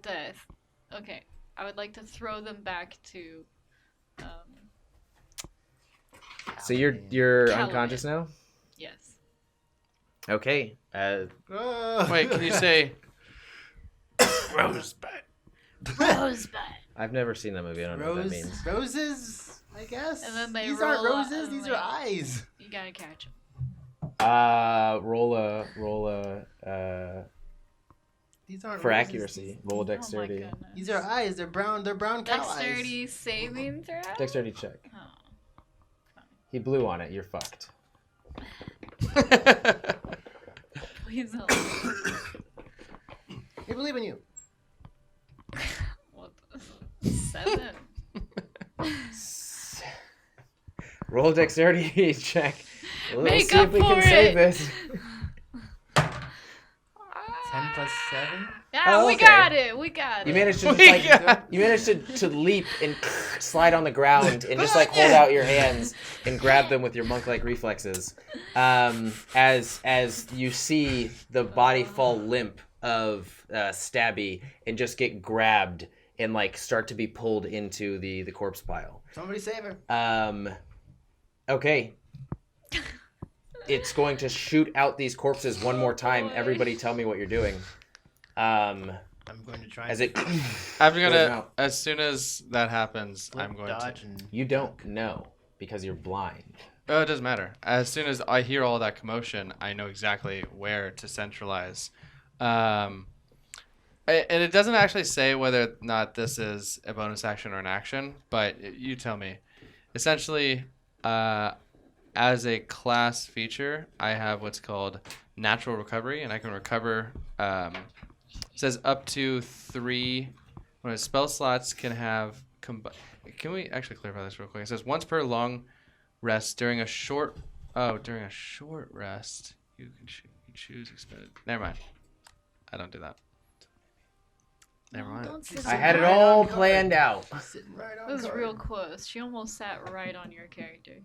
S8: death. Okay, I would like to throw them back to.
S1: So you're
S8: Caliban.
S1: unconscious now?
S8: Yes.
S1: Okay.
S5: Wait, can you say
S3: Rosebud.
S8: Rosebud.
S1: I've never seen that movie. I don't know what that means.
S2: Roses, I guess.
S8: And then they
S2: these aren't
S8: roll up
S2: roses.
S8: and
S2: These
S8: like-
S2: are eyes.
S8: You gotta catch them.
S1: Roll a
S2: These aren't
S1: for
S2: roses.
S1: accuracy. Roll a dexterity.
S8: Oh my goodness.
S2: These are eyes. They're brown. They're brown cow
S8: Dexterity saving throw.
S1: Dexterity check.
S8: Oh.
S1: He blew on it. You're fucked.
S8: Please help me.
S2: eyes. We believe in you.
S8: What the? 7.
S1: Roll a dexterity check. Let's
S8: Make
S1: see
S8: up
S1: if we
S8: for
S1: can save
S8: it.
S1: this.
S2: 10 plus 7.
S8: Yeah,
S1: Oh,
S8: we
S1: okay.
S8: got it. We got it.
S1: You managed to just,
S5: We
S1: like,
S5: got
S1: you managed to leap and slide on the ground and just like hold out your hands and grab them with your monk-like reflexes. As you see the body fall limp of Stabby and just get grabbed and like start to be pulled into the corpse pile.
S2: Somebody save her.
S1: Okay. It's going to shoot out these corpses one more time.
S8: boy.
S1: Everybody tell me what you're doing.
S2: I'm going to try.
S1: As
S2: and
S1: it
S5: I'm
S1: Goes
S5: gonna
S1: out.
S5: as soon as that happens,
S2: flip,
S5: I'm going
S2: dodge
S5: to.
S2: and
S1: you don't know because you're blind.
S5: Oh, it doesn't matter. As soon as I hear all that commotion, I know exactly where to centralize. And it doesn't actually say whether or not this is a bonus action or an action, but you tell me. Essentially, as a class feature, I have what's called natural recovery, and I can recover. It says up to 3. When spell slots can have. Can we actually clarify this real quick? It says once per long rest during a short. Oh, during a short rest, you can choose expended. Never mind. I don't do that. Never mind.
S8: Don't sit
S1: I had it
S2: Right
S1: all
S2: on card.
S1: planned out.
S2: sitting right on.
S8: That was
S2: card.
S8: real close. She almost sat right on your character.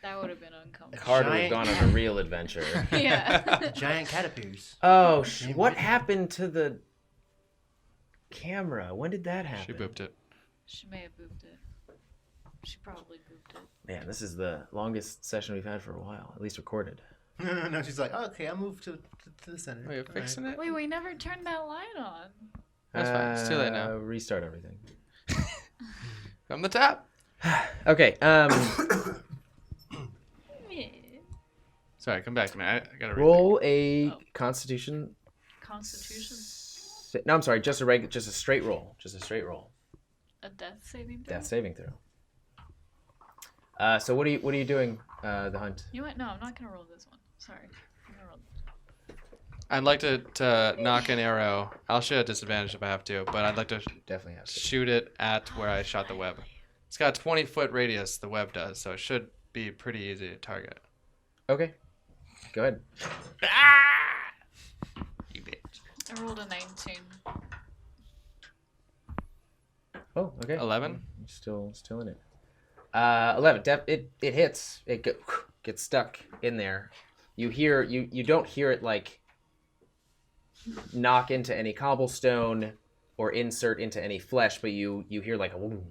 S8: That would have been uncomfortable.
S1: Card would have
S2: Giant
S1: gone on a real adventure.
S8: Yeah.
S2: Giant cat appears.
S1: Oh, what happened to the camera? When did that happen?
S5: She booped it.
S8: She may have booped it. She probably pooped it.
S1: Man, this is the longest session we've had for a while, at least recorded.
S2: No, she's like, okay, I'll move to the center.
S5: Oh, you're fixing it?
S8: Wait, we never turned that light on.
S5: That's fine. It's too late now.
S1: Restart everything.
S5: From the top.
S1: Okay.
S5: Sorry, come back to me. I gotta
S1: Roll a Constitution.
S8: Constitution?
S1: No, I'm sorry. Just a straight roll. Just a straight roll.
S8: A death saving throw?
S1: Death saving throw. So what are you doing? The hunt.
S8: You know what? No, I'm not gonna roll this one. Sorry. I'm gonna roll.
S5: I'd like to knock an arrow. I'll shoot at disadvantage if I have to, but I'd like to
S1: Definitely have to.
S5: shoot it at where I shot the web. It's got a 20-foot radius, the web does, so it should be pretty easy to target.
S1: Okay. Go ahead.
S5: You bitch.
S8: I rolled a 19.
S1: Oh, okay.
S5: 11?
S1: Still in it. 11. It hits. It gets stuck in there. You hear you don't hear it like knock into any cobblestone or insert into any flesh, but you hear like a whoom.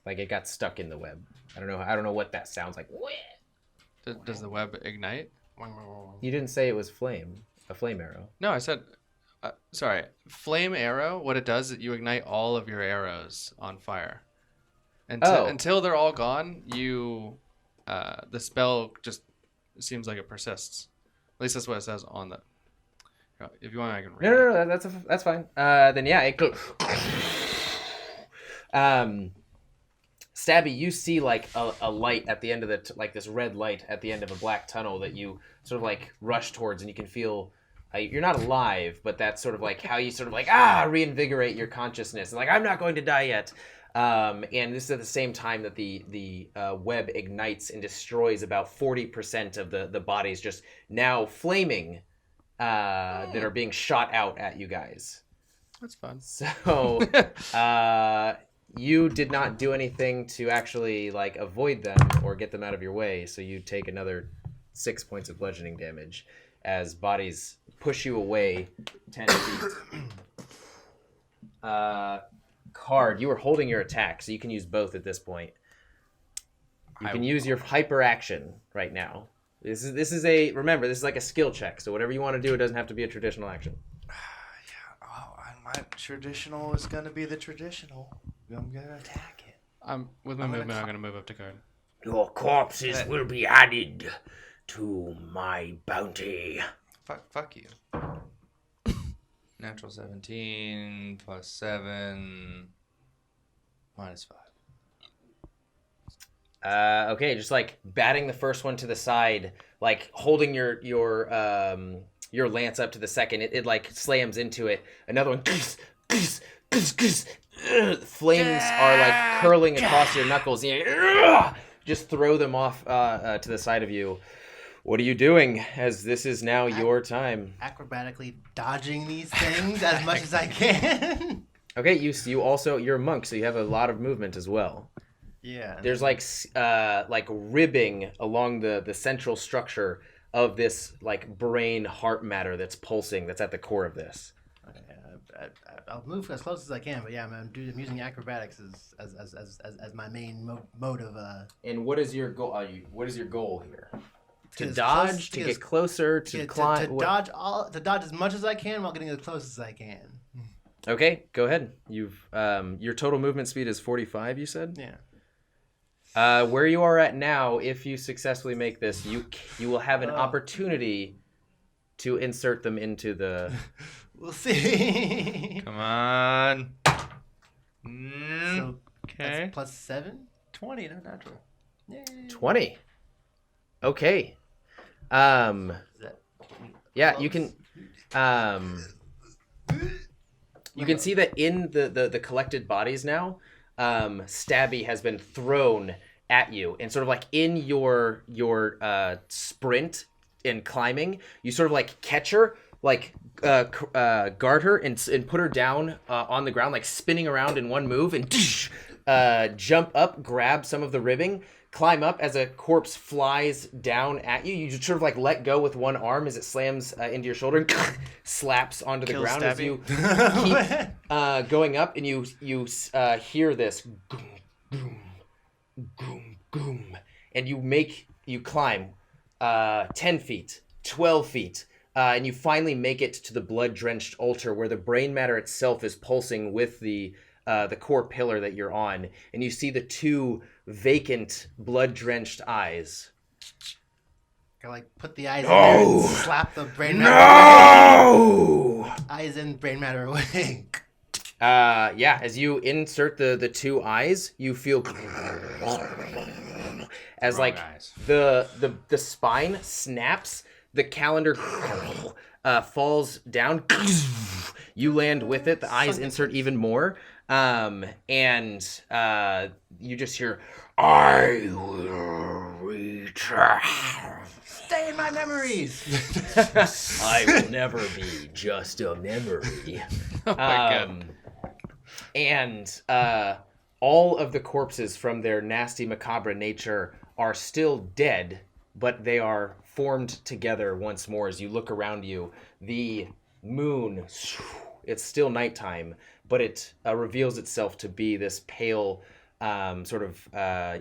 S1: Like it got stuck in the web. I don't know what that sounds like.
S5: Does the web ignite?
S1: You didn't say it was a flame arrow.
S5: No, I said, sorry, flame arrow. What it does is you ignite all of your arrows on fire. Until they're all gone, the spell just seems like it persists. At least that's what it says on the. If you want, I can read.
S1: No, that's fine. Then yeah, it goes. Stabby, you see like a light at the end of like this red light at the end of a black tunnel that you sort of like rush towards, and you can feel you're not alive, but that's sort of like how you sort of like reinvigorate your consciousness, and like I'm not going to die yet. And this is at the same time that the web ignites and destroys about 40% of the bodies just now flaming that are being shot out at you guys.
S5: That's fun.
S1: So you did not do anything to actually like avoid them or get them out of your way, so you take another 6 points of bludgeoning damage as bodies push you away 10 feet. Card, you are holding your attack, so you can use both at this point. You can use your hyper action right now. This is remember, this is like a skill check, so whatever you want to do, it doesn't have to be a traditional action.
S7: My traditional is gonna be the traditional. I'm gonna attack it.
S5: With my movement, I'm gonna move up to guard.
S1: Your corpses will be added to my bounty.
S7: Fuck you. Natural 17 plus 7 minus 5.
S1: Okay, just like batting the first one to the side, like holding your lance up to the second, it like slams into it. Another one, flames are like curling across your knuckles. Just throw them off to the side of you. What are you doing? As this is now your time.
S2: Acrobatically dodging these things as much as I can.
S1: Okay, you also you're a monk, so you have a lot of movement as well.
S2: Yeah.
S1: There's like ribbing along the central structure of this like brain heart matter that's pulsing, that's at the core of this.
S2: I'll move as close as I can, but yeah, I'm using acrobatics as my main mode of.
S1: And what is your goal? What is your goal here? To
S2: get
S1: dodge,
S2: close-
S1: to get closer, to climb.
S2: to dodge as much as I can while getting as close as I can.
S1: Okay, go ahead. You've your total movement speed is 45. You said.
S2: Yeah.
S1: Where you are at now, if you successfully make this, you will have an opportunity to insert them into the.
S2: We'll see.
S7: Come on.
S2: So
S7: Okay.
S2: that's plus 7.
S7: 20, not natural.
S2: Yay.
S1: 20. Okay.
S2: Is that
S1: Yeah,
S2: close?
S1: you can. You can see that in the collected bodies now, Stabby has been thrown at you, and sort of like in your sprint in climbing, you sort of like catch her, like guard her and put her down on the ground, like spinning around in one move, and jump up, grab some of the ribbing, climb up as a corpse flies down at you. You just sort of like let go with one arm as it slams into your shoulder and slaps onto the
S7: Kill
S1: ground as
S7: Stabby.
S1: you keep going up, and you hear this and you climb 10 feet, 12 feet, and you finally make it to the blood-drenched altar where the brain matter itself is pulsing with the core pillar that you're on, and you see the two vacant, blood-drenched eyes.
S2: I like put the eyes in there and slap the brain matter away. Eyes in, brain matter away.
S1: Yeah, as you insert the two eyes, you feel as like the spine snaps, the calendar falls down. You land with it. The eyes insert even more, and you just hear, "I will return.
S2: Stay in my memories."
S1: I will never be just a memory."
S5: Oh my god.
S1: And all of the corpses from their nasty, macabre nature are still dead, but they are formed together once more. As you look around you, the moon, it's still nighttime, but it reveals itself to be this pale, sort of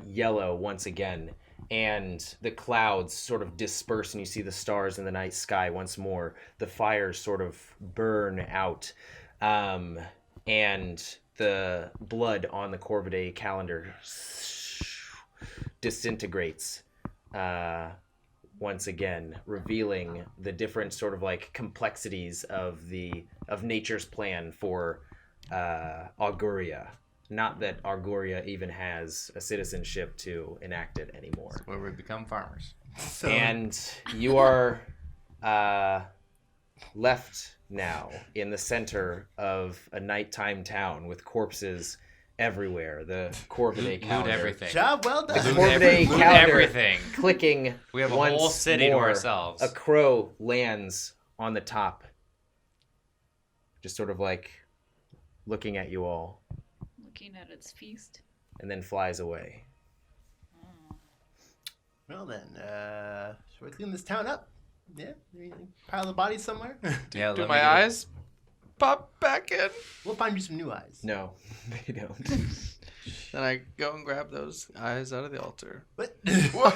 S1: yellow once again. And the clouds sort of disperse, and you see the stars in the night sky once more. The fires sort of burn out. And the blood on the Corvidae calendar disintegrates once again, revealing the different sort of like complexities of nature's plan for Auguria. Not that Auguria even has a citizenship to enact it anymore.
S7: Where we become farmers.
S1: And you are left now in the center of a nighttime town with corpses everywhere. The Corvidae calendar.
S7: Loot everything.
S2: Job well done.
S1: Corvidae
S7: Loot
S1: calendar
S7: everything.
S1: clicking.
S7: We have a
S1: once
S7: whole city to
S1: more.
S7: ourselves.
S1: A crow lands on the top, just sort of like looking at you all,
S8: Looking at its feast.
S1: and then flies away.
S2: Well then, should we clean this town up? Yeah? Pile the bodies somewhere?
S7: Yeah,
S5: Do
S7: let me
S5: my
S7: get it.
S5: eyes pop back in?
S2: We'll find you some new eyes.
S1: No, they don't.
S5: Then I go and grab those eyes out of the altar.
S2: What?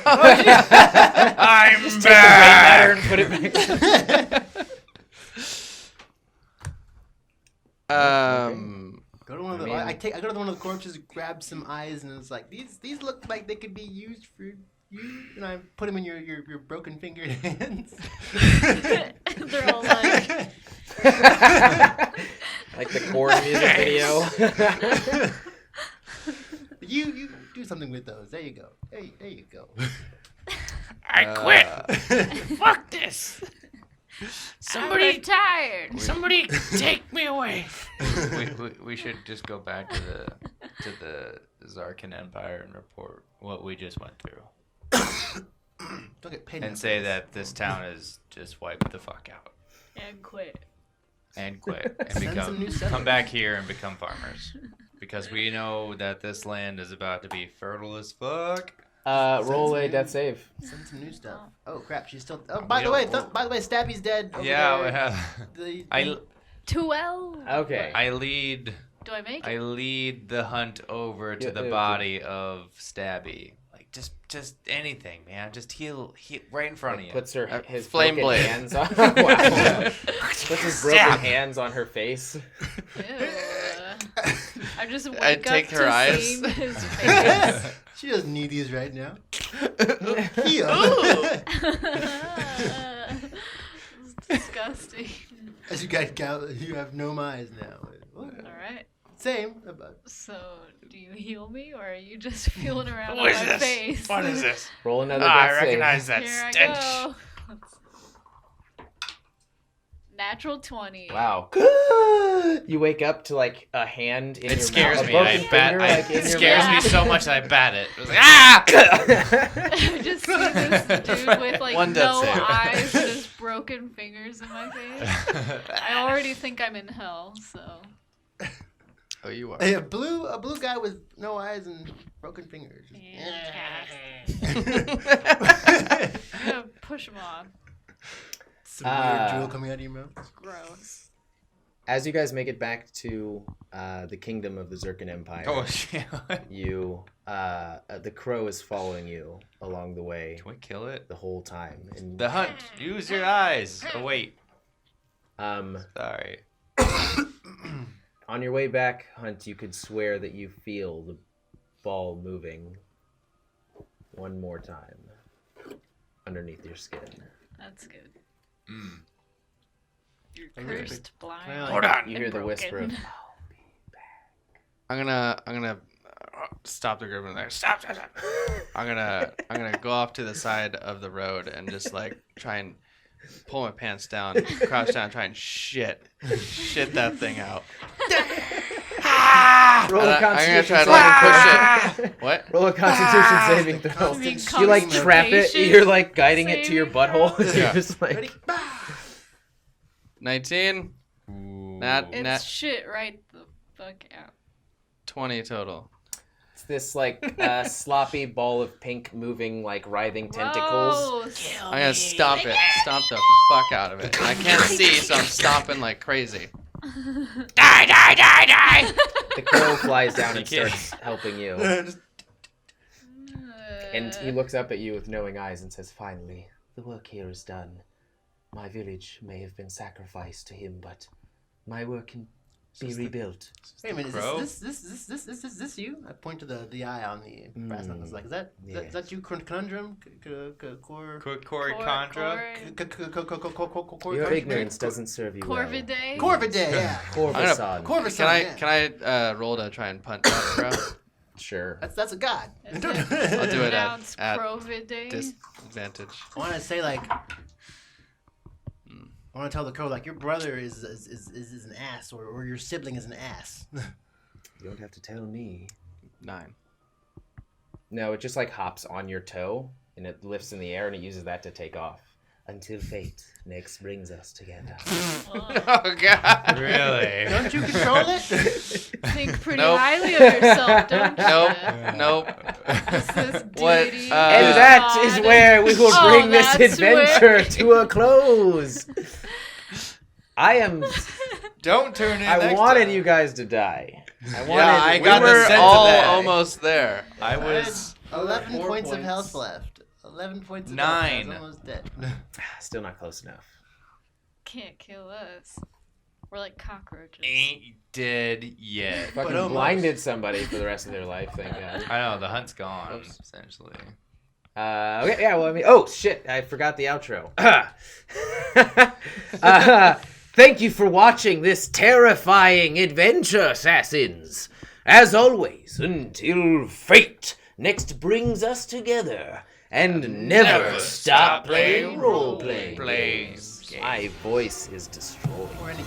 S5: I'm
S1: Just take the brain matter and put it back.
S2: Go to one of the. I go to one of the corpses, grab some eyes, and it's like these look like they could be used for you, and I put them in your broken fingered hands.
S8: They're all like,
S1: Like the Korn music video.
S2: you do something with those. There you go. There you go.
S3: I quit. Fuck this.
S8: I'm retired.
S3: Somebody take me away.
S7: we should just go back to the Zarkan Empire and report what we just went through.
S2: Don't get paid.
S7: And say that this town is just wiped the fuck out.
S8: And quit.
S7: And quit. And
S2: Send some new settlers.
S7: come back here and become farmers. Because we know that this land is about to be fertile as fuck.
S1: Roll a death save.
S2: Send some new stuff. Oh crap, she's still. Oh, by the way, Stabby's dead. Over
S7: Yeah, we
S2: there.
S7: have.
S8: 12.
S1: Okay.
S7: I lead
S8: Do I make it?
S7: I lead the hunt over to
S1: Yeah,
S7: the
S1: yeah,
S7: body of Stabby. Like just anything, man. Just heal right in front of you.
S1: Puts his
S5: flame
S1: broken
S5: blade.
S1: hands on. Wow. Puts his broken hands on her face.
S8: Ew. I just wake
S5: I'd take
S8: up
S5: her
S8: to
S5: eyes.
S8: seeing his face.
S2: She doesn't need these right now. Heal.
S8: It's disgusting.
S2: As you guys go, you have no eyes now.
S8: All right.
S2: Same.
S8: So, do you heal me, or are you just feeling around
S3: What
S8: on
S3: is
S8: my
S3: this?
S8: face?
S3: What is this?
S1: Roll another
S3: I
S1: death save.
S3: recognize that
S8: Here
S3: stench.
S8: I go. Natural 20.
S1: Wow. You wake up to like a hand in
S7: It
S1: your
S7: scares
S1: mouth.
S7: me.
S1: A broken finger, like, in
S7: It
S1: your
S7: scares
S1: mouth.
S7: me so much that I bat it. It was like, ah!
S8: I just see this dude with like
S5: One death
S8: no
S5: save.
S8: eyes, just broken fingers in my face. I already think I'm in hell, so.
S5: Oh, you are.
S2: A blue guy with no eyes and broken fingers.
S8: Fantastic. I'm gonna push him off.
S2: Some weird drool coming out of your mouth.
S8: Gross.
S1: As you guys make it back to the kingdom of the Zircon Empire,
S7: Oh shit!
S1: you the crow is following you along the way
S7: Can we kill it?
S1: the whole time. And
S7: The hunt. Use your eyes. Oh wait. Sorry.
S1: on your way back, Hunt, you could swear that you feel the ball moving one more time underneath your skin.
S8: That's good.
S7: Mm.
S8: You're
S2: Are you ready?
S8: cursed, blind.
S2: Well,
S3: Hold on.
S1: You hear the whisper of,
S5: I'm gonna stop the group in there. Stop. I'm gonna go off to the side of the road and just like try and pull my pants down, crouch down, try and shit that thing out.
S1: roll a
S5: I'm gonna
S1: constitution
S5: try to
S1: saving
S5: like push it. What?
S1: Roll a constitution saving throw.
S8: You mean
S1: You like trap it.
S8: constipation
S1: You're like guiding it to your
S8: saving throw?
S1: butthole.
S5: Yeah.
S1: You're just like,
S2: Ready?
S5: 19.
S7: Ooh.
S8: It's shit right the fuck out.
S5: 20 total.
S1: it's this like sloppy ball of pink moving like writhing tentacles.
S8: Gross.
S5: I'm gonna stomp the fuck out of it. And I can't see, so I'm stomping like crazy.
S3: Die!
S1: The crow flies down and
S5: You can't-
S1: starts helping you. And he looks up at you with knowing eyes and says, "Finally, the work here is done. My village may have been sacrificed to him, but my work can be rebuilt."
S2: Wait a minute,
S7: Crow?
S2: is this you? I point to the eye on the brass knuckles. Like, is that
S1: yes.
S2: you, Conundrum?
S7: Corey Condra.
S1: Your ignorance doesn't serve you well.
S8: Corvidae.
S2: Corvidae, yeah.
S1: Corvisan.
S2: Corvisan,
S5: Can I roll to try and punt that crow?
S1: Sure.
S2: That's a god.
S5: I'll do it
S8: Pronounced
S5: at
S8: Crovidae.
S5: disadvantage.
S2: I want to say like, I want to tell the crow like your brother is an ass, or your sibling is an ass.
S1: You don't have to tell me.
S5: 9.
S1: No, it just like hops on your toe and it lifts in the air and it uses that to take off. Until fate next brings us together.
S5: Oh god.
S7: Really?
S2: Don't you control it?
S8: Think pretty
S5: Nope.
S8: highly of yourself, don't you?
S5: Nope.
S8: This is
S5: What,
S8: deity.
S1: And that is where we will
S8: Oh,
S1: bring this
S8: that's
S1: adventure
S8: where-
S1: to a close. I
S7: Don't turn in. next
S1: wanted
S7: time.
S1: you guys to die.
S7: I
S5: We
S7: got the
S5: were
S7: sense of
S5: all
S7: that.
S5: almost there.
S7: I was
S2: 11
S7: 4
S2: points of
S7: points.
S2: health left. 11 points of
S7: 9.
S2: health. I was almost dead.
S1: Still not close enough.
S8: Can't kill us. We're like cockroaches.
S7: ain't dead yet.
S1: Fucking
S2: almost.
S1: blinded somebody for the rest of their life, thank God.
S7: I know the hunt's gone
S1: Oops.
S7: essentially.
S1: Okay, yeah, well, I mean, oh, shit, I forgot the outro. Thank you for watching this terrifying adventure, Assassins. As always, until fate next brings us together, and never stop playing role-playing
S7: Playing
S1: games. My voice is destroyed.
S2: Or anything.